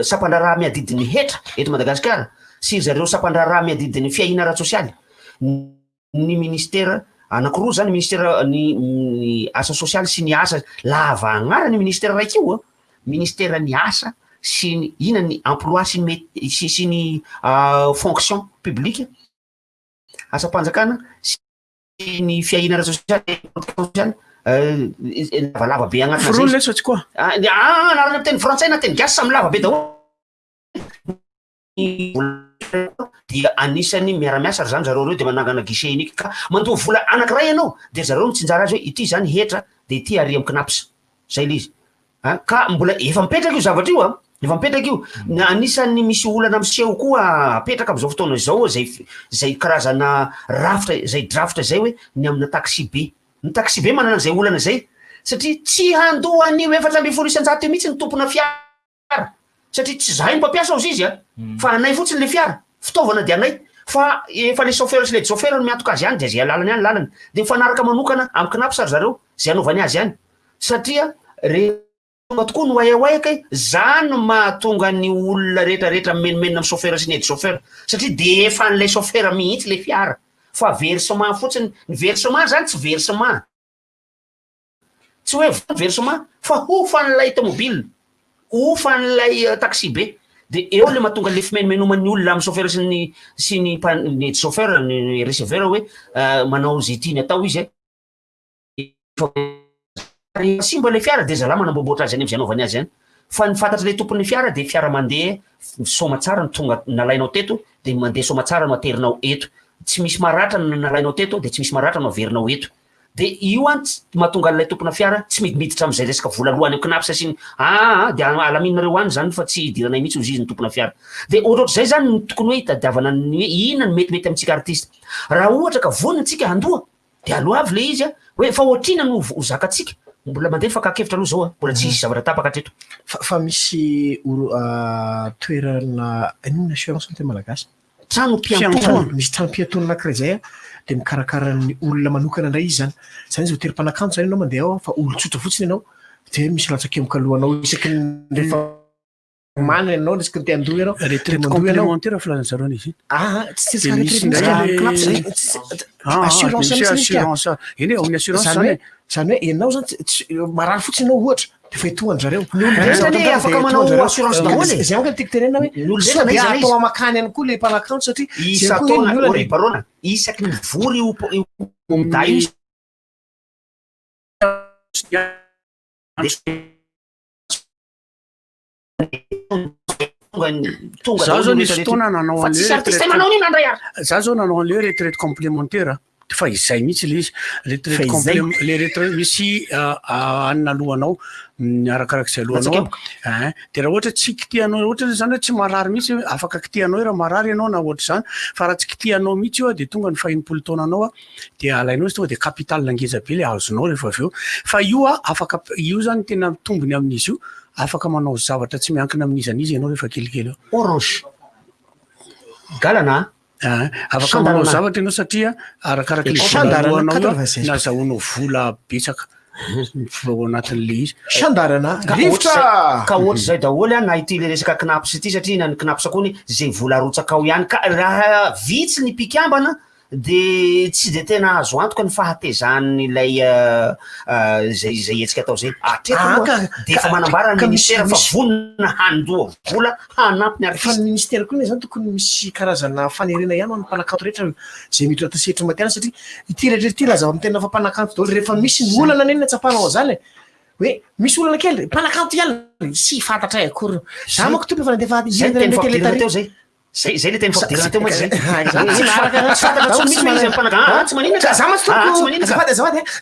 sapandraraha miadidiny hetra eto Madagasikara sy zareo sapandraraha miadidiny fiahina ara-tsosialy ny ministera anakiroa zany ministera ny asa sosialy sy ny asa lava agnarany ministera raiky io ministera ny asa sy ny ina ny emploi sy ny fonction publique asa-panjakana sy ny fiahina ara-sosialy lavalava be agnatin'zay koa na teny frantsay na teny gasy samy lava be daholo dia anisany miara-miasa zany zareo reo de manangana guichet unique ka mandoa vola anankiray ianao de zareo mitsinjara azy hoe ity zany hetra de ity ary am'knapsa zay le izy ka mbola efa mipetraka io zavatra io efa mipetraka io anisany misy olana miseho koa apetraka am'izao fotoana zao zay karazana rafitra zay drafitra zay hoe ny amina taxi be ny taxi be manana zay olana zay satria tsy handohan'io 400 isanjato io mihitsy ny tompona fiara satria tsy zahay ny mpampiasa azy izy fa anay fotsiny le fiara fitaovana de anay fa efa le chauffeur sy le chauffeur no miantoka azy any de zay lalany any lalany de mifanaraka manokana amin'ny knapsa zareo zay anaovany azy any satria tokoa no aiaoaika zany mahatonga ny olona rehetrarehetra menomenina amin'ny chauffeur sy ny chauffeur satria de efa n'lay chauffeur mihitsy le fiara fa versement fotsiny ny versement zany tsy versement tsy hoe versement fa hofan'lay tomobile hofan'lay taxi be de eo le mahatonga le fimenomenoman'ny olona amin'ny chauffeur sy ny chauffeur ny receveur hoe manao zay tiany atao izy simba le fiara de zalahy manamboamboatra azy any am'zay anaovany azy any fa ny fantatra le tompon'ny fiara de fiara mandeha soma tsara ny tonga nalainao teto de mandeha soma tsara no aterinao eto tsy misy maratra nalainao teto de tsy misy maratra no averinao eto de io any mahatonga an'lay tompona fiara tsy midimiditra am'izay resaka voalohany eo knapsa sy de alamininareo any zany fa tsy idiranay mihitsy ozy izy ny tompona fiara de ohatrohatr'zay zany no tokony hoe itadiavana ny hoe ina ny metimety amintsika artiste raha ohatra ka vonina tsika handoa de aloha avy le izy hoe fa ohatrina no zakatsika mbola mandeha fakakevitra aloha zao mbola tsy isy zavatra tapaka hatreto fa misy toerana inona assurance ny te malagasy trano-piantonana misy trano-piantonana anankiray zay a de mikarakara ny olona manokana indray izy zany zany izy hotely mpanakanto zany ianao mandeha ao fa olo-tsotra fotsiny ianao de misy latsakemoka alohanao isaky rehefa mana ianao resaky te andoha ianao retraite complémentaire filazantsarony izy assurance eny ao amin'ny assurance zany zany hoe ianao zany marary fotsiny ianao ohatra de fa itohany zareo afaka manao assurance daholo zay manko tiako tenena hoe atao amakany ihany koa le mpanakanto satria isataona oribarona isaky ny vory day za zao nisy fotoana nanao za zao nanao an'le retraite complémentaire fa izay mihitsy le izy le retraite misy anina alohanao arakarak'izay alohanao de raha ohatra tsy kitianao ohatra zany hoe tsy marary mihitsy afaka kitianao raha marary ianao na ohatra zany fa raha tsy kitianao mihitsy io de tonga ny fahinimpolo taona anao de alainao izy tonga de capital ngeza be le azonao rehefa avy eo fa io afaka io zany tena tombony amin'izy io afaka manao zavatra tsy miankina amin'izanizy ianao rehefa kelikely eo orange galana afaka manao zavatra ianao satria arakaraka le volanao nazahoanao vola betsaka ao anatin'le izy sandarana rivotra ka ohatra zay daholo na ity le resaka knapsa ity satria na ny knapsa koa ny zay vola arotsaka ao ihany ka raha vitsy ny mpikambana de tsy de tena azo antoka ny fahatezan'ilay zay etsika atao zay de efa manambara ny ministera fa vonina handoa vola hanampy ny fa ny ministera koa zany tokony misy karazana fanerena ihany amin'ny mpanakanto rehetra zay miditra tasehitra matiana satria ity rehetra ity laza amin'ny tena fa mpanakanto daholo rehefa misy ny olana neny atsapanao zany hoe misy olana kely mpanakanto ihany sy fantatra akory za manko toy fa nandefa teo zay zay le tena fampidirana teo moa zay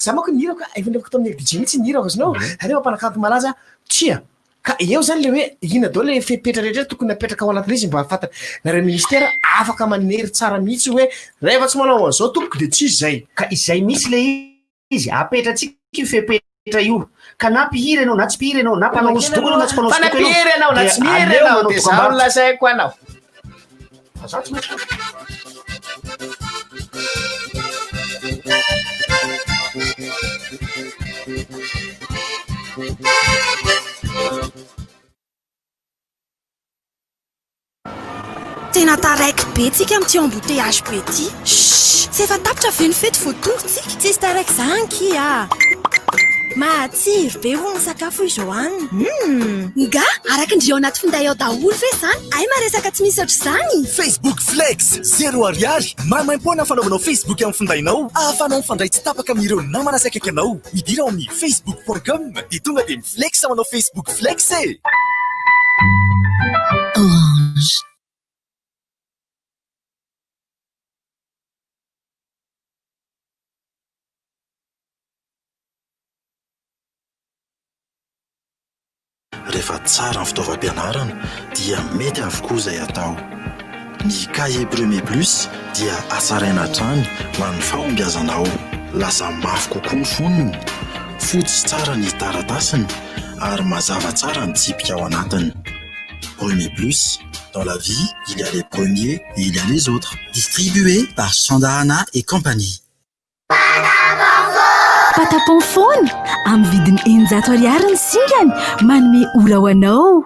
za manko nirako efanlevako tao amin'ny DJ mihitsy nirako azinao rehefa mpanakanto malaza tsia ka eo zany le hoe ina daholo le fepetra rehetra tokony apetraka ao anatin'izy mba afantatra na re ministera afaka manery tsara mihitsy hoe rehefa tsy manao an'izao tompoko de tsisy zay ka izay mihitsy le izy apetratsika io fepetra io ka na mpihira ianao na tsy mpihira ianao na mpanao hosodoko ianao na tsy mpanao hosodoko ianao mpihira ianao na tsy mihira ianao de zaho no lazaiko anao tena taraiky be tsika amin'ty embouteillage be ty tsy efa tapitra ve ny fety voatorytsika tsisy taraiky zany kia matsiro be ho ny sakafo izao anina nga araky ndrio anaty finday ao daholo ve zany ay maresaka tsy misy ohatr' zany Facebook Flex 0 ariary maimaim-poana fanaovanao Facebook amin'ny findainao ahafanao mifandray tsy tapaka amin'ireo namana sy akaiky anao midira ao amin'ny facebook.com de tonga de miflex manao Facebook Flex Orange. Rehefa tsara ny fitaovam-pianarana dia mety avokoa izay atao. Ny cahier premier plus dia asaraina hatrany ho an'ny fahombiazanao. Lasa mafy kokoa ny fonony, fotsy tsara ny taratasiny ary mazava tsara ny tsipika ao anatiny. Premier plus, dans la vie, il y a les premiers et il y a les autres. Distribué par Sandahana et compagnie. Patapon-phone amin'ny vidiny 100 ariary ny singany manome ora ho anao.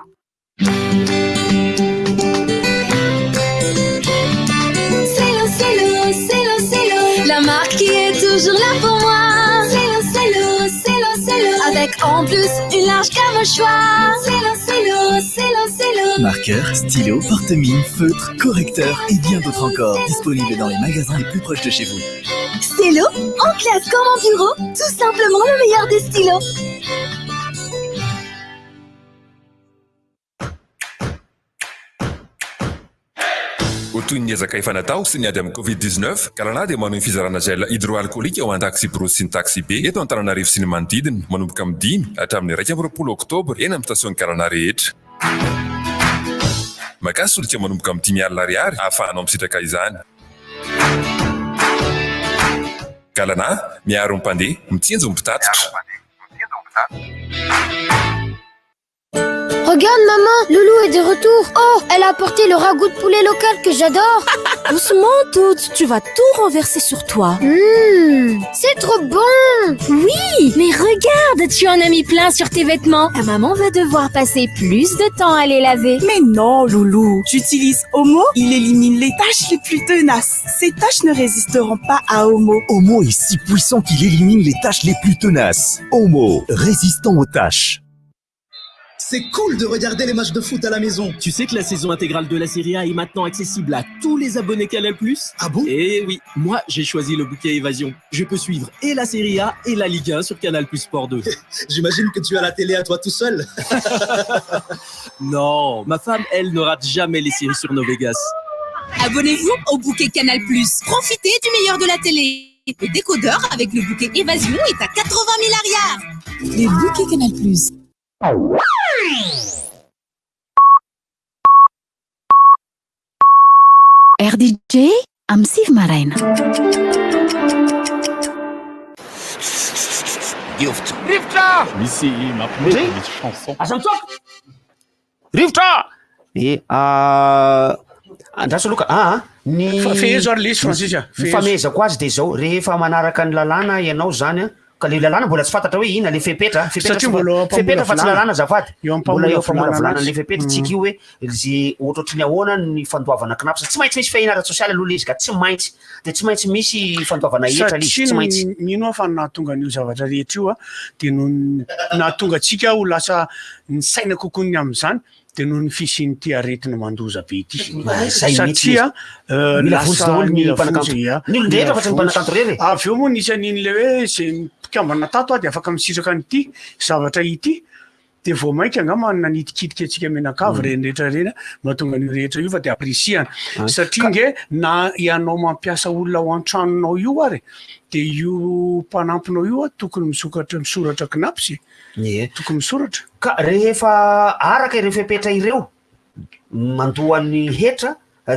C'est la marque qui est toujours là pour moi. C'est avec en plus une large gamme au choix. C'est l'eau. Marqueur, stylo, porte-mine, feutre, correcteur et bien d'autres encore. Disponibles dans les magasins les plus proches de chez vous. Stylo, en classe comme en bureau, tout simplement le meilleur des stylos. Ho toy ny ezaka efa natao sy niady amin'ny covid-19 ka raha na dia manao ny fizarana gel hydroalcoolique ao an-taxi Pro sy ny taxi B eto Antananarivo sy ny manodidina manomboka amin'ny 5 hatramin'ny 20 oktobra eny amin'ny stasion Karana rehetra. Makasy solika manomboka amin'ny 5 ariary ahafahanao misitraka izany. Kalana miaro ny mpandeha mitsinjo ny mpitatitra. Regarde maman, Loulou est de retour. Oh, elle a apporté le ragoût de poulet local que j'adore. Doucement, Toots, tu vas tout renverser sur toi. C'est trop bon. Oui, mais regarde, tu en as mis plein sur tes vêtements. Ta maman va devoir passer plus de temps à les laver. Mais non, Loulou, j'utilise Omo, il élimine les taches les plus tenaces. Ces taches ne résisteront pas à Omo. Omo est si puissant qu'il élimine les taches les plus tenaces. Omo, résistant aux taches. C'est cool de regarder les matchs de foot à la maison. Tu sais que la saison intégrale de la Serie A est maintenant accessible à tous les abonnés Canal+. Ah bon? Et oui, moi j'ai choisi le bouquet Évasion. Je peux suivre et la Serie A et la Ligue 1 sur Canal+ Sport 2. J'imagine que tu as la télé à toi tout seul. Non, ma femme, elle ne rate jamais les séries sur Novegas. Abonnez-vous au bouquet Canal+. Profitez du meilleur de la télé. Le décodeur avec le bouquet Évasion est à 80 000 $. Les bouquets Canal+. RDJ am Siv Maraina. Rivotra! Misy mampiray misy chanson. Azantsoko! Rivotra! Andraso aloka ny feheza ary lisy Francis famezako azy de zao rehefa manaraka ny lalàna ianao zany ka le lalàna mbola tsy fantatra hoe ina le fepetra fa tsy lalàna zafady mbola eo famolavolana le fepetra tsika io hoe ze ohatrotriny ahoana ny fandoavana knapsa tsy maintsy misy fahina ara-tsosialy aloha le izy ka tsy maintsy de tsy maintsy misy fandoavana hetra le izy tsy maintsy mino fa nahatonga an'io zavatra rehetra io de no nahatonga atsika ho lasa ny saina kokoa ny am'izany de noho ny fisiany ty aretina mandoza be ity satria lasa mila vonjy avy eo moa nisy an'iny le hoe zay mpikambana tato de afaka misiraka an'ity zavatra ity de vao mainka angamba nanitikitika atsika menakavy reny rehetra reny mahatonga an'io rehetra io fa de aprisiana satria nge na ianao mampiasa olona ao an-tranonao io ary de io mpanampinao io tokony misoratra knapsy tokony misoratra ka rehefa araka ireo fepetra ireo mandohan'ny hetra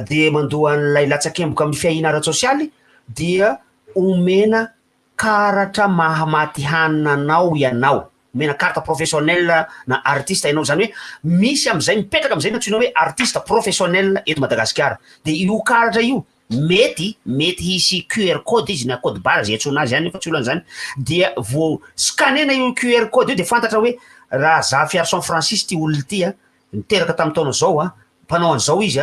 de mandohan'lay latsakemboka amin'ny fiahina ara-tsosialy dia omena karatra mahamaty hanina anao ianao omena carte professionnel na artiste ianao zany hoe misy am'izay mipetraka am'izay natsoina hoe artiste professionnel eto Madagasikara de io karatra io mety hisy QR code izy na code barre zay atsona azy zany fa tsy olan'izany dia vo scanena io QR code io de fantatra hoe raha za fiary San Francis ty olona ty niteraka tamin'ny taona zao mpanao an'izao izy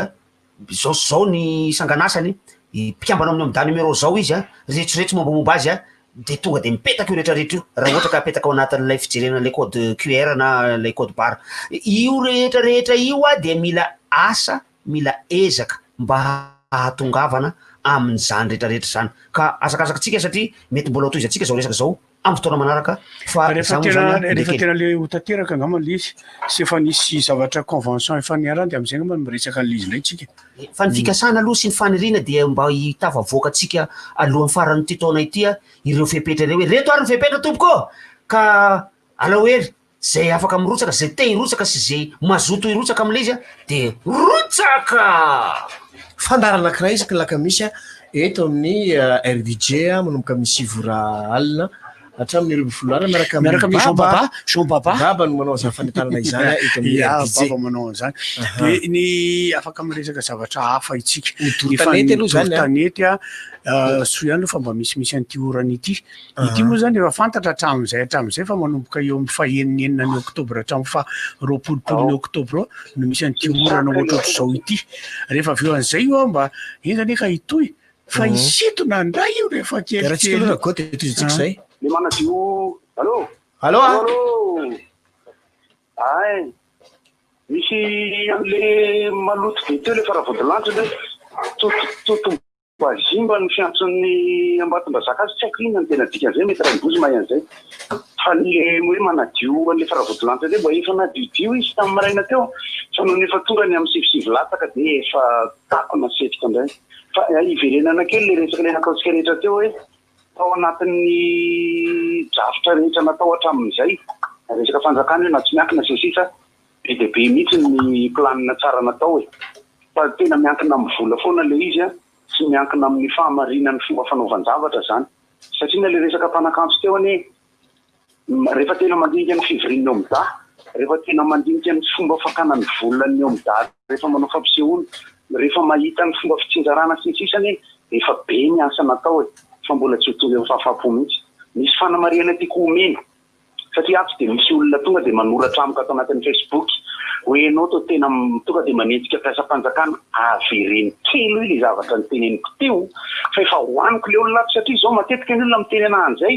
zao ny sanganasany mpikambana amin'ny da numéro zao izy retsoretso mombamomba azy de tonga de mipetaka io rehetrarehetra io raha ohatra ka apetaka ao anatin'lay fijerena le code QR na le code barre io rehetrarehetra io de mila asa mila ezaka mba ahatongavana amin'izany rehetrarehetra zany ka azakazakatsika satria mety mbola toizy atsika zao resaka zao amin'ny fotoana manaraka fa rehefa tena le hotanteraka angamba le izy sy efa nisy zavatra convention efa niarany de am'izay ngamba miresaka an'le izy ndray tsika fa ny fikasana aloha sy ny faniriana dia mba hitavavoaka atsika alohan'ny faran'ny ty taona ity ireo fepetra ireo hoe reto ary ny fepetra tompoko ka alao hery zay afaka mirotsaka zay te hirotsaka sy zay mazoto hirotsaka am'le izy de rotsaka fandarana anankiray isaky lakamisy eto amin'ny RDJ manomboka misy vora alina hatramin'ny roa folara miaraka amin'ny Jean Baba no manao zany fanetarana izany eto amin'ny RDJ Baba manao an'izany de ny afaka miresaka zavatra hafa itsika ny dorotanety aloha zany tanety so ihany fa mba misy an'ity orana ity moa zany efa fantatra hatramin'izay fa manomboka eo amin'ny faheninenina ny oktobra hatramin'ny fa roapolopolo ny oktobra no misy an'ity orana ohatrotro zao ity rehefa avy eo an'izay io mba enzany ka hitoy fa isitona ndray io rehefa kelikely le manadio allo ay misy am'le maloto be teo le faravodilanitra le totombazimba ny fiantson'ny ambatom-bazaka azy tsy haiko ina ny tena dika zay mety raha-bozy mahay an'izay fa le hoe manadio an'le faravodilanitra zay mba efa nadiodio izy tamin'ny maraina teo fa noho efa tonga ny amin'ny sivosivy lataka de efa tako nasetrika indray fa iverenana kely le resaka le nakaotsika rehetra teo hoe tao anatin'ny drafitra rehetra natao hatramin'izay resaka fanjakana hoe na tsy miankina sesisa be de be mihitsy ny planina tsara natao fa tena miankina amin'ny vola foana le izy sy miankina amin'ny fahamarinan'ny fomba fanaovan-javatra zany satria na le resaka mpanakanto teo rehefa tena mandinika ny fivoriana eo mida rehefa tena mandinika ny fomba fakana ny volany eo amin'ny dady rehefa manao fampisehoana rehefa mahita ny fomba fitsinjarana sisisany efa be ny asa natao fa mbola tsy ho tonga amin'ny fahafapo mihitsy. Misy fanamariana tiako homena satria ato dia misy olona tonga dia manoratra amiko ato anatin'ny Facebook hoe ianao to tena tonga dia manenjika mpiasam-panjakana avereny kely hoe le zavatra ny teneniko teo fa efa hoaniko le olona ato satria izao matetika ny olona miteny anahy an'izay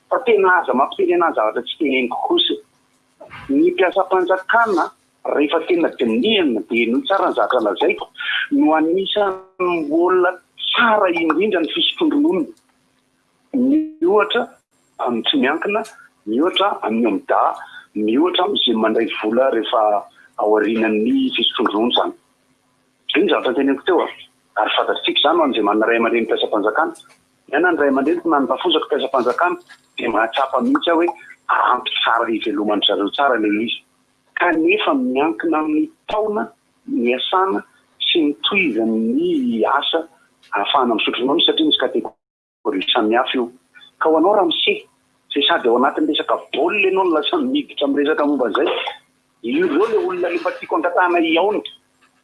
fa tena aza mampiteny anahy zavatra tsy teneniko kosa. Ny mpiasam-panjakana rehefa tena dinihana dia no tsara ny zavatra lazaiko no anisan'ny olona tsara indrindra ny fisotronron'olona. Miohatra amin'ny tsy miankina, miohatra amin'ny omda, miohatra amin'izay mandray vola rehefa aorianan'ny fisotronrono zany. Iny zavatra teneniko teo ary fantatsika zany ho an'izay manana ray aman-dreny mpiasam-panjakana. Iana ny ray aman-dreny nanopafosaka mpiasam-panjakana dia mahatsapa mihitsy hoe ampy tsara iveloman'ny zareo tsara le izy. Kanefa miankina amin'ny taona, ny asana sy ny tohizan'ny asa ahafahana misotronao satria misy kategoria samihafa io. Ka ho anao raha misy izay sady ao anatin'ny resaka baolina ianao no lasa miditra amin'ny resaka momba izay. Io ireo le olona efa tiako angatahana iaona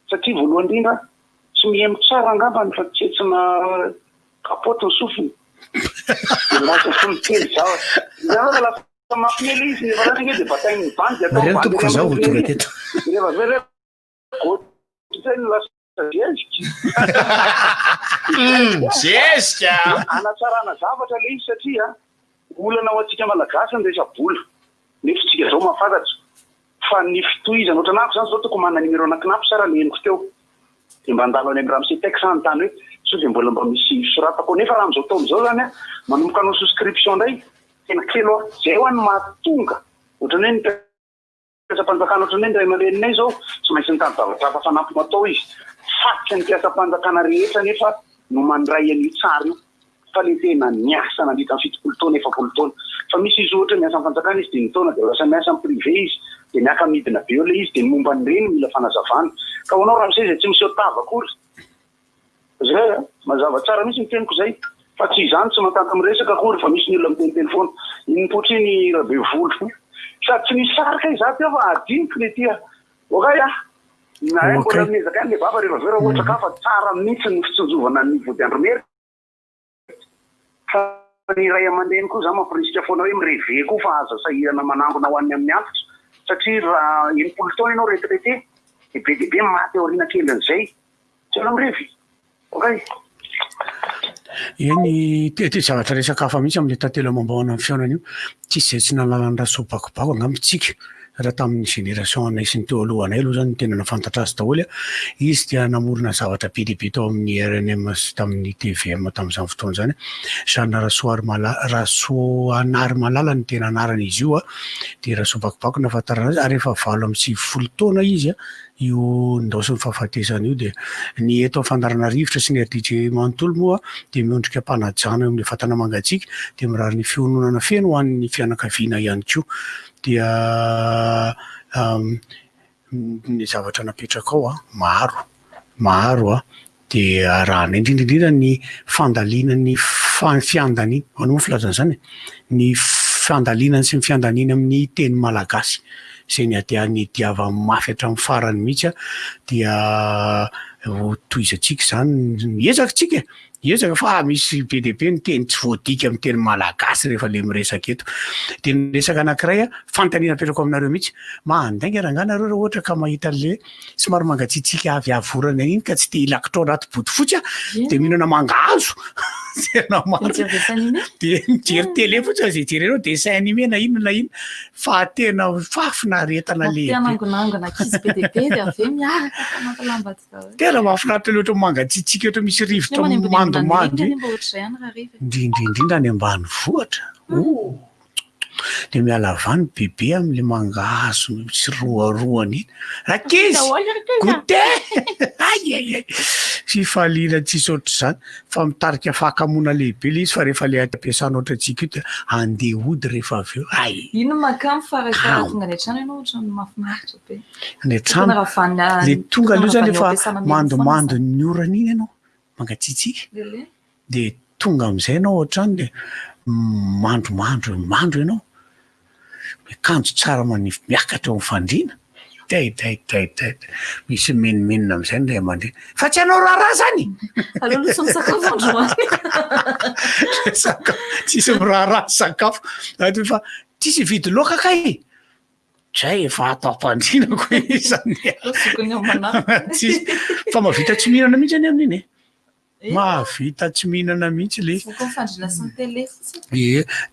satria voalohany indrindra tsy mihemo tsara angamba ny fa tsetsina kapoty ny sofiny. Lasa sy miteny zao. Izany lasa mampinely izy rehefa zany dia batainy ny bandy atao Reny toko fa zao tonga teto. rehefa vele zay no lasa zezika. Zezika. Anatsarana zavatra le izy satria olana ho antsika malagasy ny resa-bola. Nefa tsika zao mahafantatra fa ny fitohizana ohatra anako zany zao toko manana numéro anakinapy sara leniko teo. Dia mba andalo any amin'ny raha misy texte ny tany hoe sao dia mbola mba misy soratako nefa raha amin'izao taona izao zany manomboka anao souscription indray tena kely zay ho any mahatonga ohatra ny mpiasam-panjakana ohatra ny ray aman-dreninay zao tsy maintsy nitany zavatra hafa fanampy matao izy. Fatika ny mpiasam-panjakana rehetra nefa no mandray an'io tsara io fa le tena niasa nandritra ny 7 taona 8 taona fa misy izy ohatra miasa fanjakana izy dia ny taona dia lasa miasa amin'ny privé izy dia miaka midina be eo le izy dia ny momba ny reny mila fanazavana ka ho anao raha misy izay tsy miseho tava akory zay mazava tsara misy miteniko zay fa tsy izany tsy matanty miresaka akory fa misy ny olona miteny telefona inpotriny rabe volo sady tsy misy sarika izato eo fa adiniko le tia okay na mbola miezaka any le baba rehefa vera ohatra ka fa tsara mihitsy ny fitsonjovana ny vody andromery fa ny ray aman-dreny koa za mampirisika foana hoe mireve koa fa aza sahirana manangona ho an'ny amin'ny antitra satria raha 9 taona ianao retraité dia be dia be maty aoriana kely an'izay tsy ona mirevy okay. Eny ty zavatra resaka hafa mihitsy amin'le tantelo amam-bahona amin'ny fiainana io tsy izay tsy nalalany raha sobakobako angambitsika raha tamin'ny génération anay sy ny teo alohanay aloha zany tena nafantatra azy daholo izy dia namorona zavatra be dia be tao amin'ny RNM sy tamin'ny TVM tamin'izany fotoana zany zany Rasoanary Malala ny tena anarana izy io dia raha sobakobako nafantarana azy ary efa 9 taona izy io ndaosy ny fahafatesana io dia ny eto Fandarana Rivotra sy ny RDJ Manontolo moa dia miondrika mpanajana amin'ny vatana mangatsiaka dia mirary ny fiononana feno ho an'ny fianakaviana ihany koa dia ny zavatra napetraka ao maro dia raha indrindra ny fandaliana ny fiandaniana ano moa filazana zany ny fandaliana sy ny fiandanina amin'ny teny malagasy izay ny diava mafy hatramin'ny farany mihitsy dia tohizantsika zany miezaka fa misy be dia be ny teny tsy voadika amin'ny teny malagasy rehefa le miresaka eto dia ny resaka anankiray fantaniana petrako aminareo mihitsy mandainga ranganareo raha ohatra ka mahita le somary mangatsiatsika avy avorana iny ka tsy te hilakotrao anaty body fotsy dia mihinana mangazo tena maro dia mijery télé fotsy izay jerenao dessin animé na ino fa tena fafinaretana tena mahafinaritra loatra mangatsiatsika oatra misy rivotra mandomando indrindrindrindra any ambanivohitra dia miala avany bebe amin'le mangazo sy roaroany iny rakizy goûté fifaliana tsisy ohatr' izany fa mitarika fahakamona lehibe le izy fa rehefa le ampiasana ohatra antsika io dia andeha hody rehefa avy eo ino makamo fa rehefa tonga any an-trano ianao ohatra ny mahafinaritra be any an-trano le tonga aloha zany efa mandomando ny orana iny ianao mangatsiatsika dia tonga amin'izay ianao ohatrany dia mandro ianao mikanjo tsara manify miakatra eo mifandriana misy menimenina am'izay ndray aman-dreny fa tsy hanao raharaha zany tsisy miraharaha sakafo fa tsisy vidy loka kay zay efa atao ampandrinako izany fa mahavita tsy mihinana mihitsy any amin'iny mahavita tsy mihinana mihitsy le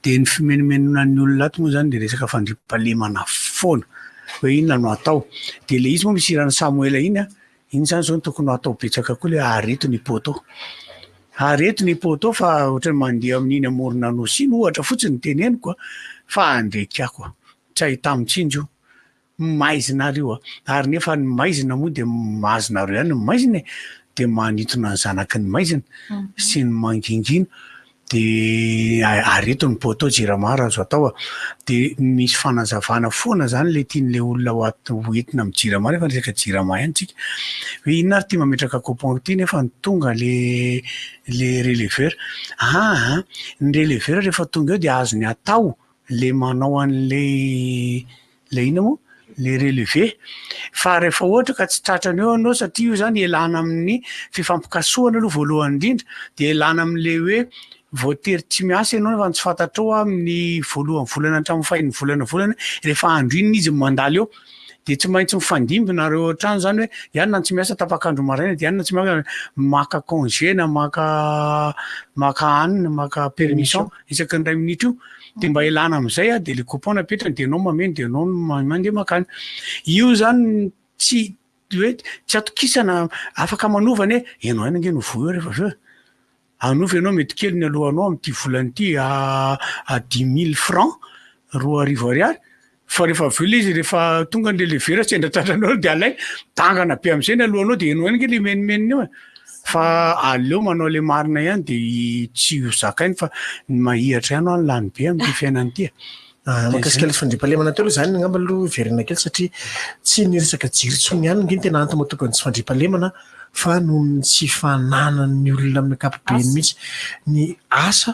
de ny fimenimenonan'ny olona ato moa zany de resaka fandriam-pahalemana foana hoe inona no atao de le izy moa misy irany Samuela iny iny zany zao ny tokony atao betsaka koa le areto ny poto fa ohatrany mandeha amin'iny amorona nosy iny ohatra fotsiny teneniko fa andrekiako tsy ahita mitsinjo maizinareo ary nefa ny maizina moa de mahazonareo ihany ny maizina de manitona ny zanaky ny maizina sy ny mangingina de areto ny poto jiramara azo atao de misy fanazavana foana zany le tian'le olona hoentina amin'ny jiramara efa resaka jirama ihany tsika hoe inona ary tia mametraka coupon ty nefa ny tonga le releveur ny releveur rehefa tonga eo de azony atao le manao an'le ina moa le relevé fa rehefa ohatra ka tsy tratrany eo anao satria io zany elana amin'ny fifampikasoana aloha voalohany indrindra de elana amin'le hoe voatery tsy miasa ianao nefa tsy fantatrao amin'ny voalohany volana hatramin'ny fahin'ny volana rehefa andro iny izy mandalo eo de tsy maintsy mifandimbinareo trano zany hoe ianona tsy miasa tapakandro maraina de ianona tsy miasa maka congé na maka hanina maka permission isaky ny 2 minitra io de mba elana am'izay de le coupon napetrany de anao mameno de anao mandeha makany io zany tsy hoe tsy atokisana afaka manovany ianao ihany nge novoy eo rehefa aveo anovy ianao mety kely ny alohanao am'ty volany ty à 10 000 francs 2 ariary fa rehefa aveo le izy rehefa tonga ny releveur sendra tratranao de alay tangana be am'izay ny alohanao de ianao ihany nge le menimeniny eo fa aleo manao le marina ihany de tsy ho zakainy fa mahihatra ihany any lany be amin'ny fiainany ty makasika le fandriam-pahalemana teo aloha zany angamba aloha verina kely satria tsy niresaka jirotsony ihany nge tena antony mahatokany tsy fandriam-pahalemana fa noho ny tsy fananan'ny olona amin'ny ankapobeny mihitsy ny asa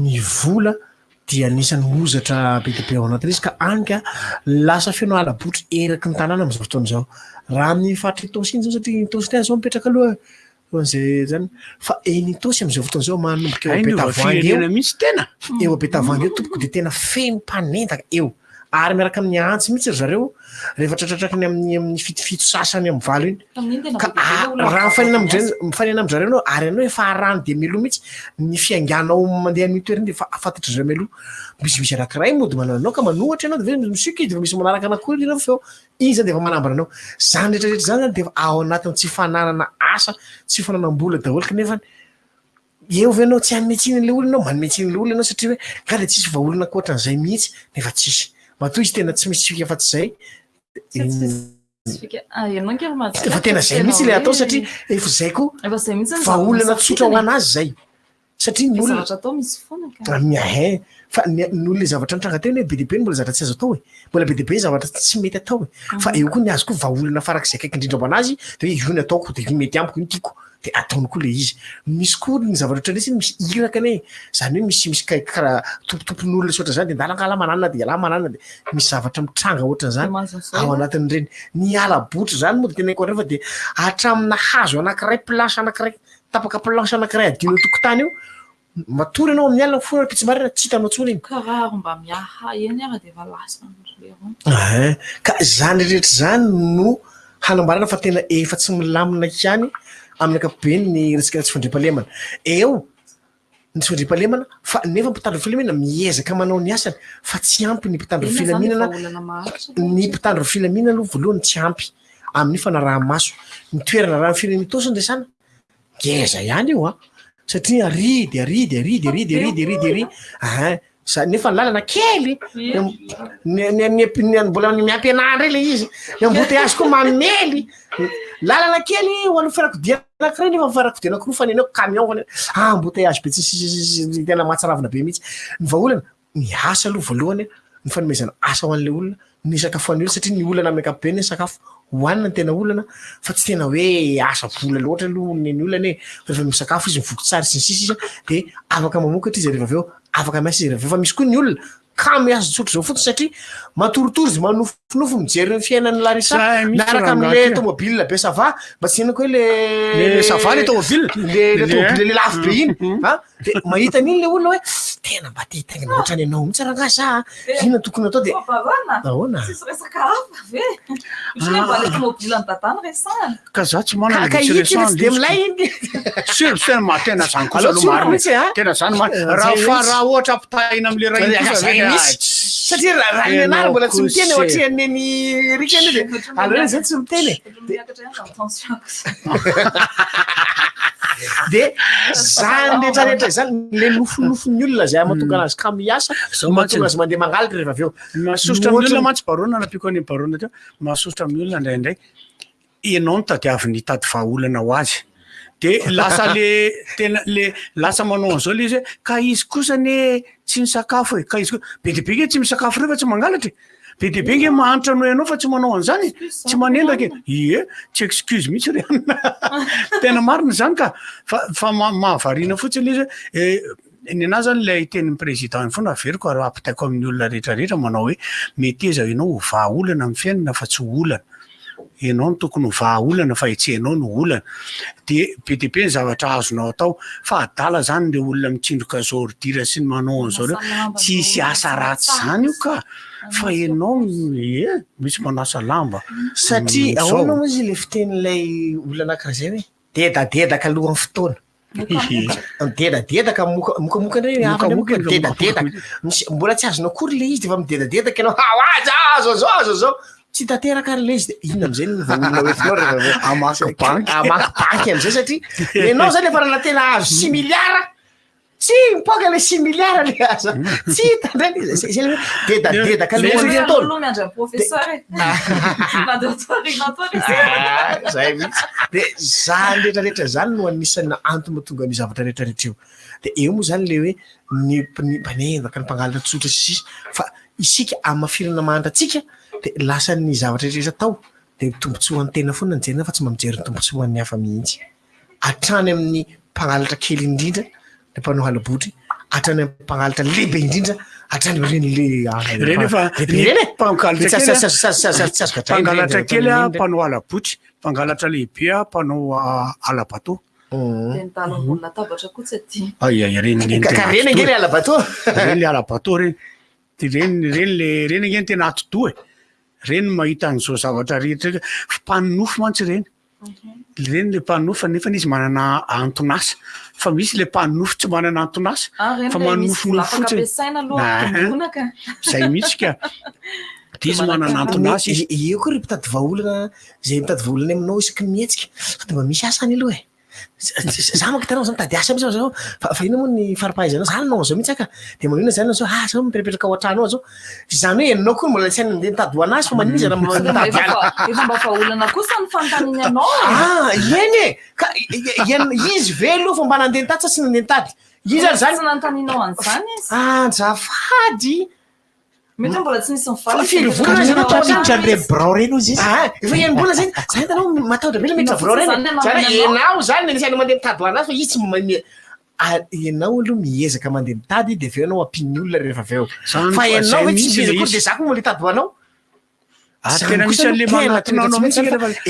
ny vola dia anisany hozatra be dia be ao anatin'izy ka anka lasa feno alabotry eraky ny tanàna am'izao fotoana izao raha amin'ny fatra itosy iny zao satria itosy tena zao mipetraka aloha zay zany fa eny itosy am'izao fotoana izao manomboka eo betavoangy eo misy tena eo betavoangy eo tompoko de tena feno mpanendaka eo ary miaraka amin'ny antsy mihitsy ry zareo rehefa tratratrakany amin'ny fitofito sasany amin'ny valo iny ka raha mifanena am'zareo anao ary anao efa arano de meloa mihitsy ny fianganao mandeha amin'ny toerany de efa afantatry zareo meloa misimisy arakiray mody manao anao ka manohatra anao de ve misika izy de misy manaraka anakory ireo feo iny zany de efa manambara anao zany rehetrarehetra zany zany de efa ao anatiny tsy fananana asa tsy fananam-bola daholo kanefa eo ve anao tsy hanymetsiny le olona anao manometsiny le olona anao satria hoe ka de tsisy vaolana koatran'izay mihitsy nefa tsisy matoa izy tena tsy misy fika fa tsy zay fa tena zay mihitsy le atao satria efa zay koa vaolana tsotra ho anazy zay satria ny olona miahe fa ny olona zavatra nitranga teny hoe be deabe ny mbola zavatra tsy azo atao mbola be deabe ny zavatra tsy mety atao fa eo koa ny azo koa vaolana farak'izay akaiky indrindra ho anazy de hoe io ny ataoko de mety ampiko iny tiako de ataony koa le izy misy koa ny zavatra ohatran'izy misy iraka ane zany hoe misy karaha tompotompon'olona soatra zany de ndalangala mananana de ala mananana de misy zavatra mitranga ohatran'izany ao anatin'ireny ny alabotra zany moa de tena ko rehefa de hatramina hazo anankiray planche anankiray tapaka planche anankiray adino tokotany eo matory anao amin'ny alina fona pitsimbarina tsy hitanao tsony iny ka zany rehetra zany no hanambarana fa tena efa tsy milamina ihany amin'ny ankapobeny ny resaka tsy fandriam-pahalemana eo ny tsy fandriam-pahalemana fa nefa mpitandro filaminana miezaka manao ny asany fa tsy ampy ny mpitandro filaminana ny mpitandro filaminana aloha voalohany tsy ampy amin'ny fanaraha-maso ny toerana raha firenena tosiny de sana ngeza ihany io satria aridy nefa ny lalana kely mbola miampianahndray le izy miamboty azy koa mamely lalana kely ho an'ny fiarakodia anankiray nefa fiarakodia anankiroa fanenao camion embouteillage be tsy tena matsaravina be mihitsy ny vaolana ny asa aloha voalohany ny fanomezana asa ho an'le olona ny sakafo an'olona satria ny olana amin'ny ankapobeny ny sakafo hoanina ny tena olana fa tsy tena hoe asa vola loatra aloha ny olana fa rehefa misakafo izy mivoky tsara sy ny sisa izy de afaka mamokatra izy rehefa aveo afaka miasa izy rehefa misy koa ny olona ka miasa tsotro zao fotsiny satria matoritory izy manofonofo mijery ny fiainan'ny Larissa miaraka am'le tomobile be sava mba tsy hinako hoe le sava le tomobile le tomobile le lafo be iny de mahita an'iny le olona hoe tena mba te hitaingina ohatrany ianao mitsy raha sa inona tokony atao de ahoana ka za tsy manana de milay iny tena matena zany kosa aloha marina tena zany raha ohatra ampitahina am'le raha satria raha ianary mbola tsy miteny ohatrian'ny rikany de aleo zay tsy miteny de zany rehetrarehetra zany le nofonofony olona zay mahatonga anazy ka miasa mahatonga azy mandeha mangalatra rehefa avy eo mahasosotra amin'ny olona mantsy barona nampiko any barona teo mahasosotra amin'ny olona indraindray ianao no tadiaviny hitady vahaolana ho azy de lasa le tena le lasa manao an'izao le izy hoe ka izy kosa ne tsy misakafo e ka izy kosa be de be nge tsy misakafo rehefa tsy mangalatra be de be nge mahanitra no ianao fa tsy manao an'izany tsy manendaka ie tsy excuse mihitsy re tena marina zany ka fa mahavariana fotsiny le izy hoe ny anazy zany lay tenin'ny président iny foana averiko raha ampitaiko amin'ny olona rehetrarehetra manao hoe mety eza ianao ho vahaolana amin'ny fiainana fa tsy olana ianao no tokony ho vahaolana fa etsehanao no olana de be de be ny zavatra azonao atao fa adala zany le olona mitsindroka zao ordira sy ny manao an'izao reo tsy hisy asa ratsy zany io ka fa ianao misy manasa lamba satria ahoana moa izy le fitenin'ilay olona anankiray zay hoe dedadedaka alohan'ny fotoana dedadedaka mokamoka ndray hafamoka dedadedaka mbola tsy azonao kory le izy de fa midedadedaka ianao azo zao tsy tateraka ary le izy de inona am'zay ny vaolona oetinao rehefa amaky banky am'zay satria ianao zany efa raha tena azo 6 milliards tsy mipoka le 6 milliards le aza tsy hitandray dedadedaka zay mihitsy de zany rehetrarehetra zany no anisany antony mahatonga ny zavatra rehetrarehetra io de eo moa zany le hoe ny mpanendaka ny mpangalatra tsotra sisy fa isika amafirana mahandratsika de lasa ny zavatra rehetra atao de tombontsoan'ny tena foana nijerena fa tsy mamijery ny tombontsoan'ny hafa mihitsy hatrany amin'ny mpangalatra kely indrindra le mpanao halabotry hatrany amin'ny mpangalatra lehibe indrindra hatrany reny reny efa mpangalatra kely a mpanao halabotry mpangalatra lehibe a mpanao alabato reny nge le alabato reny le alabato reny reny nge tena atodo reny mahita an'izao zavatra rehetra mpaninofo mantsy reny le mpaninofo nefa izy manana antonasa fa misy le mpaninofo tsy manana antonasa fa manofonofo fotsiny zay mihitsy ka de izy manana antonasa izy eo koa ry mpitady vahaolana zay mitady vahaolana aminao isaky ny mihetsika de mba misy asany aloha za manko hitanao zany mitady asa mihitsy zao fa ino moa ny faripahaizanao zany nao zao mihitsy aka de manina zany zao zao mipetrapetraka ao an-trano ao zao zany hoe ianao koa mbola tsy hainy mandeha mitady hoanazy fa manina izy raha efa mba vahaolana kosa ny fantaniny anao eny e izy ve aloha fa mba nandeha nitady sa tsy nandeha nitady izy ary zany tsy nantaninao an'izany izy anjafady mety mbola tsy nisy mifaly firy brao reny ozy izy efa ianymbola zany zany hitanao matahotra be le mety brao reny zany enao zany nisany mandeha mitady hoanazy fa izy tsy ianao aloha miezaka mandeha mitady de aveo anao ampiny olona rehefa aveo fa ianao hoe tsy miezaka kory de za koa mola hitady hoanao tena misy an'le manatinao mihitsy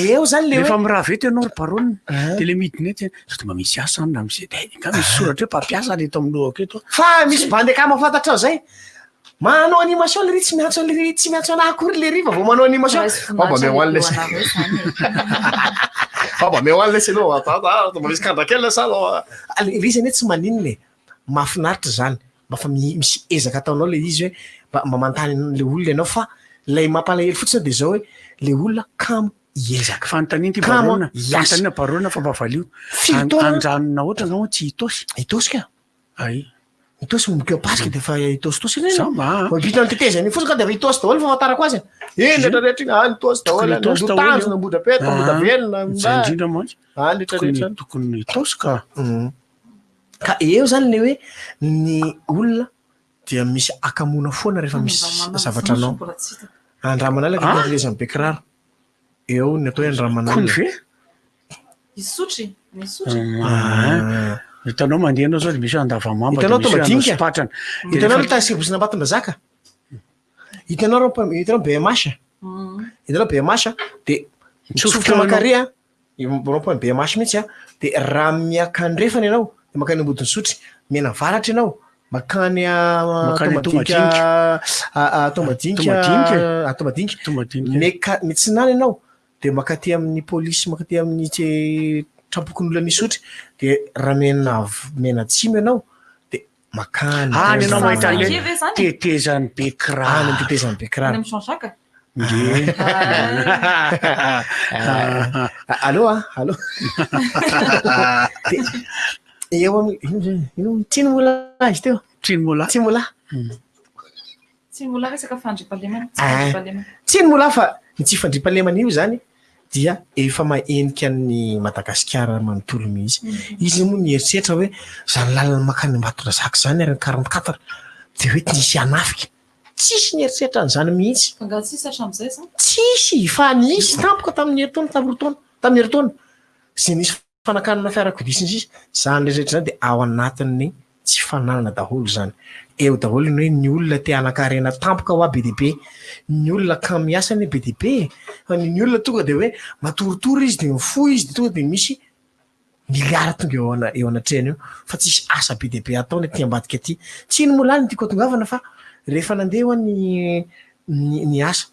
eo zany lefa miraha vety ianao ry baronina de le midiny ety sao mba misy asa any na misy ka misy soratra hoe mpampiasa le eto amin'lohako eto fa misy bandeka mahafantatra ao zay manao animation le ry tsy miantso anahy kory le riva vao manao animation famba meo an'le sy anao misy kandrakely sa rizany hoe tsy maninona mahafinaritra zany mba fa misy ezaka ataonao le izy hoe mba mantany le olona ianao fa lay mampalahelo fotsiny de zao hoe le olona kamo iezaka fanontaniana ty barona fanontaniana barona fa mba valio anjanona ohatra zao tsy hitosy ka ay hitosy mokeo pasika de fa hitositosy bitana tetezany fotsiny ka de fa hitosy daholo fa fahatarako azy rehetrarehetra iny hitosy daholo tanjona ambodrapeta ambodravelona indrindra mantsy tokony hitosy ka eo zany le hoe ny olona dia misy akamona foana rehefa misy zavatra anao andramanala lezany be kiraro eo ny atao hoe andramanala hitanao mandehanao zao de misy andavamamba hitanao tomadinika hitanao le tasibosina ambaton-drazaka hitanao BMH hitanao BMH de mitsofotra makarea rôpony BMH mihitsy a de raha miakandrefana ianao de makany ambodiny sotry mena varatra ianao makany tomadinika mitsinana ianao de makaty amin'ny polisy makaty amin'ny trapokon'olona misotry de raha mena tsimy ianao de makany ianao mahita le tetezany be kirany tetezany be kirany allô eo ino tsiny mola izy teo tsiny mola resaka fandripahalemana tsiny mola fa tsy fandripahalemana io zany dia efa mahenika ny Madagasikara manontolo mihitsy izy moa mieritreritra hoe zany lalana makany Ambatondrazaka zany ary 44 de hoe nisy anafika tsisy nieritreritra an'izany mihitsy tsisy fa nisy tampoka tamin'ny herintaona zay nisy fanakanana fiarakodisiny sisy zany rehetra zany de ao anatin'ny tsy fananana daholo zany eo daholo ny hoe ny olona te anakarena tampoka ho be dehibe ny olona kan miasany be dehibe fa ny olona tonga de hoe matoritory izy de mifoy izy de tonga de misy miliara tonga eo anatrehany eo fa tsisy asa be dehibe ataony ty ambadika aty tsy ny molany tiako tongavana fa rehefa nandeha ny asa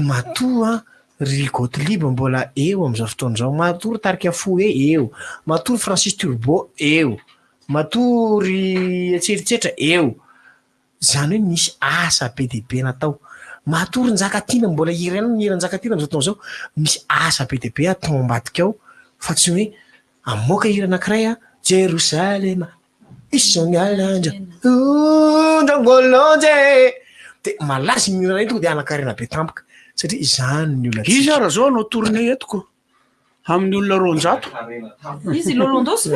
matoa ry Gottlieb mbola eo am'izao fotoan'izao matory Tarika Foué eo matory Francis Turbo eo matory Tseritreritra eo zany hoe nisy asa be dehibe natao matory Njakatiana mbola irena Njakatiana am'izao fotoan'izao misy asa be dehibe atao ambadika ao fa tsy hoe amoaka hira anankiray a Jerusalema isonialanja ndangolonje de malaza mihira ray tonga de anakarena be tampoka satria izany ny olona izy ara zao anao tourné etoko amin'ny olona ronjato izy lolondosy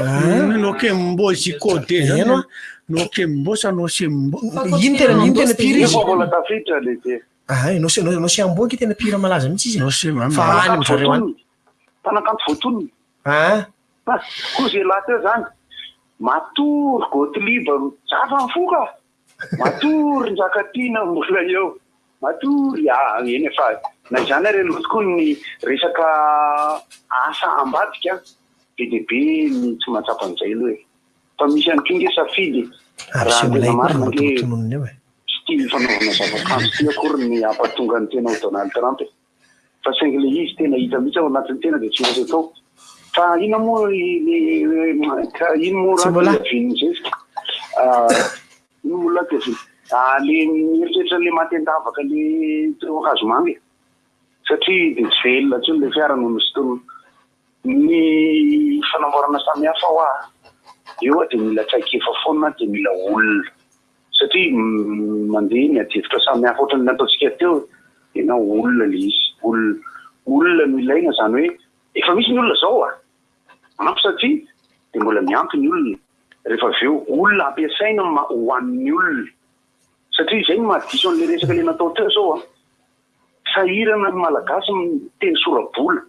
nokembo zikode zany nokembo sanao sembo ino tena pire izy mbola tafiditra lehibe no Siamboky tena pire malaza mihitsy izy fa any am'zareo any mpanakanto voatonony koa zay lahy teo zany matory Gottlieb zava mifoka matory Njakatiana mbola eo matory eny efa na izany ary loto koa ny resaka asa ambadika be dehibe ny tsy mahatsapa an'izay aloha e fa misy any koa nge safidy raha tena marina nge style fanaovana zavakanto ty akory ny ampatonga ny tena ho Donald Trump e fa saingy le izy tena hita mihitsy ao anatin'ny tena de tsy maintsy atao fa ino moa ino moa rahavinzesika ino moa latyaviny le mieritreritra le matendavaka le hazo mange satria de tsy velona tsony le fiara no misy tono ny fanamboarana samihafa ho eo de mila tsaikefa foana de mila olona satria mandeha ny adefitra samihafa ohatrany nataontsika teo tena olona le izy olona no ilaina zany hoe efa misy ny olona zao ampy satria de mbola miampy ny olona rehefa aveo olona ampiasaina ho an'ny olona satria izay ny mahadiso an'le resaka le natao teo zao sahirana ny malagasy teny sorabola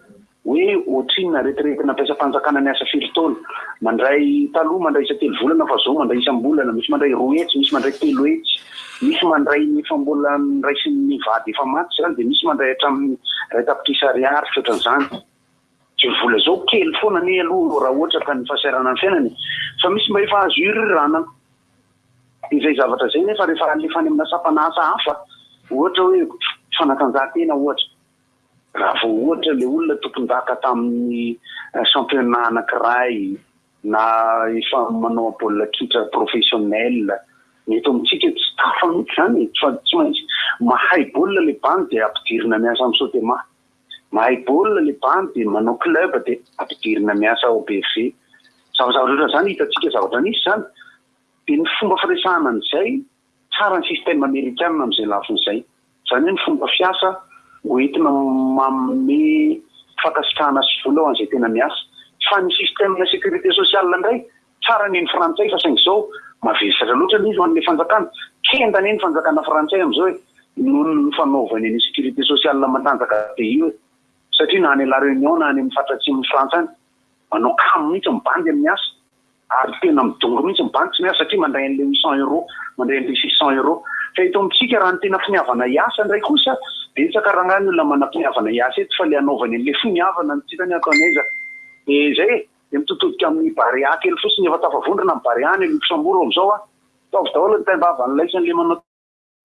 hoe ohatriny retirety nampiasa-panjakana ny asa firy taona mandray taloha mandray isa-telo volana fa zao mandray isam-bolana misy mandray roa hetsy misy mandray telo hetsy misy mandray efa mbola niraisy ny vady efa maty zany de misy mandray hatramin'ny ray tapitrisa ariary fiotran'izany zay vola zao kely foana ny aloha raha ohatra ka ny fahasairana ny fiainany fa misy mba efa azo iryranana izay zavatra zay nefa rehefa alefany amina sapana asa hafa ohatra hoe fanatanjahantena ohatra raha vao ohatra le olona tompon-daka tamin'ny championnat anankiray na efa manao baolina kitra professionnel eto amintsika tsy tafa mihitsy zany fa tsy maintsy mahay baolina le bany de ampidirina miasa amin'ny sotema mahay baolina le bany de manao club de ampidirina miasa ao BFC zavatra zany hitatsika zavatra nisy zany de ny fomba firesahana an'izay tsara ny système américaine amin'izay lafin'izay zany hoe ny fomba fiasa hoentina manome fakasitrahana sy vola ao an'izay tena miasa fa ny système na sécurité sociale indray tsara ny frantsay fa saingy zao mavesatra loatra izy ho an'le fanjakana kendany eny fanjakana frantsay am'izao hoe noho ny fanaovany ny sécurité sociale matanjaka be io satria na any la réunion na any amin'ny fatratsiny frantsa any manao kamo mihitsy mibandy amin'ny asa ary tena midongo mihitsy mibandy tsy miasa satria mandray an'le 800 €, mandray an'le 600 €. fa eto amintsika raha ny tena finiavana iasa indray kosa betsaka raha ngany olona manam-piniavana iasa eto fa le anaovany an'le finiavana ny tsitany akanaiza de zay de mitotodika amin'ny barea kely fotsiny efa tafavondrona amin'ny barea ny Luxembourg am'izao a taovy daholo ny taimbava ny laisan'le manao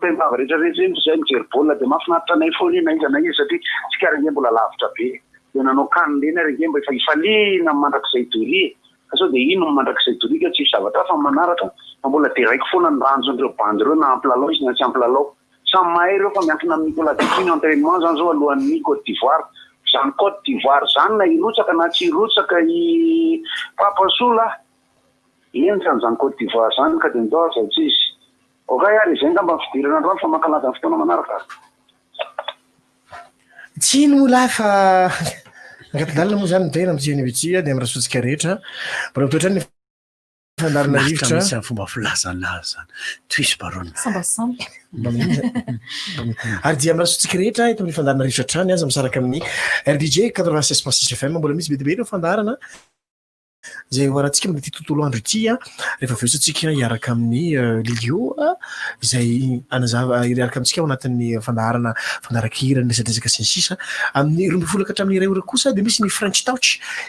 taimbava rehetrarehetra eny zay mijery baolina de mahafinaritra anay foana iny aiza na izy satria tsika renge mbola lavitra be de nanao kanina eny renge mba efa ifaliana mandrakizay doria ka sao de ino mandrakizay doria ka tsy zavatra fa manaraka fa mbola de raiky foana ny ranjon'ireo bandy reo na amplalao izy na tsy amplalao samy mahay reo fa miankina amin'ny Nicolas Dupin entraînement zany zao alohan'ny Côte d'Ivoire zany Côte d'Ivoire zany na irotsaka na tsy irotsaka i Papasola eny zany Côte d'Ivoire zany ka de ndao zay tsy izy okay ary zay ngamba fidirana androany fa mankalaza ny fotoana manaraka tsy ino mola fa angatidalina moa zany mitena amintsika nyvetsia de amirasotsika rehetra mbola mitoetra ny fandarina rivotra misy fomba filazanazy zany toisy barona sambasamba ary dia amirasotsika rehetra eto amin'ny fandarina rivotra trany aza misaraka amin'ny RDJ 96.6 FM mbola misy bedibe ireo fandarana zay hoarantsika amin'ny ity tontolo andro ity a rehefa vesotsika hiaraka amin'ny Lilio izay anazava hiaraka amintsika ao anatin'ny fandaran-kihira ny resadresaka sy ny sisa amin'ny 12 hatramin'ny 2 kosa de misy ny French touch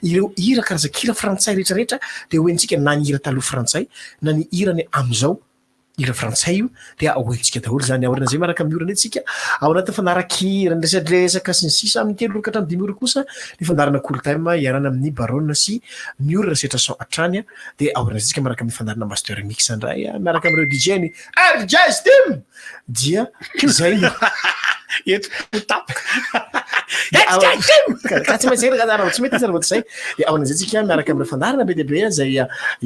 ireo hira karazan-kihira frantsay rehetrarehetra de hoentsika na ny hira taloha frantsay na ny hirany am'izao hira frantsay io de hoentsika daholo zany aorina zay maraka amin'ny orana etsika ao anatin'ny fandaran-kihira ny resadresaka sy ny sisa amin'ny 3 hatramin'ny 5 kosa ny fandarana cool time iarana amin'ny Baronne sy miorina setra son atrany de aorina zay tsika maraka amin'ny fandarana master mix andray miaraka amin'ireo DJ ny RJ Steam dia zay eto tapaka ka tsy maintsy raha tsy mety zany zay de aorina zay tsika miaraka amin'ireo fandarana be deabe zay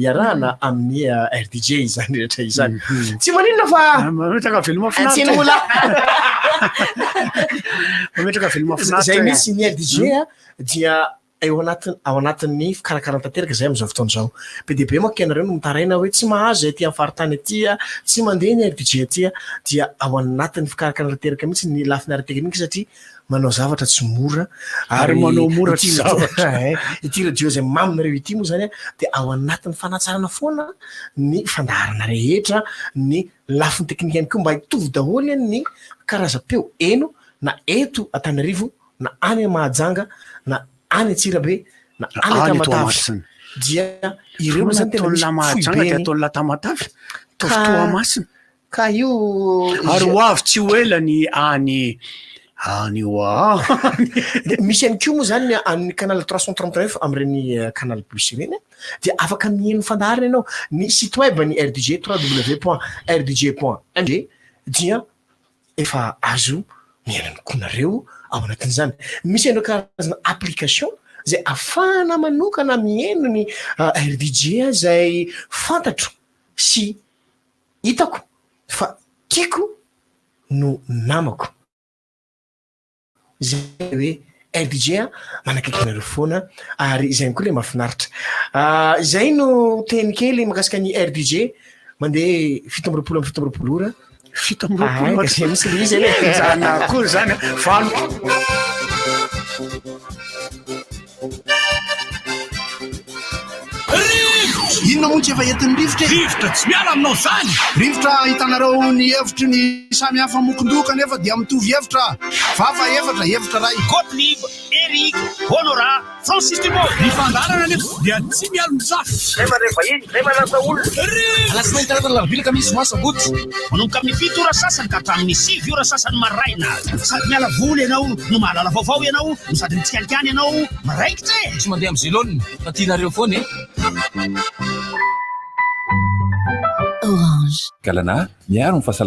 iarana amin'ny RDJ zany rehetra izany tsy maninona fa mametraka film tsiny mola mametraka film finaritra zay misy ny RDJ dia ao anatin'ny fikarakarana tanteraka zay am'izao fotoana zao be deabe manko ianareo no mitaraina hoe tsy mahazo zay aty amin'ny faritany aty tsy mandeha ny RDJ aty dia ao anatin'ny fikarakarana tanteraka mihitsy ny lafiny ara-teknika satria manao zavatra tsy mora ary manao mora tsy zavatra ity radio zay maminareo ity moa zany de ao anatin'ny fanatsarana foana ny fandaharana rehetra ny lafiny teknika ihany koa mba hitovy daholo ny karazam-peo eno na eto Antananarivo na any Mahajanga na any Antsirabe na any Tamatavy dia ireo zany tena misy Mahajanga dia ataon'ny Tamatavy Toamasina ka io ary hoavy tsy ho ela ny any misy ihany koa moa zany amin'ny canal 339 amin'ireny canal plus ireny dia afaka mihaino fandaharana ianao ny site web ny RDJ www.rdj.ng dia efa azo mihainany konareo ao anatin'izany misy ireo karazana application zay afahana manokana mihaino ny RDJ zay fantatro sy hitako fa tiako no namako zay hoe RDJ manakaikinareo foana ary zay koa le mahafinaritra zay no teny kely mahakasika ny RDJ mandeha 7 ora 7 misy le izy zany akory zany valo inona moa tsy efa entin'ny rivotra tsy miala aminao zany rivotra hitanareo ny hevitry ny samy hafa mokondoka nefa dia mitovy hevitra fafa hevitra ray Gottlieb, Eric, Honora, Francis Dumont ny fandarana nefa dia tsy miala mizafy zay manevahiny zay manasa olona alasinainy taratana larobila misy masabotsy manomboka amin'ny 7 ora sasany ka hatramin'ny 7 ora sasany maraina sady miala voly ianao no mahalala vaovao ianao no sady mitsikanikany ianao maraikitra tsy mandeha amin'ny zélone fa tianareo foana Orange. Galana, miaro ny fahasalamana